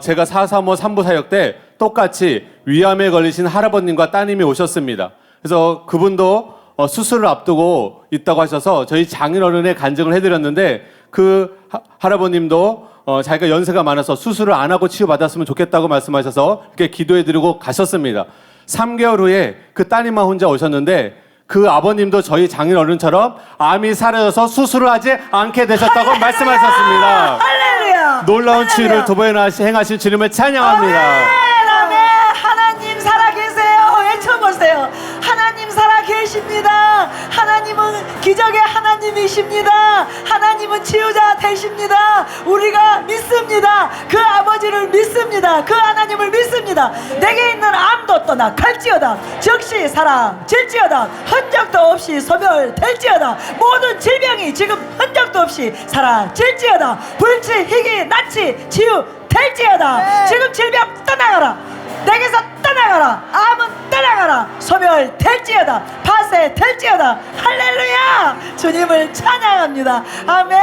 S13: 제가 435 3부 사역 때 똑같이 위암에 걸리신 할아버님과 따님이 오셨습니다. 그래서 그분도 수술을 앞두고 있다고 하셔서 저희 장인어른의 간증을 해드렸는데, 그 할아버님도 자기가 연세가 많아서 수술을 안 하고 치유받았으면 좋겠다고 말씀하셔서 이렇게 기도해드리고 가셨습니다. 3개월 후에 그 따님만 혼자 오셨는데, 그 아버님도 저희 장인어른처럼 암이 사라져서 수술을 하지 않게 되셨다고 말씀하셨습니다.
S6: 할렐루야.
S13: 놀라운 치유를 두 번이나 행하신 주님을 찬양합니다.
S6: 아멘. 하나님 살아계세요. 외쳐보세요. 하나님 살아계십니다. 하나님은 기적의 하나님이십니다. 하나님은 치유자 되십니다. 우리가 믿습니다. 그 아버지를 믿습니다. 그 하나님을 믿습니다. 내게 있는 암도 떠나 갈지어다. 즉시 사라질지어다. 흔적도 없이 소멸될지어다. 모든 질병이 지금 흔적도 없이 사라질지어다. 불치, 희귀, 낫치 치유될지어다. 지금 질병 떠나가라. 내게서 떠나가라. 암은 떠나가라. 소멸될지어다. 파쇄될지어다. 할렐루야. 주님을 찬양합니다. 아멘.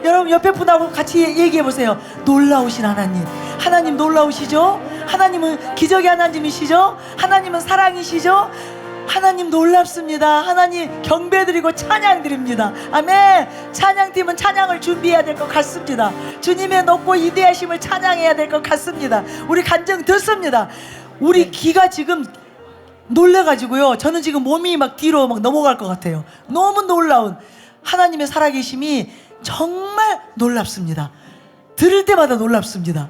S6: 여러분 옆에 분하고 같이 얘기해보세요. 놀라우신 하나님. 하나님 놀라우시죠? 하나님은 기적의 하나님이시죠? 하나님은 사랑이시죠? 하나님 놀랍습니다. 하나님 경배드리고 찬양드립니다. 아멘. 찬양팀은 찬양을 준비해야 될 것 같습니다. 주님의 높고 위대하심을 찬양해야 될 것 같습니다. 우리 간증 듣습니다. 우리 귀가 지금 놀래가지고요. 저는 지금 몸이 막 뒤로 막 넘어갈 것 같아요. 너무 놀라운 하나님의 살아계심이 정말 놀랍습니다. 들을 때마다 놀랍습니다.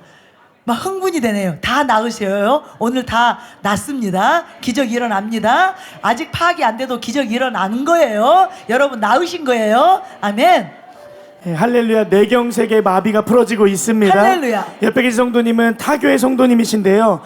S6: 막 흥분이 되네요. 다 나으셔요. 오늘 다 낫습니다. 기적이 일어납니다. 아직 파악이 안 돼도 기적이 일어나는 거예요. 여러분 나으신 거예요. 아멘.
S10: 예, 할렐루야. 뇌경색의 마비가 풀어지고 있습니다.
S6: 할렐루야.
S10: 옆에 계신 성도님은 타교의 성도님이신데요.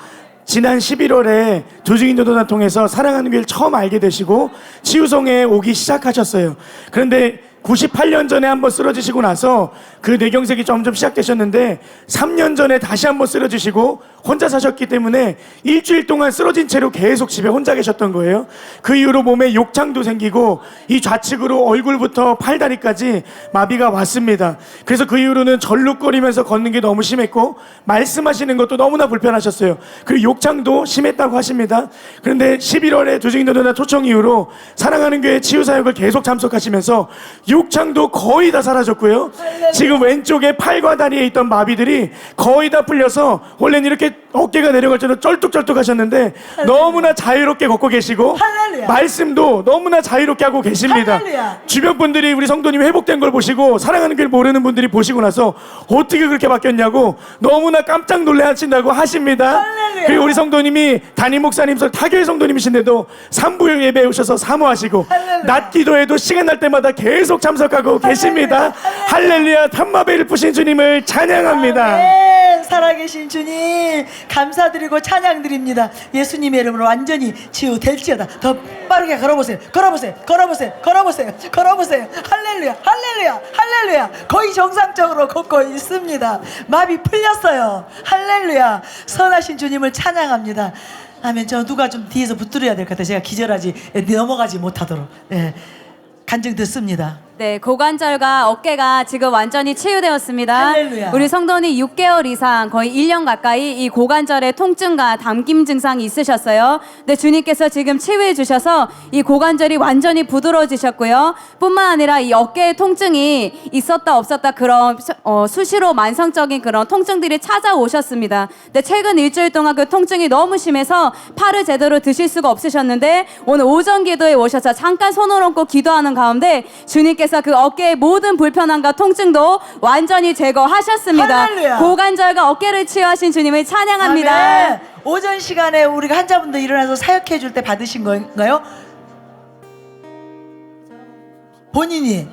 S10: 지난 11월에 조직인도단을 통해서 사랑하는 교회를 처음 알게 되시고 치유성에 오기 시작하셨어요. 그런데 98년 전에 한번 쓰러지시고 나서 그 뇌경색이 점점 시작되셨는데 3년 전에 다시 한번 쓰러지시고 혼자 사셨기 때문에 일주일 동안 쓰러진 채로 계속 집에 혼자 계셨던 거예요. 그 이후로 몸에 욕창도 생기고 이 좌측으로 얼굴부터 팔다리까지 마비가 왔습니다. 그래서 그 이후로는 절룩거리면서 걷는 게 너무 심했고 말씀하시는 것도 너무나 불편하셨어요. 그리고 욕창도 심했다고 하십니다. 그런데 11월에 조직인도단 초청 이후로 사랑하는 교회 치유사역을 계속 참석하시면서 욕창도 거의 다 사라졌고요. 지금 왼쪽에 팔과 다리에 있던 마비들이 거의 다 풀려서 원래는 이렇게 어깨가 내려갈 정도로 쩔뚝쩔뚝 하셨는데 너무나 자유롭게 걷고 계시고
S6: 할렐루야.
S10: 말씀도 너무나 자유롭게 하고 계십니다.
S6: 할렐루야.
S10: 주변 분들이 우리 성도님이 회복된 걸 보시고 사랑하는 교회를 모르는 분들이 보시고 나서 어떻게 그렇게 바뀌었냐고 너무나 깜짝 놀라신다고 하십니다.
S6: 할렐루야.
S10: 그리고 우리 성도님이 담임 목사님 타교회 성도님이신데도 3부 예배에 오셔서 사모하시고
S6: 할렐루야.
S10: 낮 기도에도 시간 날 때마다 계속 참석하고 계십니다. 할렐루야. 탄마베를 푸신 주님을 찬양합니다.
S6: 아멘. 살아계신 주님 감사드리고 찬양드립니다. 예수님의 이름으로 완전히 치유될지어다. 더 빠르게 걸어보세요. 걸어보세요. 걸어보세요. 걸어보세요. 걸어보세요. 할렐루야. 할렐루야. 할렐루야. 거의 정상적으로 걷고 있습니다. 마비 풀렸어요. 할렐루야. 선하신 주님을 찬양합니다. 아멘. 저 누가 좀 뒤에서 붙들어야 될 것 같아요. 제가 기절하지 넘어가지 못하도록. 네. 간증 듣습니다.
S11: 네, 고관절과 어깨가 지금 완전히 치유되었습니다.
S6: 할렐루야.
S11: 우리 성도님 6개월 이상 거의 1년 가까이 이 고관절의 통증과 담김 증상이 있으셨어요. 근데 주님께서 지금 치유해 주셔서 이 고관절이 완전히 부드러워지셨고요. 뿐만 아니라 이 어깨의 통증이 있었다 없었다 그런 수시로 만성적인 그런 통증들이 찾아오셨습니다. 근데 최근 일주일 동안 그 통증이 너무 심해서 팔을 제대로 드실 수가 없으셨는데 오늘 오전 기도에 오셔서 잠깐 손을 얹고 기도하는 가운데 주님께서 그 어깨의 모든 불편함과 통증도 완전히 제거하셨습니다.
S6: 할렐루야.
S11: 고관절과 어깨를 치유하신 주님을 찬양합니다.
S6: 아멘. 오전 시간에 우리가 환자분들 일어나서 사역해 줄 때 받으신 건가요? 본인이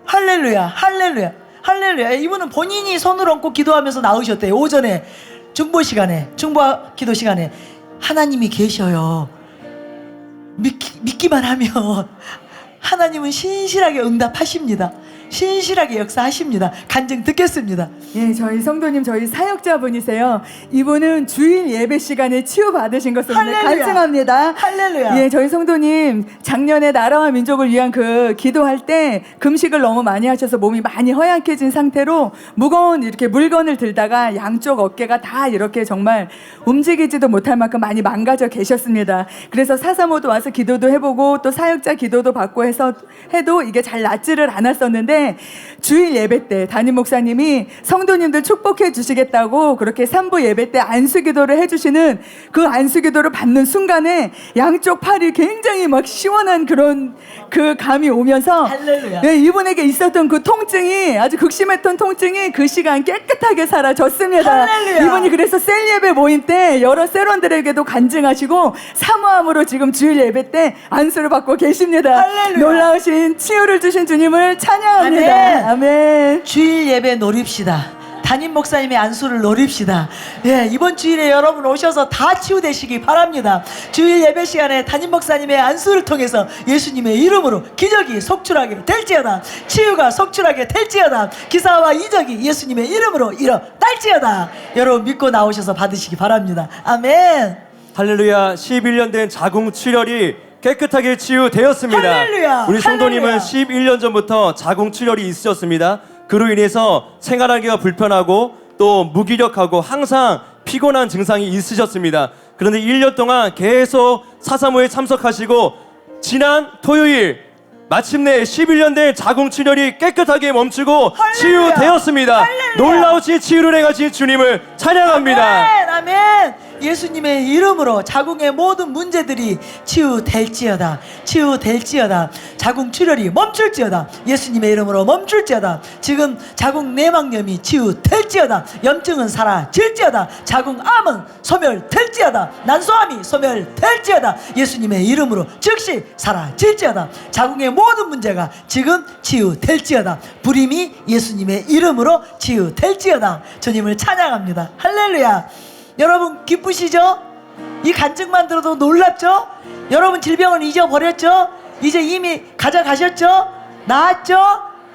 S6: 할렐루야. 할렐루야. 할렐루야. 이분은 본인이 손을 얹고 기도하면서 나으셨대요. 오전에 중보 기도 시간에 하나님이 계셔요. 믿기만 하면 하나님은 신실하게 응답하십니다. 신실하게 역사하십니다. 간증 듣겠습니다.
S4: 예, 저희 성도님, 저희 사역자분이세요. 이분은 주일 예배 시간에 치유받으신 것을
S6: 할렐루야.
S4: 간증합니다.
S6: 할렐루야.
S4: 예, 저희 성도님 작년에 나라와 민족을 위한 그 기도할 때 금식을 너무 많이 하셔서 몸이 많이 허약해진 상태로 무거운 이렇게 물건을 들다가 양쪽 어깨가 다 이렇게 정말 움직이지도 못할 만큼 많이 망가져 계셨습니다. 그래서 435도 와서 기도도 해보고 또 사역자 기도도 받고 해도 이게 잘 낫지를 않았었는데 주일 예배 때 담임 목사님이 성도님들 축복해 주시겠다고 그렇게 3부 예배 때 안수기도를 해주시는 그 안수기도를 받는 순간에 양쪽 팔이 굉장히 막 시원한 그런 그 감이 오면서
S6: 할렐루야.
S4: 네, 이분에게 있었던 그 통증이 아주 극심했던 통증이 그 시간 깨끗하게 사라졌습니다.
S6: 할렐루야.
S4: 이분이 그래서 셀 예배 모임 때 여러 셀원들에게도 간증하시고 사모함으로 지금 주일 예배 때 안수를 받고 계십니다.
S6: 할렐루야.
S4: 놀라우신 치유를 주신 주님을 찬양합니다.
S6: 아멘.
S4: 아멘.
S6: 주일 예배 노립시다. 담임 목사님의 안수를 노립시다. 예, 이번 주일에 여러분 오셔서 다 치유되시기 바랍니다. 주일 예배 시간에 담임 목사님의 안수를 통해서 예수님의 이름으로 기적이 속출하게 될지어다. 치유가 속출하게 될지어다. 기사와 이적이 예수님의 이름으로 일어날지어다. 여러분 믿고 나오셔서 받으시기 바랍니다. 아멘.
S14: 할렐루야. 11년 된 자궁출혈이 깨끗하게 치유되었습니다.
S6: 할렐루야.
S14: 우리 성도님은
S6: 할렐루야.
S14: 11년 전부터 자궁출혈이 있으셨습니다. 그로 인해서 생활하기가 불편하고 또 무기력하고 항상 피곤한 증상이 있으셨습니다. 그런데 1년 동안 계속 435에 참석하시고 지난 토요일 마침내 11년 된 자궁출혈이 깨끗하게 멈추고
S6: 할렐루야.
S14: 치유되었습니다.
S6: 할렐루야.
S14: 놀라우신 치유를 행하신 주님을 찬양합니다.
S6: 아멘. 아멘. 예수님의 이름으로 자궁의 모든 문제들이 치유될지어다. 치유될지어다. 자궁 출혈이 멈출지어다. 예수님의 이름으로 멈출지어다. 지금 자궁 내막염이 치유될지어다. 염증은 사라질지어다. 자궁암은 소멸될지어다. 난소암이 소멸될지어다. 예수님의 이름으로 즉시 사라질지어다. 자궁의 모든 문제가 지금 치유될지어다. 불임이 예수님의 이름으로 치유될지어다. 주님을 찬양합니다. 할렐루야. 여러분 기쁘시죠? 이 간증만 들어도 놀랍죠? 여러분 질병을 잊어버렸죠? 이제 이미 가져가셨죠? 나았죠?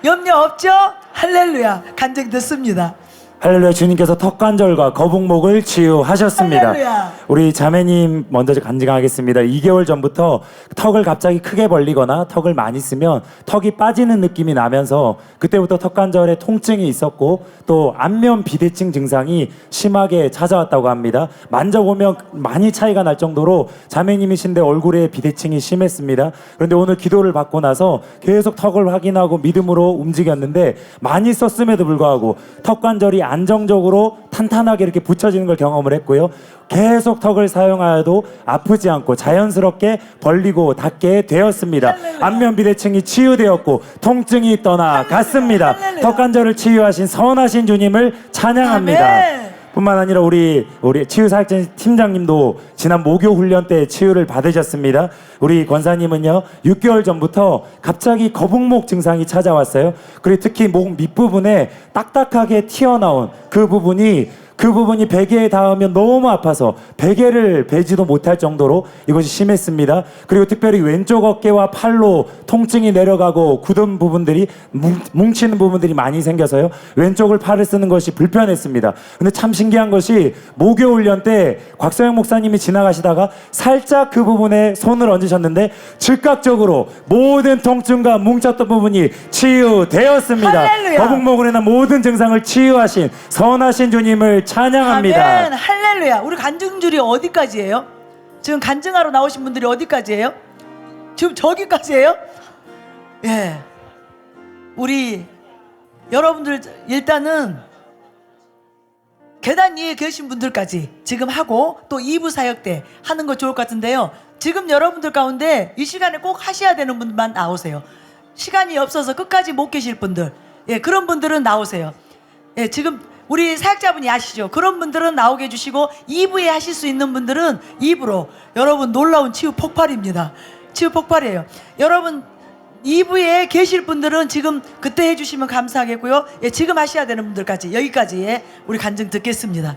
S6: 염려 없죠? 할렐루야. 간증 듣습니다.
S12: 할렐루야. 주님께서 턱관절과 거북목을 치유하셨습니다.
S6: 할렐루야.
S12: 우리 자매님 먼저 간증하겠습니다. 2개월 전부터 턱을 갑자기 크게 벌리거나 턱을 많이 쓰면 턱이 빠지는 느낌이 나면서 그때부터 턱관절에 통증이 있었고 또 안면 비대칭 증상이 심하게 찾아왔다고 합니다. 만져보면 많이 차이가 날 정도로 자매님이신데 얼굴에 비대칭이 심했습니다. 그런데 오늘 기도를 받고 나서 계속 턱을 확인하고 믿음으로 움직였는데 많이 썼음에도 불구하고 턱관절이 안정적으로 탄탄하게 이렇게 붙여지는 걸 경험을 했고요. 계속 턱을 사용하여도 아프지 않고 자연스럽게 벌리고 닫게 되었습니다. 안면 비대칭이 치유되었고 통증이 떠나갔습니다. 턱관절을 치유하신 선하신 주님을 찬양합니다.
S6: 아멘.
S12: 뿐만 아니라 우리 치유사역전 팀장님도 지난 목요 훈련 때 치유를 받으셨습니다. 우리 권사님은요 6개월 전부터 갑자기 거북목 증상이 찾아왔어요. 그리고 특히 목 밑부분에 딱딱하게 튀어나온 그 부분이 베개에 닿으면 너무 아파서 베개를 베지도 못할 정도로 이것이 심했습니다. 그리고 특별히 왼쪽 어깨와 팔로 통증이 내려가고 굳은 부분들이 뭉치는 부분들이 많이 생겨서요. 왼쪽을 팔을 쓰는 것이 불편했습니다. 근데 참 신기한 것이 목요 훈련 때 곽서영 목사님이 지나가시다가 살짝 그 부분에 손을 얹으셨는데 즉각적으로 모든 통증과 뭉쳤던 부분이 치유되었습니다.
S6: 할렐루야.
S12: 거북목으로 인한 모든 증상을 치유하신 선하신 주님을 찬양합니다.
S6: 아멘. 할렐루야. 우리 간증줄이 어디까지예요? 지금 간증하러 나오신 분들이 어디까지예요? 지금 저기까지예요? 예. 우리 여러분들 일단은 계단 위에 계신 분들까지 지금 하고 또 2부 사역 때 하는 거 좋을 것 같은데요. 지금 여러분들 가운데 이 시간에 꼭 하셔야 되는 분만 나오세요. 시간이 없어서 끝까지 못 계실 분들, 예, 그런 분들은 나오세요. 예, 지금 우리 사역자분이 아시죠? 그런 분들은 나오게 해주시고 2부에 하실 수 있는 분들은 2부로. 여러분 놀라운 치유 폭발입니다. 치유 폭발이에요. 여러분 2부에 계실 분들은 지금 그때 해주시면 감사하겠고요. 예, 지금 하셔야 되는 분들까지 여기까지 예, 우리 간증 듣겠습니다.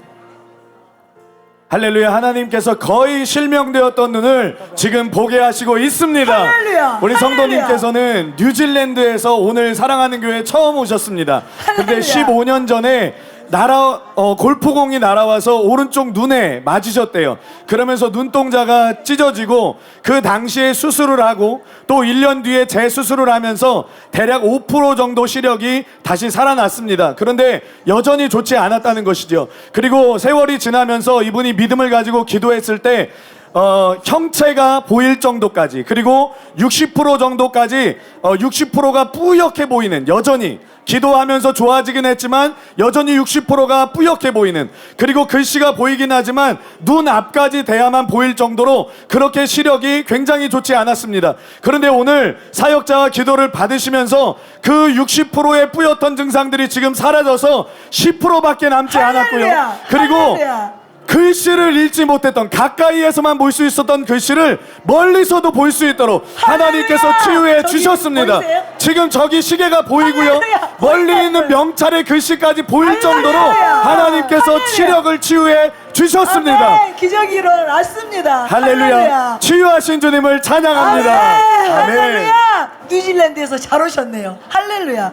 S9: 할렐루야. 하나님께서 거의 실명되었던 눈을 지금 보게 하시고 있습니다.
S6: 할렐루야.
S9: 우리 성도님께서는 뉴질랜드에서 오늘 사랑하는 교회 처음 오셨습니다. 근데 15년 전에 골프공이 날아와서 오른쪽 눈에 맞으셨대요. 그러면서 눈동자가 찢어지고 그 당시에 수술을 하고 또 1년 뒤에 재수술을 하면서 대략 5% 정도 시력이 다시 살아났습니다. 그런데 여전히 좋지 않았다는 것이죠. 그리고 세월이 지나면서 이분이 믿음을 가지고 기도했을 때 형체가 보일 정도까지, 그리고 60% 정도까지 60%가 뿌옇게 보이는, 여전히 기도하면서 좋아지긴 했지만 여전히 60%가 뿌옇게 보이는, 그리고 글씨가 보이긴 하지만 눈 앞까지 돼야만 보일 정도로 그렇게 시력이 굉장히 좋지 않았습니다. 그런데 오늘 사역자와 기도를 받으시면서 그 60%의 뿌옇던 증상들이 지금 사라져서 10%밖에 남지 않았고요. 그리고 글씨를 읽지 못했던, 가까이에서만 볼 수 있었던 글씨를 멀리서도 볼 수 있도록 하나님께서 치유해 주셨습니다. 지금 저기 시계가 보이고요. 멀리 있는 명찰의 글씨까지 보일 정도로 하나님께서 치력을 치유해 주셨습니다.
S6: 아멘. 기적이 일어났습니다.
S9: 할렐루야. 치유하신 주님을 찬양합니다.
S6: 아멘. 할렐루야. 뉴질랜드에서 잘 오셨네요. 할렐루야.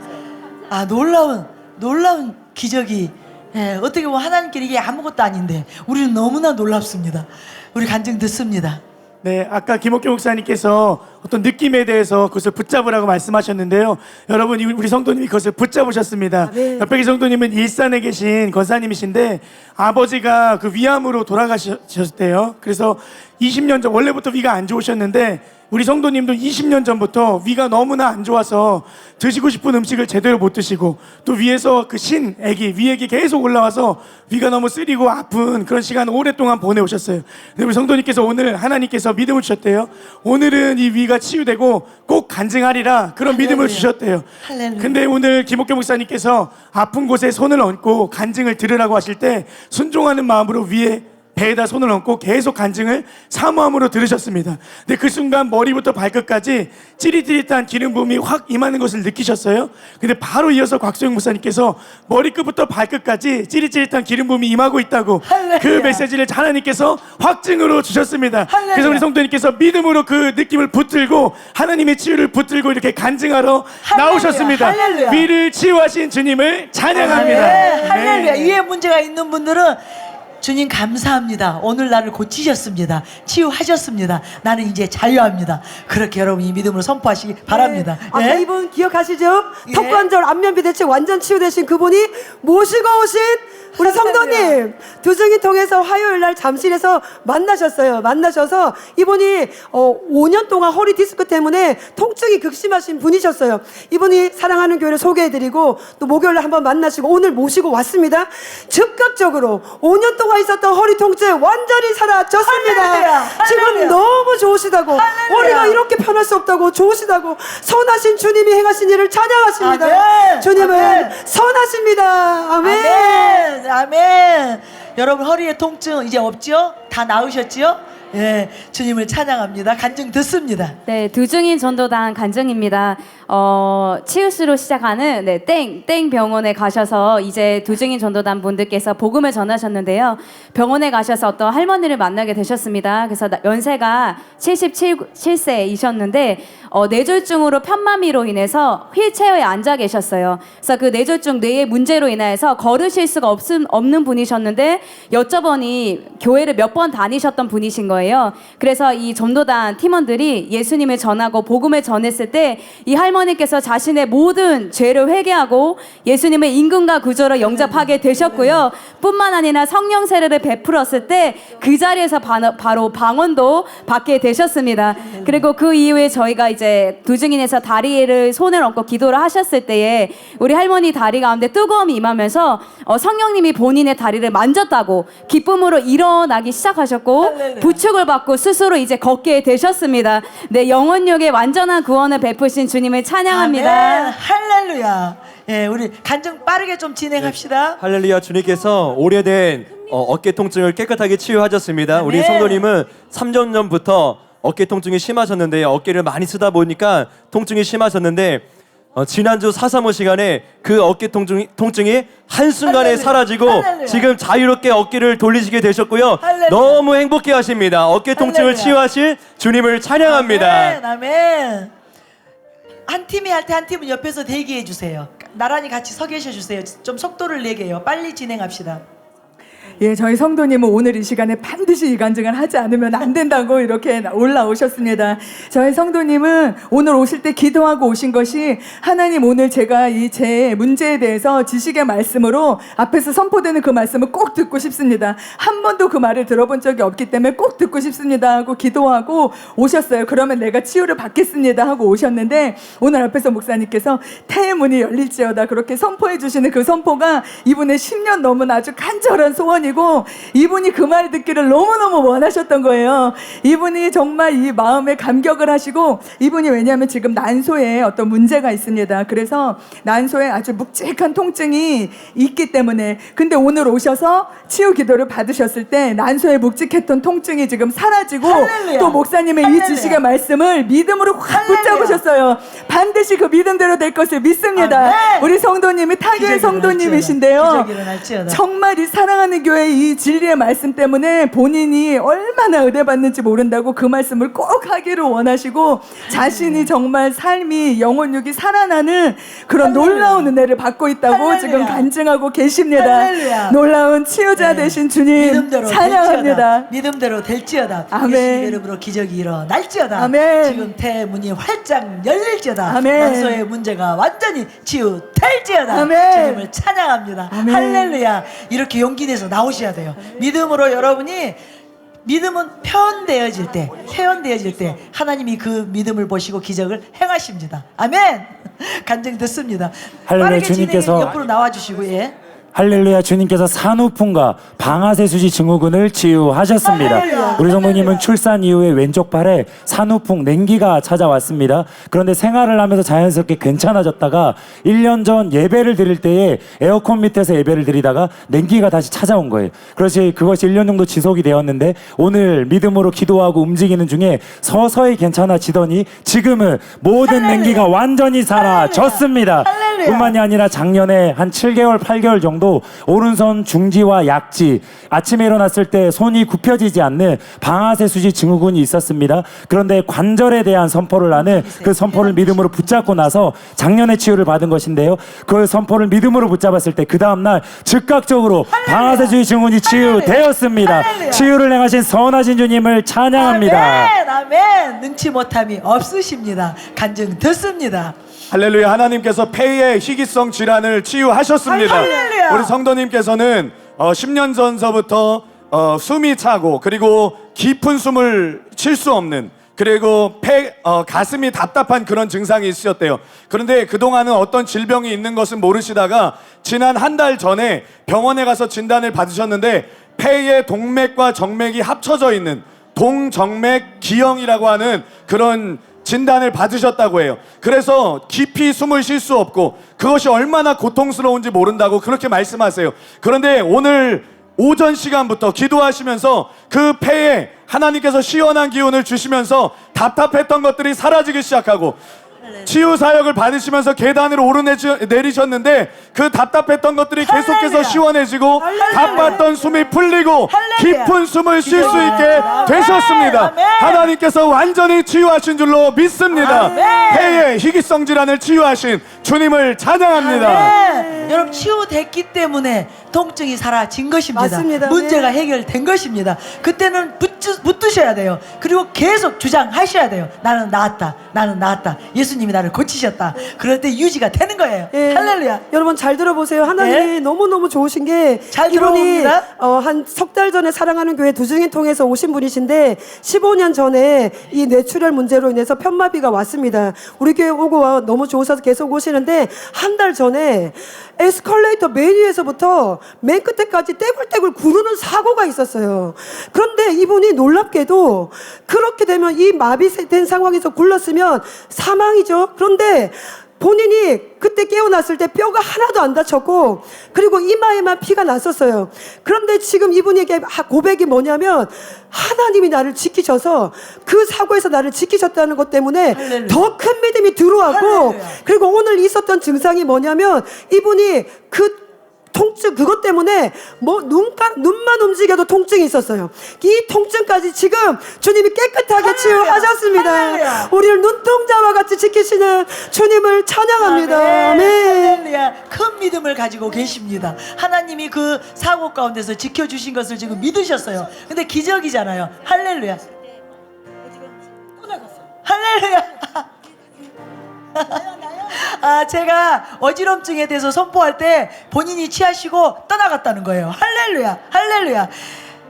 S6: 아, 놀라운 기적이, 예, 어떻게 보면 하나님께 이게 아무것도 아닌데 우리는 너무나 놀랍습니다. 우리 간증 듣습니다.
S10: 네, 아까 김옥경 목사님께서 어떤 느낌에 대해서 그것을 붙잡으라고 말씀하셨는데요. 여러분 우리 성도님이 그것을 붙잡으셨습니다. 옆에 계신 성도님은 일산에 계신 권사님이신데 아버지가 그 위암으로 돌아가셨대요. 그래서 20년 전 원래부터 위가 안 좋으셨는데 우리 성도님도 20년 전부터 위가 너무나 안 좋아서 드시고 싶은 음식을 제대로 못 드시고 또 위에서 그 위액이 계속 올라와서 위가 너무 쓰리고 아픈 그런 시간 오랫동안 보내오셨어요. 근데 우리 성도님께서 오늘 하나님께서 믿음을 주셨대요. 오늘은 이 위가 치유되고 꼭 간증하리라 그런 믿음을 주셨대요. 근데 오늘 김옥경 목사님께서 아픈 곳에 손을 얹고 간증을 들으라고 하실 때 순종하는 마음으로 위에 배에다 손을 얹고 계속 간증을 사모함으로 들으셨습니다. 근데 그 순간 머리부터 발끝까지 찌릿찌릿한 기름 부음이 확 임하는 것을 느끼셨어요. 근데 바로 이어서 곽소영 목사님께서 머리끝부터 발끝까지 찌릿찌릿한 기름 부음이 임하고 있다고 그 메시지를 하나님께서 확증으로 주셨습니다. 그래서 우리 성도님께서 믿음으로 그 느낌을 붙들고 하나님의 치유를 붙들고 이렇게 간증하러 나오셨습니다. 위를 치유하신 주님을 찬양합니다.
S6: 할렐루야. 위에 문제가 있는 분들은 주님 감사합니다. 오늘 나를 고치셨습니다. 치유하셨습니다. 나는 이제 자유합니다. 그렇게 여러분이 믿음으로 선포하시기 바랍니다.
S2: 아까 이분 기억하시죠? 턱관절 안면비대증 완전 치유되신 그분이 모시고 오신 우리 성도님 두 증인 통해서 화요일 날 잠실에서 만나셨어요. 만나셔서 이분이 5년 동안 허리 디스크 때문에 통증이 극심하신 분이셨어요. 이분이 사랑하는 교회를 소개해드리고 또 목요일 날 한번 만나시고 오늘 모시고 왔습니다. 즉각적으로 5년 동안 있었던 허리 통증 완전히 사라졌습니다. 지금 너무 좋으시다고 허리가 이렇게 편할 수 없다고 좋으시다고 선하신 주님이 행하신 일을 찬양하십니다. 주님은 선하십니다. 아멘.
S6: 아멘. 여러분 허리에 통증 이제 없죠? 다 나으셨지요? 예, 주님을 찬양합니다. 간증 듣습니다.
S11: 네, 두 증인 전도단 간증입니다. 치유스로 시작하는 땡 병원에 가셔서 이제 두 증인 전도단 분들께서 복음을 전하셨는데요. 병원에 가셔서 어떤 할머니를 만나게 되셨습니다. 그래서 연세가 77세이셨는데 뇌졸중으로 편마미로 인해서 휠체어에 앉아 계셨어요. 그래서 그 뇌졸중 뇌의 문제로 인해서 걸으실 수가 없는 분이셨는데 여쭤보니 교회를 몇 번 다니셨던 분이신 거예요. 그래서 이 전도단 팀원들이 예수님을 전하고 복음을 전했을 때 이 할머니께서 자신의 모든 죄를 회개하고 예수님의 임금과 구조로 영접하게 되셨고요. 뿐만 아니라 성령 세례를 베풀었을 때 그 자리에서 바로 방언도 받게 되셨습니다. 그리고 그 이후에 저희가 이제 두 증인에서 다리를 손을 얹고 기도를 하셨을 때에 우리 할머니 다리 가운데 뜨거움이 임하면서 성령님이 본인의 다리를 만졌다고 기쁨으로 일어나기 시작하셨고 부축을 받고 스스로 이제 걷게 되셨습니다. 네, 영혼력의 완전한 구원을 베푸신 주님을 찬양합니다.
S6: 아멘. 할렐루야. 예, 우리 간증 빠르게 좀 진행합시다.
S14: 할렐루야. 주님께서 오래된 어깨 통증을 깨끗하게 치유하셨습니다. 우리 성도님은 3년 전부터 어깨 통증이 심하셨는데요. 어깨를 많이 쓰다 보니까 통증이 심하셨는데 지난주 435 시간에 그 어깨 통증이 한순간에 사라지고 지금 자유롭게 어깨를 돌리시게 되셨고요. 너무 행복해 하십니다. 어깨 통증을 치유하실 주님을 찬양합니다.
S6: 아멘. 아멘. 한 팀이 할 때 한 팀은 옆에서 대기해 주세요. 나란히 같이 서 계셔 주세요. 좀 속도를 내게 해요. 빨리 진행합시다.
S4: 예, 저희 성도님은 오늘 이 시간에 반드시 이 간증을 하지 않으면 안 된다고 이렇게 올라오셨습니다. 저희 성도님은 오늘 오실 때 기도하고 오신 것이 하나님 오늘 제가 이 제 문제에 대해서 지식의 말씀으로 앞에서 선포되는 그 말씀을 꼭 듣고 싶습니다. 한 번도 그 말을 들어본 적이 없기 때문에 꼭 듣고 싶습니다 하고 기도하고 오셨어요. 그러면 내가 치유를 받겠습니다 하고 오셨는데 오늘 앞에서 목사님께서 태의 문이 열릴지어다 그렇게 선포해 주시는 그 선포가 이분의 10년 넘은 아주 간절한 소원이 고 이분이 그 말 듣기를 너무너무 원하셨던 거예요. 이분이 정말 이 마음에 감격을 하시고 이분이 왜냐하면 지금 난소에 어떤 문제가 있습니다. 그래서 난소에 아주 묵직한 통증이 있기 때문에 근데 오늘 오셔서 치유 기도를 받으셨을 때 난소에 묵직했던 통증이 지금 사라지고 할렐루야. 또 목사님의 할렐루야. 이 지식의 말씀을 믿음으로 확 붙잡으셨어요. 반드시 그 믿음대로 될 것을 믿습니다. 우리 성도님이 타교의 성도님이신데요. 정말 이 사랑하는 교회 그리스도의 이 진리의 말씀 때문에 본인이 얼마나 은혜받는지 모른다고 그 말씀을 꼭 하기를 원하시고 자신이 정말 삶이 영혼육이 살아나는 그런 놀라운 은혜를 받고 있다고
S6: 할렐루야.
S4: 지금 간증하고 계십니다.
S6: 할렐루야.
S4: 놀라운 치유자 되신 주님
S6: 믿음대로
S4: 찬양합니다.
S6: 될지어다. 믿음대로 될지어다.
S4: 아멘.
S6: 예수님의 이름으로 기적이 일어날지어다.
S4: 아멘.
S6: 지금 대문이 활짝 열릴지어다.
S4: 아멘.
S6: 난소의 문제가 완전히 치유될지어다.
S4: 아멘.
S6: 주님을 찬양합니다.
S4: 아멘.
S6: 할렐루야. 이렇게 용기 내서 나오셔야 돼요. 믿음으로 여러분이 믿음은 표현되어질 때 하나님이 그 믿음을 보시고 기적을 행하십니다. 아멘. 간증 듣습니다.
S12: 할렐루야.
S6: 빠르게
S12: 주님께서
S6: 진행해 옆으로 나와주시고 예.
S12: 할렐루야. 주님께서 산후풍과 방아쇠수지 증후군을 치유하셨습니다.
S6: 할렐루야.
S12: 우리 성모님은 출산 이후에 왼쪽 발에 산후풍 냉기가 찾아왔습니다. 그런데 생활을 하면서 자연스럽게 괜찮아졌다가 1년 전 예배를 드릴 때에 에어컨 밑에서 예배를 드리다가 냉기가 다시 찾아온 거예요. 그것이 1년 정도 지속이 되었는데 오늘 믿음으로 기도하고 움직이는 중에 서서히 괜찮아지더니 지금은 모든 냉기가 완전히 사라졌습니다. 뿐만이 아니라 작년에 한 7개월, 8개월 정도 오른손 중지와 약지, 아침에 일어났을 때 손이 굽혀지지 않는 방아쇠수지 증후군이 있었습니다. 그런데 관절에 대한 선포를 하는 그 선포를 믿음으로 붙잡고 나서 작년에 치유를 받은 것인데요. 그 선포를 믿음으로 붙잡았을 때 그 다음날 즉각적으로 방아쇠수지 증후군이 치유되었습니다. 치유를 행하신 선하신 주님을 찬양합니다.
S6: 아멘, 아멘. 능치 못함이 없으십니다. 간증 듣습니다.
S9: 할렐루야. 하나님께서 폐의 희귀성 질환을 치유하셨습니다.
S6: 할렐루야.
S9: 우리 성도님께서는 10년 전서부터 숨이 차고 그리고 깊은 숨을 쉴 수 없는 그리고 가슴이 답답한 그런 증상이 있으셨대요. 그런데 그동안은 어떤 질병이 있는 것은 모르시다가 지난 한 달 전에 병원에 가서 진단을 받으셨는데 폐의 동맥과 정맥이 합쳐져 있는 동정맥 기형이라고 하는 그런 진단을 받으셨다고 해요. 그래서 깊이 숨을 쉴 수 없고 그것이 얼마나 고통스러운지 모른다고 그렇게 말씀하세요. 그런데 오늘 오전 시간부터 기도하시면서 그 폐에 하나님께서 시원한 기운을 주시면서 답답했던 것들이 사라지기 시작하고 치유 사역을 받으시면서 계단으로 오르내리셨는데 그 답답했던 것들이 계속해서 시원해지고 가빴던 숨이 풀리고 깊은 숨을 쉴 수 있게 되셨습니다. 하나님께서 완전히 치유하신 줄로 믿습니다. 폐의 희귀성 질환을 치유하신 주님을 찬양합니다.
S6: 여러분 치유됐기 때문에 통증이 사라진 것입니다.
S2: 맞습니다.
S6: 문제가 해결된 것입니다. 그때는 붙드셔야 돼요. 그리고 계속 주장하셔야 돼요. 나는 나았다. 나는 나았다. 예수님이 나를 고치셨다. 그럴 때 유지가 되는 거예요.
S2: 예.
S6: 할렐루야.
S2: 여러분 잘 들어보세요. 하나님이
S6: 예?
S2: 너무너무 좋으신 게
S6: 잘
S2: 이분이
S6: 들어봅니다.
S2: 한 석 달 전에 사랑하는 교회 두중인 통해서 오신 분이신데 15년 전에 이 뇌출혈 문제로 인해서 편마비가 왔습니다. 우리 교회 오고 너무 좋으셔서 계속 오시는데 한 달 전에 에스컬레이터 맨 위에서부터 맨 끝에까지 떼굴떼굴 구르는 사고가 있었어요. 그런데 이분이 놀랍게도 그렇게 되면 이 마비된 상황에서 굴렀으면 사망이죠. 그런데 본인이 그때 깨어났을 때 뼈가 하나도 안 다쳤고 그리고 이마에만 피가 났었어요. 그런데 지금 이분에게 고백이 뭐냐면 하나님이 나를 지키셔서 그 사고에서 나를 지키셨다는 것 때문에 더 큰 믿음이 들어왔고 그리고 오늘 있었던 증상이 뭐냐면 이분이 그 통증 그것 때문에 뭐 눈만 움직여도 통증이 있었어요. 이 통증까지 지금 주님이 깨끗하게 치유하셨습니다. 우리를 눈동자와 같이 지키시는 주님을 찬양합니다. 아멘.
S6: 할렐루야. 큰 믿음을 가지고 계십니다. 하나님이 그 사고 가운데서 지켜주신 것을 지금 믿으셨어요. 근데 기적이잖아요. 할렐루야. 할렐루야. 제가 어지럼증에 대해서 선포할 때 본인이 취하시고 떠나갔다는 거예요. 할렐루야. 할렐루야.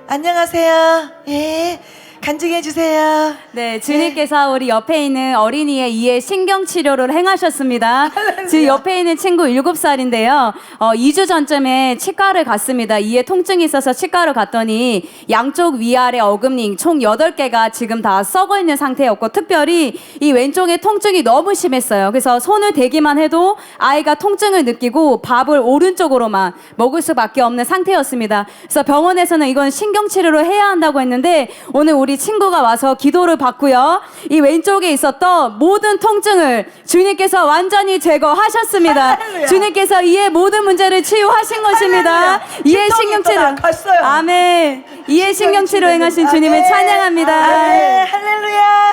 S6: 안녕하세요. 예. 간증해 주세요.
S11: 네, 주님께서 우리 옆에 있는 어린이의 이에 신경치료를 행하셨습니다. 지금 옆에 있는 친구 7살인데요. 2주 전쯤에 치과를 갔습니다. 이에 통증이 있어서 치과를 갔더니 양쪽 위아래 어금니 총 8개가 지금 다 썩어 있는 상태였고 특별히 이 왼쪽에 통증이 너무 심했어요. 그래서 손을 대기만 해도 아이가 통증을 느끼고 밥을 오른쪽으로만 먹을 수밖에 없는 상태였습니다. 그래서 병원에서는 이건 신경치료를 해야 한다고 했는데 오늘 우리 친구가 와서 기도를 받고요. 이 왼쪽에 있었던 모든 통증을 주님께서 완전히 제거하셨습니다.
S6: 할렐루야.
S11: 주님께서 이의 모든 문제를 치유하신 것입니다. 이의 신경치료.
S6: 갔어요.
S11: 아멘. 이의 신경치료 행하신 주님을 찬양합니다.
S6: 아멘. 할렐루야.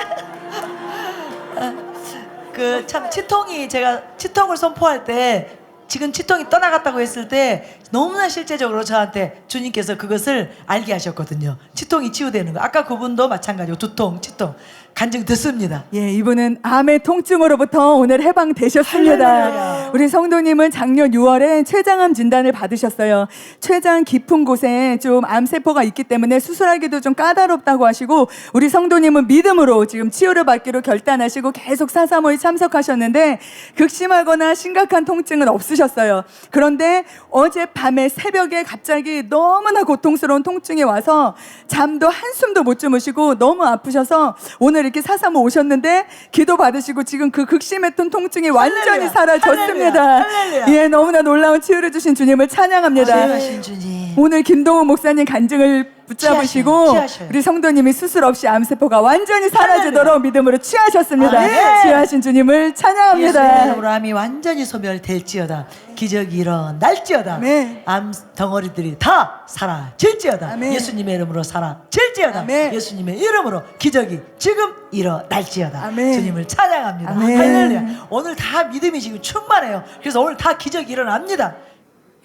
S6: 그 참 치통이 제가 치통을 선포할 때 지금 치통이 떠나갔다고 했을 때 너무나 실제적으로 저한테 주님께서 그것을 알게 하셨거든요. 치통이 치유되는 거. 아까 그분도 마찬가지고 두통, 치통 간증 듣습니다.
S4: 예, 이분은 암의 통증으로부터 오늘 해방되셨습니다.
S6: 할렐루야.
S4: 우리 성도님은 작년 6월에 췌장암 진단을 받으셨어요. 췌장 깊은 곳에 좀 암세포가 있기 때문에 수술하기도 좀 까다롭다고 하시고 우리 성도님은 믿음으로 지금 치유를 받기로 결단하시고 계속 435에 참석하셨는데 극심하거나 심각한 통증은 없으셨어요. 그런데 어젯밤에 새벽에 갑자기 너무나 고통스러운 통증이 와서 잠도 한숨도 못 주무시고 너무 아프셔서 오늘 이렇게 435 오셨는데 기도 받으시고 지금 그 극심했던 통증이 완전히 사라졌습니다.
S6: 할렐루야.
S4: 예, 너무나 놀라운 치유를 주신 주님을 찬양합니다.
S6: 치유하신 주님.
S4: 오늘 김동훈 목사님 간증을 붙잡으시고
S6: 취하셔요.
S4: 우리 성도님이 수술 없이 암세포가 완전히 사라지도록 믿음으로 취하셨습니다.
S6: 아멘.
S4: 취하신 주님을 찬양합니다.
S6: 예수님의 이름으로 암이 완전히 소멸될지어다. 기적이 일어날지어다.
S4: 아멘.
S6: 암 덩어리들이 다 사라질지어다.
S4: 아멘.
S6: 예수님의 이름으로 사라질지어다.
S4: 아멘.
S6: 예수님의 이름으로 기적이 지금 일어날지어다.
S4: 아멘.
S6: 주님을 찬양합니다.
S4: 아멘.
S6: 할렐루야. 오늘 다 믿음이 지금 충만해요. 그래서 오늘 다 기적이 일어납니다.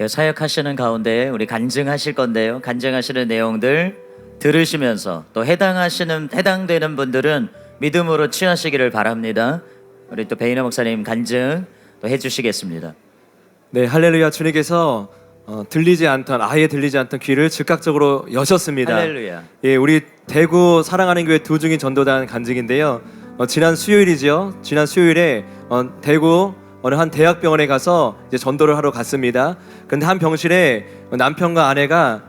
S15: 사역하시는 가운데 우리 간증하실 건데요. 간증하시는 내용들 들으시면서 또 해당되는 분들은 믿음으로 취하시기를 바랍니다. 우리 또 베이너 목사님 간증 또 해주시겠습니다.
S14: 네, 할렐루야. 주님께서 아예 들리지 않던 귀를 즉각적으로 여셨습니다.
S15: 할렐루야.
S14: 예, 우리 대구 사랑하는 교회 두중인 전도단 간증인데요. 지난 수요일이죠. 지난 수요일에 대구 어느 한 대학병원에 가서 이제 전도를 하러 갔습니다. 근데 한 병실에 남편과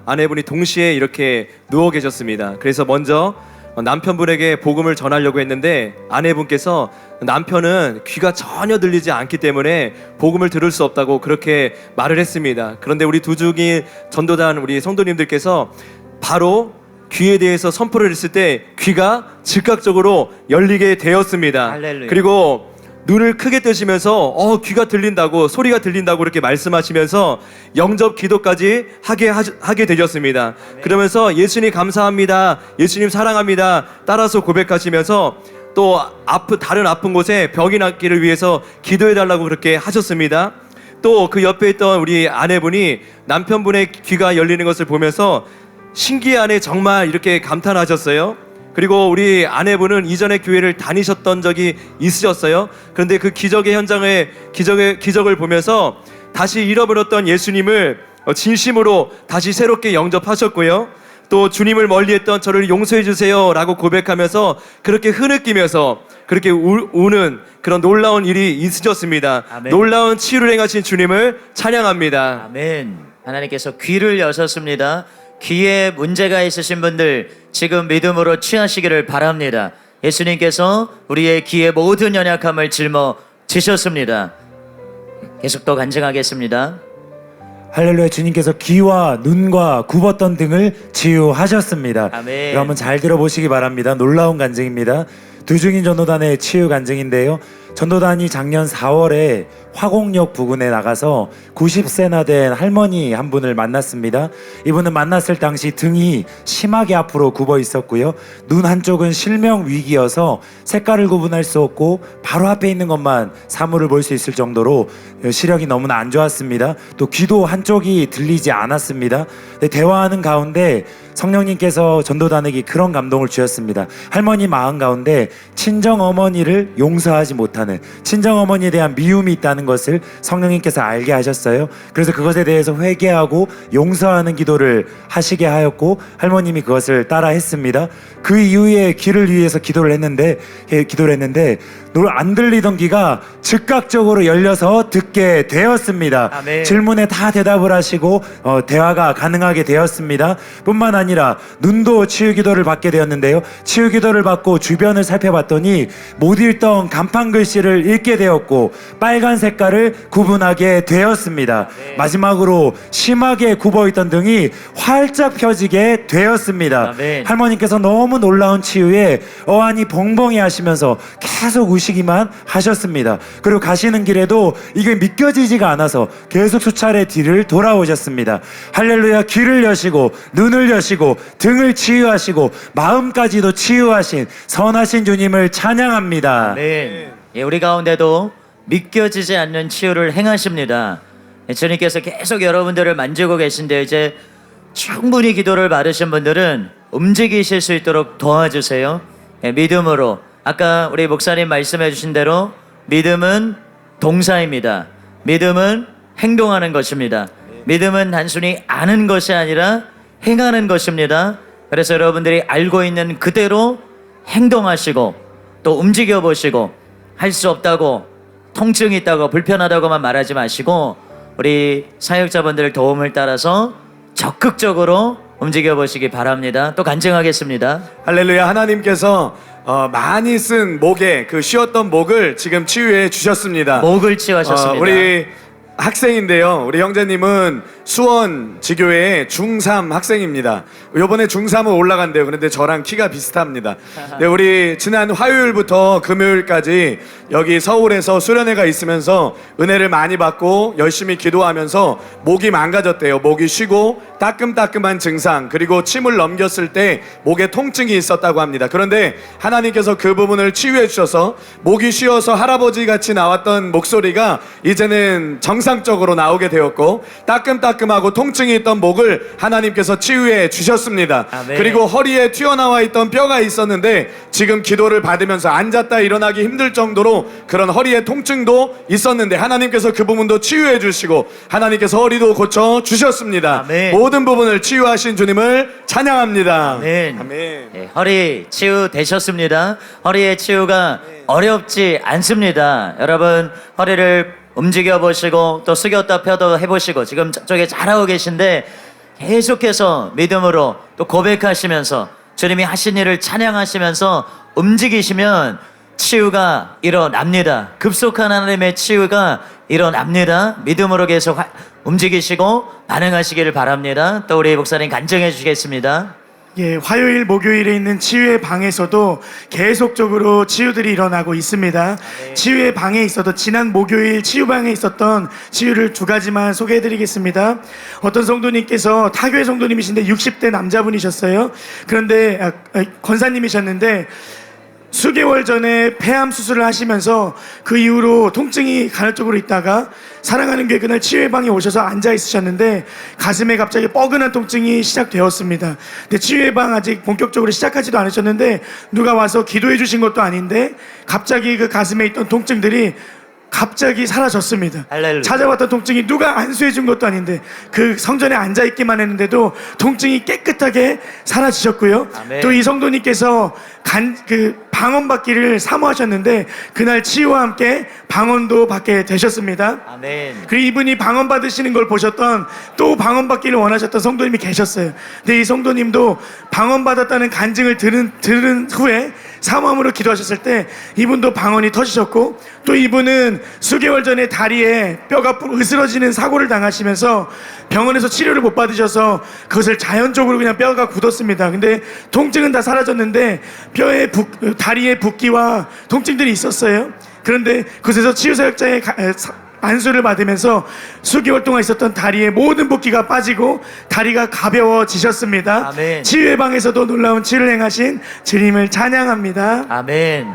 S14: 아내분이 동시에 이렇게 누워 계셨습니다. 그래서 먼저 남편분에게 복음을 전하려고 했는데 아내분께서 남편은 귀가 전혀 들리지 않기 때문에 복음을 들을 수 없다고 그렇게 말을 했습니다. 그런데 우리 두중인 전도단 우리 성도님들께서 바로 귀에 대해서 선포를 했을 때 귀가 즉각적으로 열리게 되었습니다.
S15: 할렐루야.
S14: 그리고 눈을 크게 뜨시면서 귀가 들린다고 소리가 들린다고 이렇게 말씀하시면서 영접 기도까지 하게 되셨습니다. 그러면서 예수님 감사합니다, 예수님 사랑합니다 따라서 고백하시면서 또 다른 아픈 곳에 병이 낫기를 위해서 기도해달라고 그렇게 하셨습니다. 또 그 옆에 있던 우리 아내분이 남편분의 귀가 열리는 것을 보면서 신기하네 정말 이렇게 감탄하셨어요. 그리고 우리 아내분은 이전에 교회를 다니셨던 적이 있으셨어요. 그런데 그 기적의 현장에 기적을 보면서 다시 잃어버렸던 예수님을 진심으로 다시 새롭게 영접하셨고요. 또 주님을 멀리했던 저를 용서해 주세요 라고 고백하면서 그렇게 흐느끼면서 그렇게 우는 그런 놀라운 일이 있으셨습니다.
S15: 아멘.
S14: 놀라운 치유를 행하신 주님을 찬양합니다.
S15: 아멘. 하나님께서 귀를 여셨습니다. 귀에 문제가 있으신 분들 지금 믿음으로 취하시기를 바랍니다. 예수님께서 우리의 귀의 모든 연약함을 짊어지셨습니다. 계속 또 간증하겠습니다.
S12: 할렐루야. 주님께서 귀와 눈과 굽었던 등을 치유하셨습니다.
S15: 아멘.
S12: 여러분 잘 들어보시기 바랍니다. 놀라운 간증입니다. 두중인 전도단의 치유 간증인데요. 전도단이 작년 4월에 화곡역 부근에 나가서 90세나 된 할머니 한 분을 만났습니다. 이분은 만났을 당시 등이 심하게 앞으로 굽어 있었고요. 눈 한쪽은 실명 위기여서 색깔을 구분할 수 없고 바로 앞에 있는 것만 사물을 볼 수 있을 정도로 시력이 너무나 안 좋았습니다. 또 귀도 한쪽이 들리지 않았습니다. 대화하는 가운데 성령님께서 전도단에게 그런 감동을 주셨습니다. 할머니 마음 가운데 친정어머니를 용서하지 못하는, 친정어머니에 대한 미움이 있다는 것을 성령님께서 알게 하셨어요. 그래서 그것에 대해서 회개하고 용서하는 기도를 하시게 하였고 할머님이 그것을 따라 했습니다. 그 이후에 귀를 위해서 기도를 했는데 안 들리던 귀가 즉각적으로 열려서 듣게 되었습니다.
S15: 아멘.
S12: 질문에 다 대답을 하시고 대화가 가능하게 되었습니다. 뿐만 아니라 눈도 치유 기도를 받게 되었는데요. 치유 기도를 받고 주변을 살펴봤더니 못 읽던 간판 글씨 글씨를 읽게 되었고 빨간 색깔을 구분하게 되었습니다. 마지막으로 심하게 굽어있던 등이 활짝 펴지게 되었습니다. 할머니께서 너무 놀라운 치유에 어안이 벙벙해 하시면서 계속 우시기만 하셨습니다. 그리고 가시는 길에도 이게 믿겨지지가 않아서 계속 수차례 뒤를 돌아오셨습니다. 할렐루야. 귀를 여시고 눈을 여시고 등을 치유하시고 마음까지도 치유하신 선하신 주님을 찬양합니다.
S15: 네. 예, 우리 가운데도 믿겨지지 않는 치유를 행하십니다. 예, 주님께서 계속 여러분들을 만지고 계신데 이제 충분히 기도를 받으신 분들은 움직이실 수 있도록 도와주세요. 예, 믿음으로 아까 우리 목사님 말씀해 주신 대로 믿음은 동사입니다. 믿음은 행동하는 것입니다. 믿음은 단순히 아는 것이 아니라 행하는 것입니다. 그래서 여러분들이 알고 있는 그대로 행동하시고 또 움직여 보시고 할 수 없다고 통증이 있다고 불편하다고만 말하지 마시고 우리 사역자분들 도움을 따라서 적극적으로 움직여 보시기 바랍니다. 또 간증하겠습니다.
S9: 할렐루야. 하나님께서 많이 쓴 목에 그 쉬었던 목을 지금 치유해 주셨습니다.
S15: 목을 치유하셨습니다.
S9: 우리 학생인데요. 우리 형제님은 수원 지교회의 중3 학생입니다. 요번에 중3은 올라간대요. 그런데 저랑 키가 비슷합니다. 네, 우리 지난 화요일부터 금요일까지 여기 서울에서 수련회가 있으면서 은혜를 많이 받고 열심히 기도하면서 목이 망가졌대요. 목이 쉬고 따끔따끔한 증상 그리고 침을 넘겼을 때 목에 통증이 있었다고 합니다. 그런데 하나님께서 그 부분을 치유해 주셔서 목이 쉬어서 할아버지 같이 나왔던 목소리가 이제는 정상적으로 나오게 되었고 따끔따끔하고 통증이 있던 목을 하나님께서 치유해 주셨습니다.
S15: 아멘.
S9: 그리고 허리에 튀어나와 있던 뼈가 있었는데 지금 기도를 받으면서 앉았다 일어나기 힘들 정도로 그런 허리에 통증도 있었는데 하나님께서 그 부분도 치유해 주시고 하나님께서 허리도 고쳐 주셨습니다.
S15: 아멘.
S9: 모든 부분을 치유하신 주님을 찬양합니다.
S15: 아멘.
S9: 아멘.
S15: 예, 허리 치유 되셨습니다. 허리의 치유가 어렵지 않습니다. 여러분 허리를 움직여 보시고 또 숙였다 펴도 해보시고 지금 저쪽에 잘하고 계신데 계속해서 믿음으로 또 고백하시면서 주님이 하신 일을 찬양하시면서 움직이시면 치유가 일어납니다. 급속한 하나님의 치유가 일어납니다. 믿음으로 계속 움직이시고 반응하시기를 바랍니다. 또 우리 목사님 간증해 주시겠습니다.
S10: 예, 화요일, 목요일에 있는 치유의 방에서도 계속적으로 치유들이 일어나고 있습니다. 치유의 방에 있어도 지난 목요일 치유방에 있었던 치유를 두 가지만 소개해드리겠습니다. 어떤 성도님께서 타교회 성도님이신데 60대 남자분이셨어요. 그런데 권사님이셨는데 수개월 전에 폐암 수술을 하시면서 그 이후로 통증이 간헐적으로 있다가 사랑하는 교회 그날 치유의 방에 오셔서 앉아 있으셨는데 가슴에 갑자기 뻐근한 통증이 시작되었습니다. 근데 치유의 방 아직 본격적으로 시작하지도 않으셨는데 누가 와서 기도해 주신 것도 아닌데 갑자기 그 가슴에 있던 통증들이 갑자기 사라졌습니다.
S15: 할렐루야.
S10: 찾아왔던 통증이 누가 안수해 준 것도 아닌데 그 성전에 앉아 있기만 했는데도 통증이 깨끗하게 사라지셨고요. 또 이 성도님께서 방언받기를 사모하셨는데 그날 치유와 함께 방언도 받게 되셨습니다.
S15: 아멘.
S10: 그리고 이분이 방언 받으시는 걸 보셨던 또 방언 받기를 원하셨던 성도님이 계셨어요. 근데 이 성도님도 방언 받았다는 간증을 들은 후에 사모함으로 기도하셨을 때 이분도 방언이 터지셨고 또 이분은 수개월 전에 다리에 뼈가 으스러지는 사고를 당하시면서 병원에서 치료를 못 받으셔서 그것을 자연적으로 그냥 뼈가 굳었습니다. 근데 통증은 다 사라졌는데 다리에 붓기와 통증들이 있었어요. 그런데 그곳에서 치유사역자의 안수를 받으면서 수개월 동안 있었던 다리의 모든 붓기가 빠지고 다리가 가벼워지셨습니다.
S15: 아멘.
S10: 치유의 방에서도 놀라운 치유를 행하신 주님을 찬양합니다.
S15: 아멘.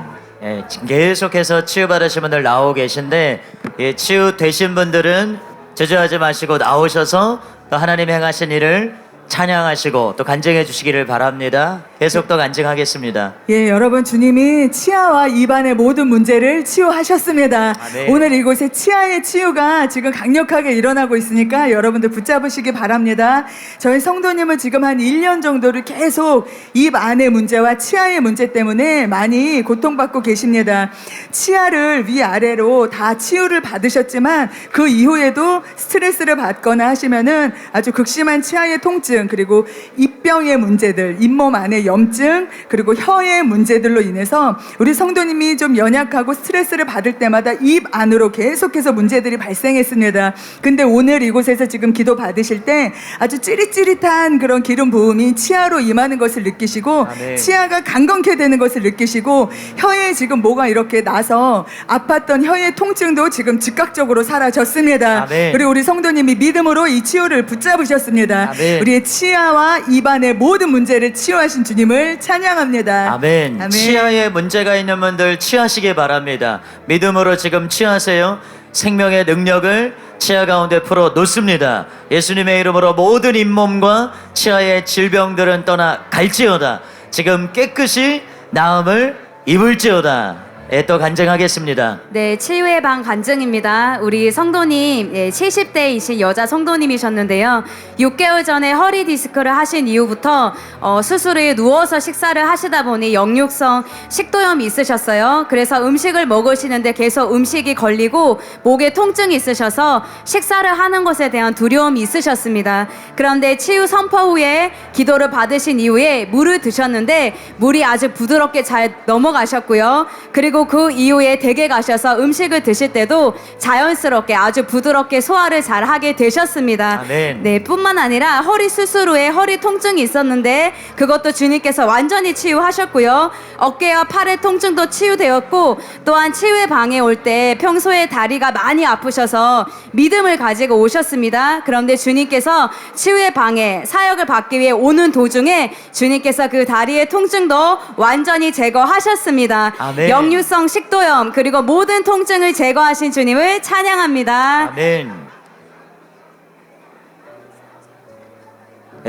S15: 예, 계속해서 치유받으신 분들 나오고 계신데 예, 치유되신 분들은 주저하지 마시고 나오셔서 또 하나님 행하신 일을 찬양하시고 또 간증해 주시기를 바랍니다. 계속 또 간증하겠습니다.
S4: 예, 여러분 주님이 치아와 입안의 모든 문제를 치유하셨습니다.
S15: 아멘.
S4: 오늘 이곳에 치아의 치유가 지금 강력하게 일어나고 있으니까 여러분들 붙잡으시기 바랍니다. 저희 성도님은 지금 한 1년 정도를 계속 입 안의 문제와 치아의 문제 때문에 많이 고통받고 계십니다. 치아를 위아래로 다 치유를 받으셨지만 그 이후에도 스트레스를 받거나 하시면은 아주 극심한 치아의 통증 염증, 그리고 입병의 문제들, 잇몸 안의 염증, 그리고 혀의 문제들로 인해서 우리 성도님이 좀 연약하고 스트레스를 받을 때마다 입 안으로 계속해서 문제들이 발생했습니다. 근데 오늘 이곳에서 지금 기도 받으실 때 아주 찌릿찌릿한 그런 기름 부음이 치아로 임하는 것을 느끼시고 치아가 강건케 되는 것을 느끼시고 혀에 지금 뭐가 이렇게 나서 아팠던 혀의 통증도 지금 즉각적으로 사라졌습니다. 그리고 우리 성도님이 믿음으로 이 치유를 붙잡으셨습니다. 우리의 치아와 입안의 모든 문제를 치유하신 주님을 찬양합니다.
S15: 아멘. 치아에 문제가 있는 분들 치유하시기 바랍니다. 믿음으로 지금 치유하세요. 생명의 능력을 치아 가운데 풀어 놓습니다. 예수님의 이름으로 모든 잇몸과 치아의 질병들은 떠나 갈지어다. 지금 깨끗이 나음을 입을지어다. 또 간증하겠습니다.
S11: 네, 치유의 방 간증입니다. 우리 성도님, 70대이신 여자 성도님이셨는데요. 6개월 전에 허리 디스크를 하신 이후부터 수술에 누워서 식사를 하시다 보니 역류성 식도염이 있으셨어요. 그래서 음식을 먹으시는데 계속 음식이 걸리고 목에 통증이 있으셔서 식사를 하는 것에 대한 두려움이 있으셨습니다. 그런데 치유 선포 후에 기도를 받으신 이후에 물을 드셨는데 물이 아주 부드럽게 잘 넘어가셨고요. 그리고 그 이후에 댁에 가셔서 음식을 드실 때도 자연스럽게 아주 부드럽게 소화를 잘 하게 되셨습니다.
S15: 아멘.
S11: 네, 뿐만 아니라 허리 수술 후에 허리 통증이 있었는데 그것도 주님께서 완전히 치유하셨고요. 어깨와 팔의 통증도 치유되었고 또한 치유의 방에 올 때 평소에 다리가 많이 아프셔서 믿음을 가지고 오셨습니다. 그런데 주님께서 치유의 방에 사역을 받기 위해 오는 도중에 주님께서 그 다리의 통증도 완전히 제거하셨습니다.
S15: 아멘.
S11: 역류성 식도염 그리고 모든 통증을 제거하신 주님을 찬양합니다.
S15: 아멘.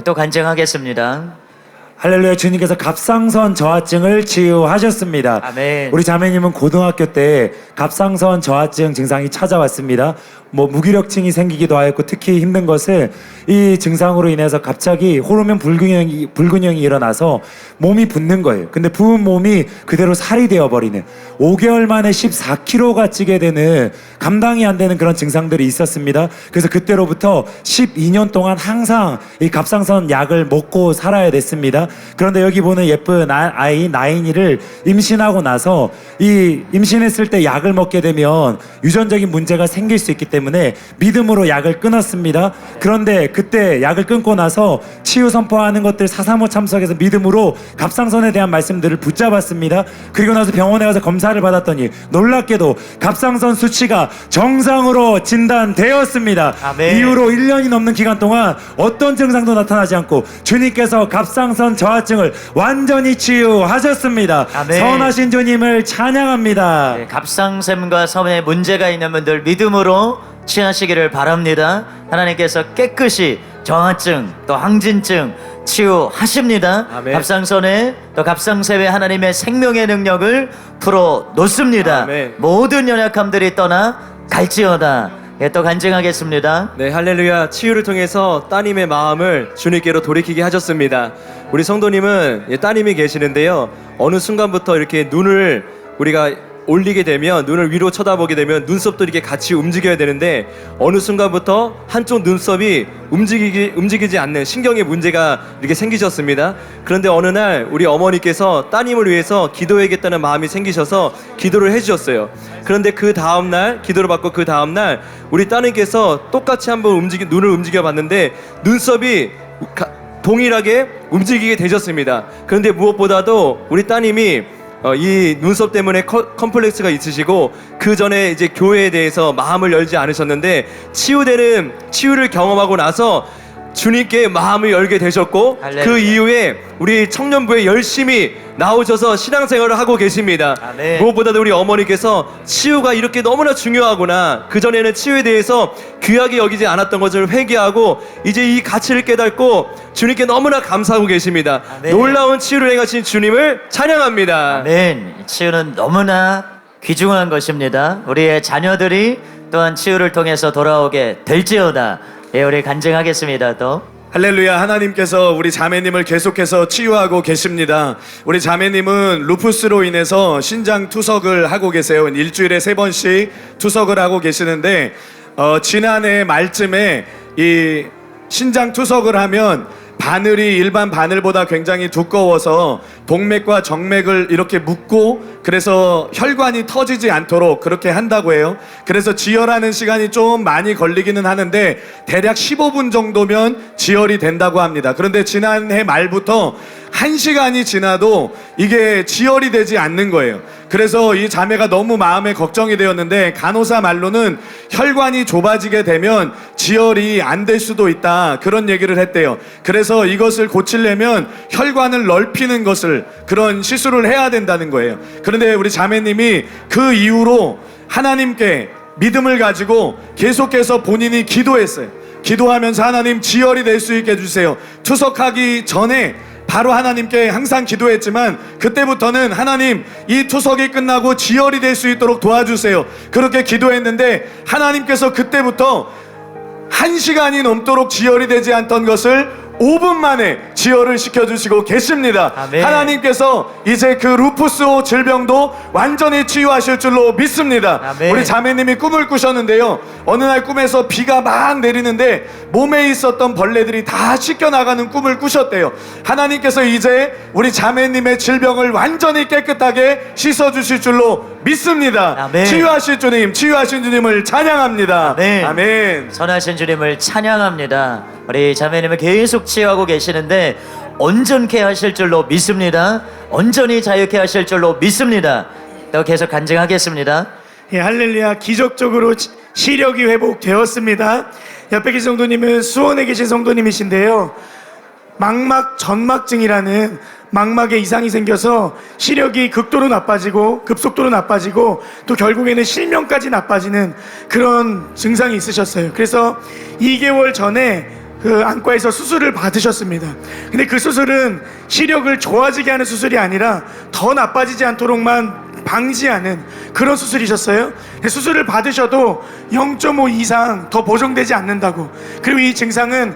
S15: 또 간증하겠습니다.
S12: 할렐루야. 주님께서 갑상선 저하증을 치유하셨습니다.
S15: 아멘.
S12: 우리 자매님은 고등학교 때 갑상선 저하증 증상이 찾아왔습니다. 무기력증이 생기기도 하였고 특히 힘든 것은 이 증상으로 인해서 갑자기 호르몬 불균형이 일어나서 몸이 붓는 거예요. 근데 부은 몸이 그대로 살이 되어버리는 5개월 만에 14kg가 찌게 되는 감당이 안 되는 그런 증상들이 있었습니다. 그래서 그때로부터 12년 동안 항상 이 갑상선 약을 먹고 살아야 됐습니다. 그런데 여기 보는 예쁜 아이 나인이를 임신하고 나서 이 임신했을 때 약을 먹게 되면 유전적인 문제가 생길 수 있기 때문에 믿음으로 약을 끊었습니다. 그런데 그때 약을 끊고 나서 치유 선포하는 것들 435 참석해서 믿음으로 갑상선에 대한 말씀들을 붙잡았습니다. 그리고 나서 병원에 가서 검사를 받았더니 놀랍게도 갑상선 수치가 정상으로 진단되었습니다.
S15: 아멘.
S12: 이후로 1년이 넘는 기간 동안 어떤 증상도 나타나지 않고 주님께서 갑상선 저하증을 완전히 치유하셨습니다.
S15: 아멘.
S12: 선하신 주님을 찬양합니다.
S15: 네, 갑상샘과 섬에 문제가 있는 분들 믿음으로 치유하시기를 바랍니다. 하나님께서 깨끗이 저하증 또 항진증 치유하십니다.
S14: 아멘.
S15: 갑상선에 또 갑상샘에 하나님의 생명의 능력을 풀어 놓습니다.
S14: 아멘.
S15: 모든 연약함들이 떠나 갈지어다. 또 간증하겠습니다.
S14: 네, 할렐루야. 치유를 통해서 따님의 마음을 주님께로 돌이키게 하셨습니다. 우리 성도님은 따님이 계시는데요. 어느 순간부터 이렇게 눈을 우리가 올리게 되면 눈을 위로 쳐다보게 되면 눈썹도 이렇게 같이 움직여야 되는데 어느 순간부터 한쪽 눈썹이 움직이지 않는 신경의 문제가 이렇게 생기셨습니다. 그런데 어느 날 우리 어머니께서 따님을 위해서 기도해야겠다는 마음이 생기셔서 기도를 해주셨어요. 그런데 그 다음날 기도를 받고 그 다음날 우리 따님께서 똑같이 한번 눈을 움직여 봤는데 눈썹이 동일하게 움직이게 되셨습니다. 그런데 무엇보다도 우리 따님이 이 눈썹 때문에 컴플렉스가 있으시고 그 전에 이제 교회에 대해서 마음을 열지 않으셨는데 치유를 경험하고 나서 주님께 마음을 열게 되셨고
S15: 할렐루야.
S14: 그 이후에 우리 청년부에 열심히 나오셔서 신앙생활을 하고 계십니다.
S15: 아멘.
S14: 무엇보다도 우리 어머니께서 치유가 이렇게 너무나 중요하구나, 그전에는 치유에 대해서 귀하게 여기지 않았던 것을 회개하고 이제 이 가치를 깨닫고 주님께 너무나 감사하고 계십니다.
S15: 아멘.
S14: 놀라운 치유를 행하신 주님을 찬양합니다.
S15: 아멘. 치유는 너무나 귀중한 것입니다. 우리의 자녀들이 또한 치유를 통해서 돌아오게 될지어다. 예, 우리 간증하겠습니다. 또
S9: 할렐루야. 하나님께서 우리 자매님을 계속해서 치유하고 계십니다. 우리 자매님은 루푸스로 인해서 신장 투석을 하고 계세요. 일주일에 3번씩 투석을 하고 계시는데 지난해 말쯤에 이 신장 투석을 하면 바늘이 일반 바늘보다 굉장히 두꺼워서 동맥과 정맥을 이렇게 묶고 그래서 혈관이 터지지 않도록 그렇게 한다고 해요. 그래서 지혈하는 시간이 좀 많이 걸리기는 하는데 대략 15분 정도면 지혈이 된다고 합니다. 그런데 지난해 말부터 1시간이 지나도 이게 지혈이 되지 않는 거예요. 그래서 이 자매가 너무 마음에 걱정이 되었는데 간호사 말로는 혈관이 좁아지게 되면 지혈이 안 될 수도 있다, 그런 얘기를 했대요. 그래서 이것을 고치려면 혈관을 넓히는 것을, 그런 시술을 해야 된다는 거예요. 그런데 우리 자매님이 그 이후로 하나님께 믿음을 가지고 계속해서 본인이 기도했어요. 기도하면서 하나님 지혈이 될 수 있게 해주세요. 투석하기 전에 바로 하나님께 항상 기도했지만 그때부터는 하나님 이 투석이 끝나고 지혈이 될 수 있도록 도와주세요, 그렇게 기도했는데 하나님께서 그때부터 1시간이 넘도록 지혈이 되지 않던 것을 5분 만에 지혈을 시켜주시고 계십니다.
S15: 아멘.
S9: 하나님께서 이제 그 루푸스 질병도 완전히 치유하실 줄로 믿습니다.
S15: 아멘.
S9: 우리 자매님이 꿈을 꾸셨는데요, 어느 날 꿈에서 비가 막 내리는데 몸에 있었던 벌레들이 다 씻겨나가는 꿈을 꾸셨대요. 하나님께서 이제 우리 자매님의 질병을 완전히 깨끗하게 씻어주실 줄로 믿습니다.
S15: 아멘.
S9: 치유하실 주님, 치유하신 주님을 찬양합니다.
S15: 아멘.
S9: 아멘.
S15: 선하신 주님을 찬양합니다. 우리 자매님은 계속 치유하고 계시는데 온전케 하실 줄로 믿습니다. 온전히 자유케 하실 줄로 믿습니다. 또 계속 간증하겠습니다.
S10: 예, 할렐루야. 기적적으로 시력이 회복되었습니다. 옆에 계신 성도님은 수원에 계신 성도님이신데요, 망막 전막증이라는 망막에 이상이 생겨서 시력이 극도로 나빠지고 급속도로 나빠지고 또 결국에는 실명까지 나빠지는 그런 증상이 있으셨어요. 그래서 2개월 전에 그 안과에서 수술을 받으셨습니다. 근데 그 수술은 시력을 좋아지게 하는 수술이 아니라 더 나빠지지 않도록만 방지하는 그런 수술이셨어요. 수술을 받으셔도 0.5 이상 더 보정되지 않는다고. 그리고 이 증상은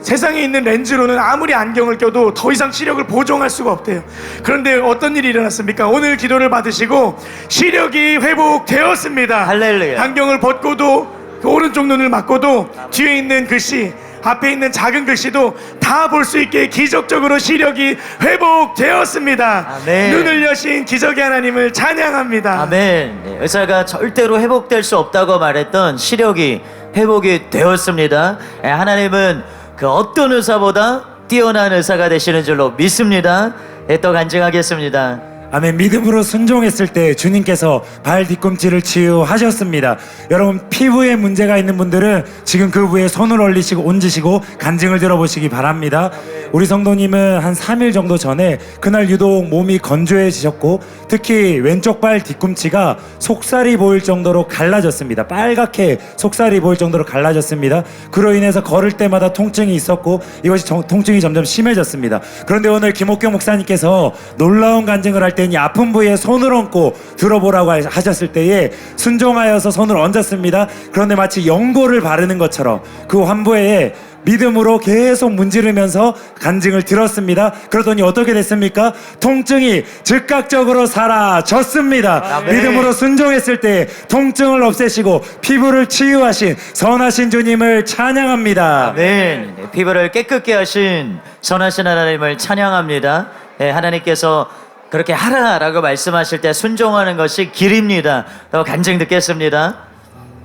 S10: 세상에 있는 렌즈로는 아무리 안경을 껴도 더 이상 시력을 보정할 수가 없대요. 그런데 어떤 일이 일어났습니까? 오늘 기도를 받으시고 시력이 회복되었습니다.
S15: 할렐루야.
S10: 안경을 벗고도 그 오른쪽 눈을 맞고도 뒤에 있는 글씨, 앞에 있는 작은 글씨도 다 볼 수 있게 기적적으로 시력이 회복되었습니다.
S15: 아멘.
S10: 눈을 여신 기적의 하나님을 찬양합니다.
S15: 아멘. 네, 의사가 절대로 회복될 수 없다고 말했던 시력이 회복이 되었습니다. 네, 하나님은 그 어떤 의사보다 뛰어난 의사가 되시는 줄로 믿습니다. 네, 또 간증하겠습니다.
S12: 아멘. 믿음으로 순종했을 때 주님께서 발 뒤꿈치를 치유하셨습니다. 여러분, 피부에 문제가 있는 분들은 지금 그 부위에 손을 올리시고 얹으시고 간증을 들어보시기 바랍니다. 우리 성도님은 한 3일 정도 전에 그날 유독 몸이 건조해지셨고 특히 왼쪽 발 뒤꿈치가 속살이 보일 정도로 갈라졌습니다. 빨갛게 속살이 보일 정도로 갈라졌습니다. 그로 인해서 걸을 때마다 통증이 있었고 이것이 통증이 점점 심해졌습니다. 그런데 오늘 김옥경 목사님께서 놀라운 간증을 할 때 이 아픈 부위에 손을 얹고 들어보라고 하셨을 때에 순종하여서 손을 얹었습니다. 그런데 마치 연고를 바르는 것처럼 그 환부에 믿음으로 계속 문지르면서 간증을 들었습니다. 그러더니 어떻게 됐습니까? 통증이 즉각적으로 사라졌습니다.
S15: 아멘.
S12: 믿음으로 순종했을 때 통증을 없애시고 피부를 치유하신 선하신 주님을 찬양합니다.
S15: 아멘. 네, 피부를 깨끗게 하신 선하신 하나님을 찬양합니다. 네, 하나님께서 그렇게 하라라고 말씀하실 때 순종하는 것이 길입니다. 더 간증 듣겠습니다.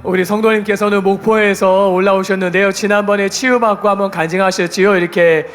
S7: 우리 성도님께서는 목포에서 올라오셨는데요. 지난번에 치유받고 한번 간증하셨지요. 이렇게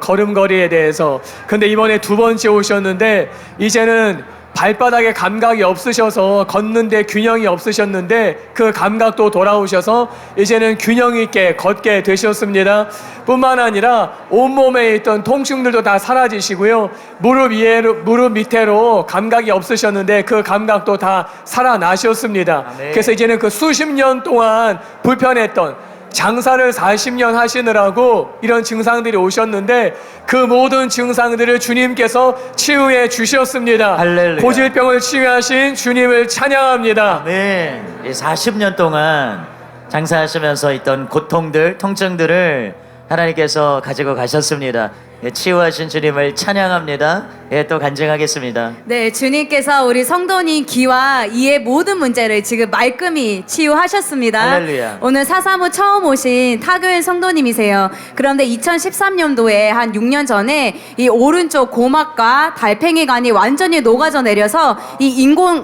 S7: 걸음걸이에 대해서. 근데 이번에 2번째 오셨는데 이제는 발바닥에 감각이 없으셔서 걷는데 균형이 없으셨는데 그 감각도 돌아오셔서 이제는 균형 있게 걷게 되셨습니다. 뿐만 아니라 온몸에 있던 통증들도 다 사라지시고요. 무릎 밑에로 감각이 없으셨는데 그 감각도 다 살아나셨습니다.
S15: 아멘.
S7: 그래서 이제는 그 수십 년 동안 불편했던 장사를 40년 하시느라고 이런 증상들이 오셨는데 그 모든 증상들을 주님께서 치유해 주셨습니다.
S15: 할렐루야.
S7: 고질병을 치유하신 주님을 찬양합니다.
S15: 아멘. 40년 동안 장사하시면서 있던 고통들, 통증들을 하나님께서 가지고 가셨습니다. 예, 치유하신 주님을 찬양합니다. 예, 또 간증하겠습니다.
S11: 네, 주님께서 우리 성도님 귀와 이의 모든 문제를 지금 말끔히 치유하셨습니다.
S15: 할렐루야.
S11: 오늘 435 처음 오신 타교회 성도님이세요. 그런데 2013년도에 한 6년 전에 이 오른쪽 고막과 달팽이관이 완전히 녹아져 내려서 이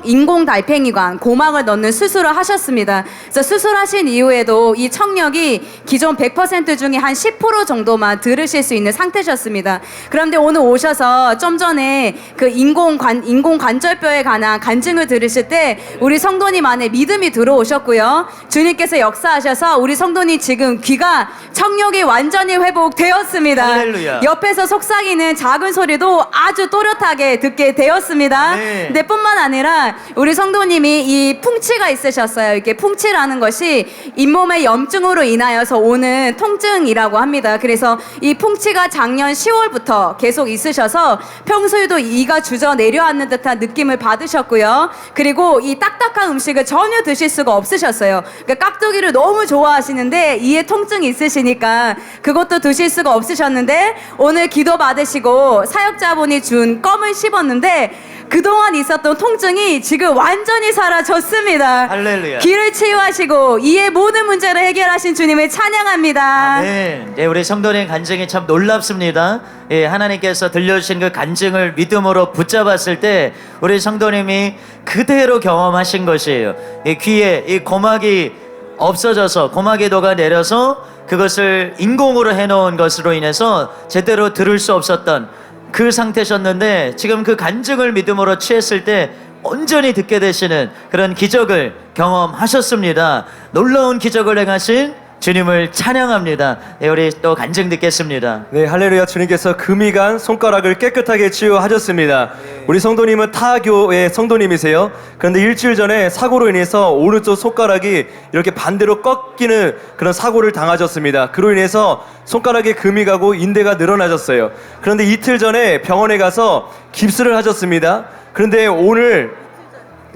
S11: 인공 달팽이관, 고막을 넣는 수술을 하셨습니다. 그래서 수술하신 이후에도 이 청력이 기존 100% 중에 한 10% 정도만 들으실 수 있는 상태셨습니다. 그런데 오늘 오셔서 좀 전에 그 인공관절뼈에 관한 간증을 들으실 때 우리 성도님 안에 믿음이 들어오셨고요. 주님께서 역사하셔서 우리 성도님 지금 귀가 청력이 완전히 회복되었습니다.
S15: 할렐루야.
S11: 옆에서 속삭이는 작은 소리도 아주 또렷하게 듣게 되었습니다.
S15: 네.
S11: 근데 뿐만 아니라 우리 성도님이 이 풍치가 있으셨어요. 이게 풍치라는 것이 잇몸의 염증으로 인하여서 오는 통증이라고 합니다. 그래서 이 풍치가 작년 10월부터 계속 있으셔서 평소에도 이가 주저 내려앉는 듯한 느낌을 받으셨고요. 그리고 이 딱딱한 음식을 전혀 드실 수가 없으셨어요. 그러니까 깍두기를 너무 좋아하시는데 이에 통증이 있으시니까 그것도 드실 수가 없으셨는데 오늘 기도 받으시고 사역자분이 준 껌을 씹었는데 그동안 있었던 통증이 지금 완전히 사라졌습니다.
S15: 할렐루야.
S11: 귀를 치유하시고 이의 모든 문제를 해결하신 주님을 찬양합니다.
S15: 네, 네, 우리 성도님 간증이 참 놀랍습니다. 예, 하나님께서 들려주신 그 간증을 믿음으로 붙잡았을 때 우리 성도님이 그대로 경험하신 것이에요. 이 귀에 이 고막이 없어져서 고막이 녹아내려서 그것을 인공으로 해놓은 것으로 인해서 제대로 들을 수 없었던 그 상태셨는데 지금 그 간증을 믿음으로 취했을 때 온전히 듣게 되시는 그런 기적을 경험하셨습니다. 놀라운 기적을 행하신 주님을 찬양합니다. 네, 우리 또 간증 듣겠습니다.
S14: 네, 할렐루야. 주님께서 금이 간 손가락을 깨끗하게 치유하셨습니다. 우리 성도님은 타교의 성도님이세요. 그런데 일주일 전에 사고로 인해서 오른쪽 손가락이 이렇게 반대로 꺾이는 그런 사고를 당하셨습니다. 그로 인해서 손가락에 금이 가고 인대가 늘어나셨어요. 그런데 이틀 전에 병원에 가서 깁스를 하셨습니다. 그런데 오늘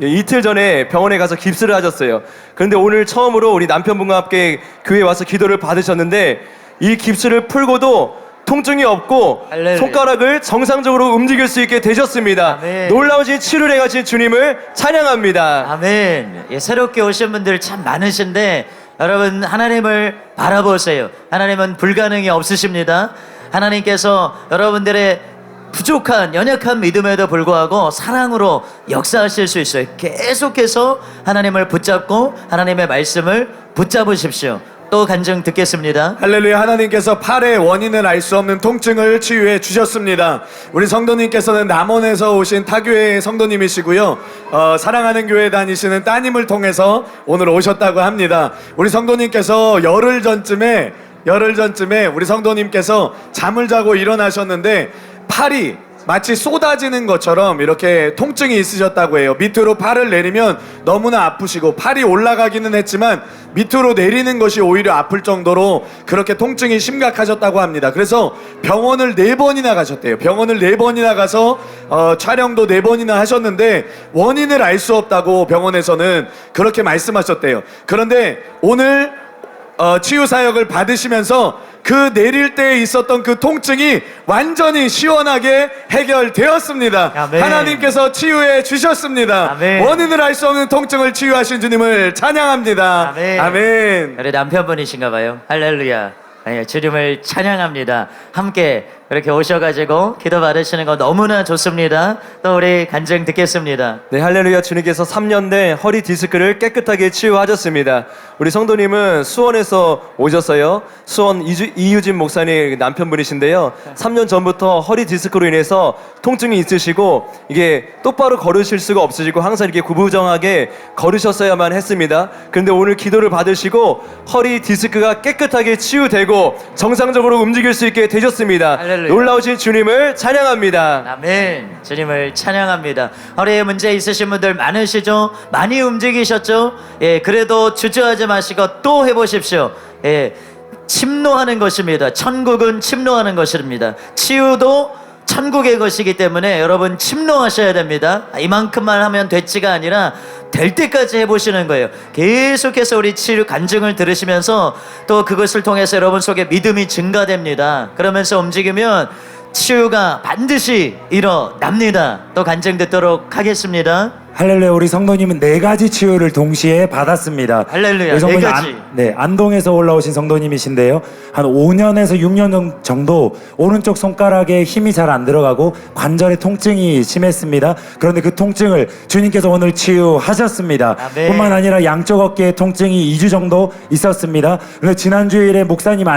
S14: 이틀 전에 병원에 가서 깁스를 하셨어요. 그런데 오늘 처음으로 우리 남편분과 함께 교회에 와서 기도를 받으셨는데 이 깁스를 풀고도 통증이 없고
S15: 할렐루야.
S14: 손가락을 정상적으로 움직일 수 있게 되셨습니다.
S15: 아멘.
S14: 놀라우신 치료를 행하신 주님을 찬양합니다.
S15: 아멘. 예, 새롭게 오신 분들 참 많으신데 여러분 하나님을 바라보세요. 하나님은 불가능이 없으십니다. 하나님께서 여러분들의 부족한 연약한 믿음에도 불구하고 사랑으로 역사하실 수 있어요. 계속해서 하나님을 붙잡고 하나님의 말씀을 붙잡으십시오. 또 간증 듣겠습니다.
S9: 할렐루야. 하나님께서 팔의 원인을 알 수 없는 통증을 치유해 주셨습니다. 우리 성도님께서는 남원에서 오신 타교회 성도님이시고요. 사랑하는 교회 다니시는 따님을 통해서 오늘 오셨다고 합니다. 우리 성도님께서 열흘 전쯤에 우리 성도님께서 잠을 자고 일어나셨는데 팔이 마치 쏟아지는 것처럼 이렇게 통증이 있으셨다고 해요. 밑으로 팔을 내리면 너무나 아프시고 팔이 올라가기는 했지만 밑으로 내리는 것이 오히려 아플 정도로 그렇게 통증이 심각하셨다고 합니다. 그래서 병원을 4번이나 가셨대요. 병원을 4번이나 가서 촬영도 4번이나 하셨는데 원인을 알 수 없다고 병원에서는 그렇게 말씀하셨대요. 그런데 오늘 치유 사역을 받으시면서 그 내릴 때 있었던 그 통증이 완전히 시원하게 해결되었습니다.
S15: 아멘.
S9: 하나님께서 치유해 주셨습니다.
S15: 아멘.
S9: 원인을 알 수 없는 통증을 치유하신 주님을 찬양합니다.
S15: 아멘.
S9: 아멘.
S15: 우리 남편분이신가 봐요. 할렐루야. 네, 주님을 찬양합니다. 함께 그렇게 오셔가지고 기도 받으시는 거 너무나 좋습니다. 또 우리 간증 듣겠습니다.
S14: 네, 할렐루야. 주님께서 3년 된 허리 디스크를 깨끗하게 치유하셨습니다. 우리 성도님은 수원에서 오셨어요. 수원 이유진 목사님 남편분이신데요. 3년 전부터 허리 디스크로 인해서 통증이 있으시고 이게 똑바로 걸으실 수가 없으시고 항상 이렇게 구부정하게 걸으셨어야만 했습니다. 그런데 오늘 기도를 받으시고 허리 디스크가 깨끗하게 치유되고 정상적으로 움직일 수 있게 되셨습니다.
S15: 할렐루야.
S14: 놀라우신 주님을 찬양합니다.
S15: 아멘. 주님을 찬양합니다. 허리에 문제 있으신 분들 많으시죠? 많이 움직이셨죠? 예, 그래도 주저하지 마시고 또 해보십시오. 예, 침노하는 것입니다. 천국은 침노하는 것입니다. 치유도 천국의 것이기 때문에 여러분 침노하셔야 됩니다. 이만큼만 하면 됐지가 아니라 될 때까지 해보시는 거예요. 계속해서 우리 치유 간증을 들으시면서 또 그것을 통해서 여러분 속에 믿음이 증가됩니다. 그러면서 움직이면 치유가 반드시 일어납니다. 또 간증 듣도록 하겠습니다.
S12: 할렐루야. 우리 성도님은 4가지 치유를 동시에 받았습니다.
S15: 할렐루야,
S12: 우리 성도님
S15: 4가지.
S12: 안동에서 올라오신 성도님이신데요. 한 5년에서 6년 정도 오른쪽 손가락에 힘이 잘 안 들어가고 관절에 통증이 심했습니다. 그런데 그 통증을 주님께서 오늘 치유하셨습니다.
S15: 아멘.
S12: 뿐만 아니라 양쪽 어깨에 통증이 2주 정도 있었습니다. 그런데 지난 주일에 목사님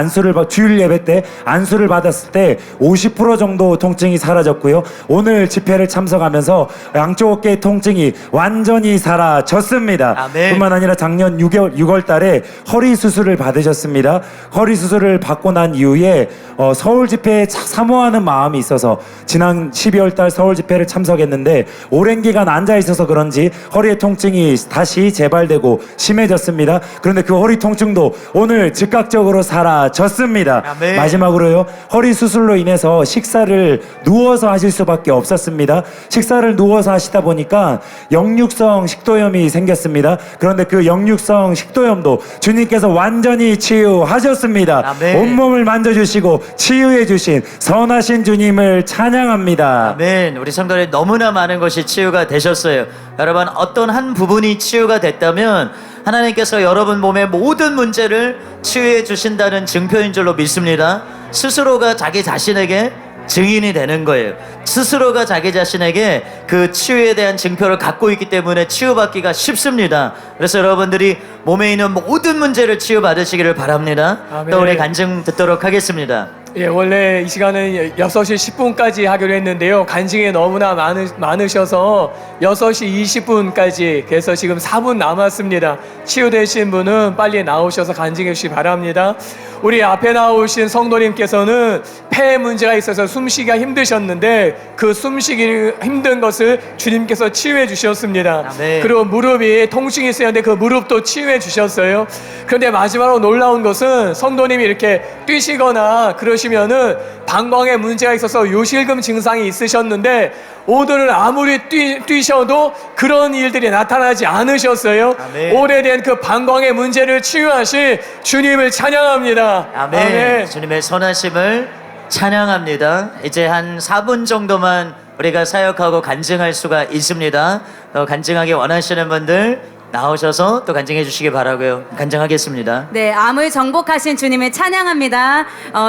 S12: 주일 예배 때 안수를 받았을 때 50% 정도 통증이 사라졌고요. 오늘 집회를 참석하면서 양쪽 어깨의 통증이 완전히 사라졌습니다.
S15: 아멘.
S12: 뿐만 아니라 작년 6월 달에 허리 수술을 받으셨습니다. 허리 수술을 받고 난 이후에 서울 집회에 사모하는 마음이 있어서 지난 12월 달 서울 집회를 참석했는데 오랜 기간 앉아 있어서 그런지 허리의 통증이 다시 재발되고 심해졌습니다. 그런데 그 허리 통증도 오늘 즉각적으로 사라졌습니다.
S15: 아멘.
S12: 마지막으로요. 허리 수술로 인해서 식사를 누워서 하실 수밖에 없었습니다. 식사를 누워서 하시다 보니까 역류성 식도염이 생겼습니다. 그런데 그 역류성 식도염도 주님께서 완전히 치유하셨습니다.
S15: 아멘.
S12: 온몸을 만져주시고 치유해 주신 선하신 주님을 찬양합니다.
S15: 아멘. 우리 성도님 너무나 많은 것이 치유가 되셨어요. 여러분 어떤 한 부분이 치유가 됐다면 하나님께서 여러분 몸의 모든 문제를 치유해 주신다는 증표인 줄로 믿습니다. 스스로가 자기 자신에게 증인이 되는 거예요. 스스로가 자기 자신에게 그 치유에 대한 증표를 갖고 있기 때문에 치유받기가 쉽습니다. 그래서 여러분들이 몸에 있는 모든 문제를 치유받으시기를 바랍니다.
S7: 아멘.
S15: 또 우리 간증 듣도록 하겠습니다.
S7: 예, 원래 이 시간은 6시 10분까지 하기로 했는데요. 간증이 너무나 많으셔서 6시 20분까지 그래서 지금 4분 남았습니다. 치유되신 분은 빨리 나오셔서 간증해 주시기 바랍니다. 우리 앞에 나오신 성도님께서는 폐 문제가 있어서 숨쉬기가 힘드셨는데 그 숨쉬기 힘든 것을 주님께서 치유해 주셨습니다.
S15: 아멘.
S7: 그리고 무릎이 통증이 있었는데 그 무릎도 치유해 주셨어요. 그런데 마지막으로 놀라운 것은 성도님이 이렇게 뛰시거나 그러시면은 방광에 문제가 있어서 요실금 증상이 있으셨는데 오늘은 아무리 뛰셔도 그런 일들이 나타나지 않으셨어요.
S15: 아멘.
S7: 오래된 그 방광의 문제를 치유하신 주님을 찬양합니다.
S15: 아멘. 주님의 선하심을 찬양합니다. 이제 한 4분 정도만 우리가 사역하고 간증할 수가 있습니다. 간증하기 원하시는 분들 나오셔서 또 간증해 주시기 바라고요. 간증하겠습니다.
S11: 네, 암을 정복하신 주님을 찬양합니다.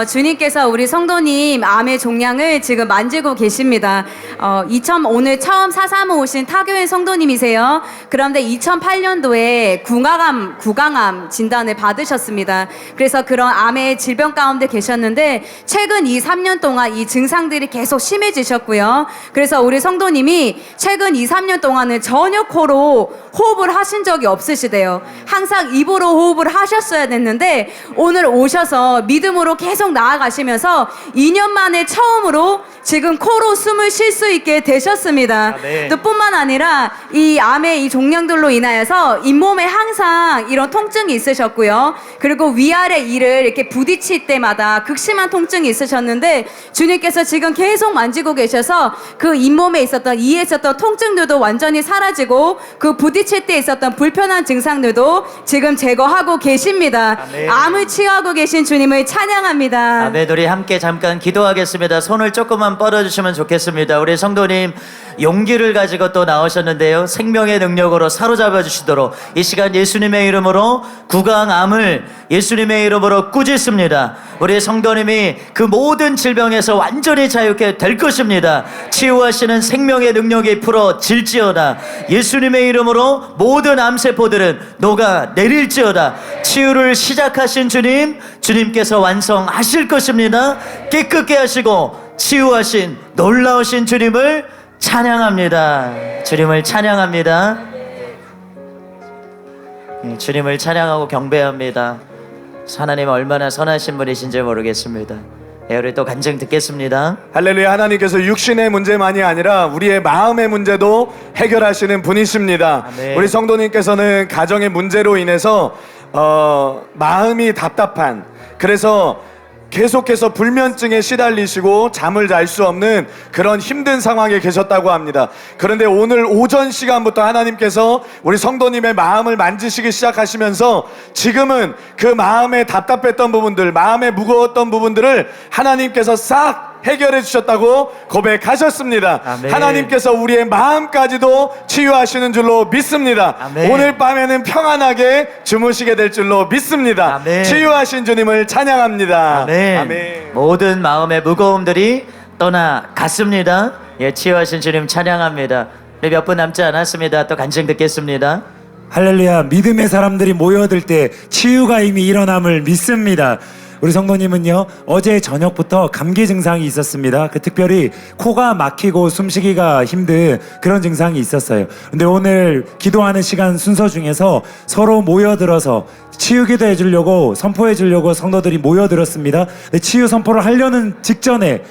S11: 주님께서 우리 성도님 암의 종양을 지금 만지고 계십니다. 오늘 처음 435 오신 타교회 성도님이세요. 그런데 2008년도에 구강암 진단을 받으셨습니다. 그래서 그런 암의 질병 가운데 계셨는데 최근 2-3년 동안 이 증상들이 계속 심해지셨고요. 그래서 우리 성도님이 최근 2-3년 동안은 전혀 코로 호흡을 하신 적이 없으시대요. 항상 입으로 호흡을 하셨어야 됐는데 오늘 오셔서 믿음으로 계속 나아가시면서 2년 만에 처음으로 지금 코로 숨을 쉴 수 있게 되셨습니다.
S15: 아멘.
S11: 또 뿐만 아니라 이 암의 이 종양들로 인하여서 잇몸에 항상 이런 통증이 있으셨고요. 그리고 위아래 이를 이렇게 부딪힐 때마다 극심한 통증이 있으셨는데 주님께서 지금 계속 만지고 계셔서 그 잇몸에 있었던 이에 있었던 통증들도 완전히 사라지고 그 부딪힐 때 있었던 불편한 증상들도 지금 제거하고 계십니다.
S15: 아멘.
S11: 암을 치유하고 계신 주님을 찬양합니다.
S15: 아멘. 우리 함께 잠깐 기도하겠습니다. 손을 조금만 뻗어주시면 좋겠습니다. 우리 성도님 용기를 가지고 또 나오셨는데요. 생명의 능력으로 사로잡아 주시도록 이 시간 예수님의 이름으로 구강암을 예수님의 이름으로 꾸짖습니다. 우리 성도님이 그 모든 질병에서 완전히 자유케 될 것입니다. 치유하시는 생명의 능력이 풀어질지어다. 예수님의 이름으로 모든 암세포들은 녹아 내릴지어다. 치유를 시작하신 주님께서 완성하실 것입니다. 깨끗게 하시고 치유하신 놀라우신 주님을 찬양합니다. 주님을 찬양합니다. 주님을 찬양하고 경배합니다. 하나님 얼마나 선하신 분이신지 모르겠습니다. 우리 또 간증 듣겠습니다.
S9: 할렐루야. 하나님께서 육신의 문제만이 아니라 우리의 마음의 문제도 해결하시는 분이십니다.
S15: 아멘.
S9: 우리 성도님께서는 가정의 문제로 인해서 마음이 답답한, 그래서 계속해서 불면증에 시달리시고 잠을 잘 수 없는 그런 힘든 상황에 계셨다고 합니다. 그런데 오늘 오전 시간부터 하나님께서 우리 성도님의 마음을 만지시기 시작하시면서 지금은 그 마음에 답답했던 부분들, 마음에 무거웠던 부분들을 하나님께서 싹 해결해 주셨다고 고백하셨습니다.
S5: 아멘.
S9: 하나님께서 우리의 마음까지도 치유하시는 줄로 믿습니다.
S5: 아멘.
S9: 오늘 밤에는 평안하게 주무시게 될 줄로 믿습니다.
S5: 아멘.
S9: 치유하신 주님을 찬양합니다.
S5: 아멘.
S9: 아멘.
S5: 모든 마음의 무거움들이 떠나갔습니다. 예, 치유하신 주님 찬양합니다. 우리 몇 분 남지 않았습니다. 또 간증 듣겠습니다.
S12: 할렐루야. 믿음의 사람들이 모여들 때 치유가 이미 일어남을 믿습니다. 우리 성도님은요, 어제 저녁부터 감기 증상이 있었습니다. 특별히 코가 막히고 숨쉬기가 힘든 그런 증상이 있었어요. 근데 오늘 기도하는 시간 순서 중에서 서로 모여들어서 치유기도 해주려고 선포해주려고 성도들이 모여들었습니다. 근데 치유 선포를 하려는 직전에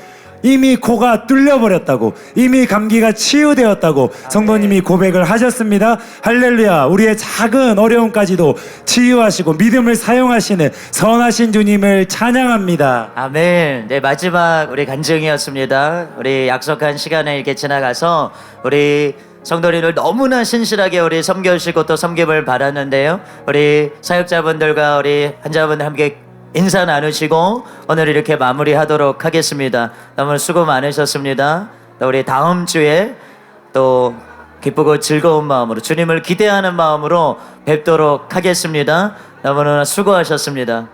S12: 이미 코가 뚫려버렸다고, 이미 감기가 치유되었다고 성도님이 고백을 하셨습니다. 할렐루야. 우리의 작은 어려움까지도 치유하시고 믿음을 사용하시는 선하신 주님을 찬양합니다.
S5: 아멘. 네, 마지막 우리 간증이었습니다. 우리 약속한 시간에 이렇게 지나가서 우리 성도님들 너무나 신실하게 우리 섬겨주시고 또 섬김을 바랐는데요. 우리 사역자분들과 우리 환자분들 함께 인사 나누시고 오늘 이렇게 마무리하도록 하겠습니다. 너무 수고 많으셨습니다. 또 우리 다음 주에 또 기쁘고 즐거운 마음으로 주님을 기대하는 마음으로 뵙도록 하겠습니다. 너무나 수고하셨습니다.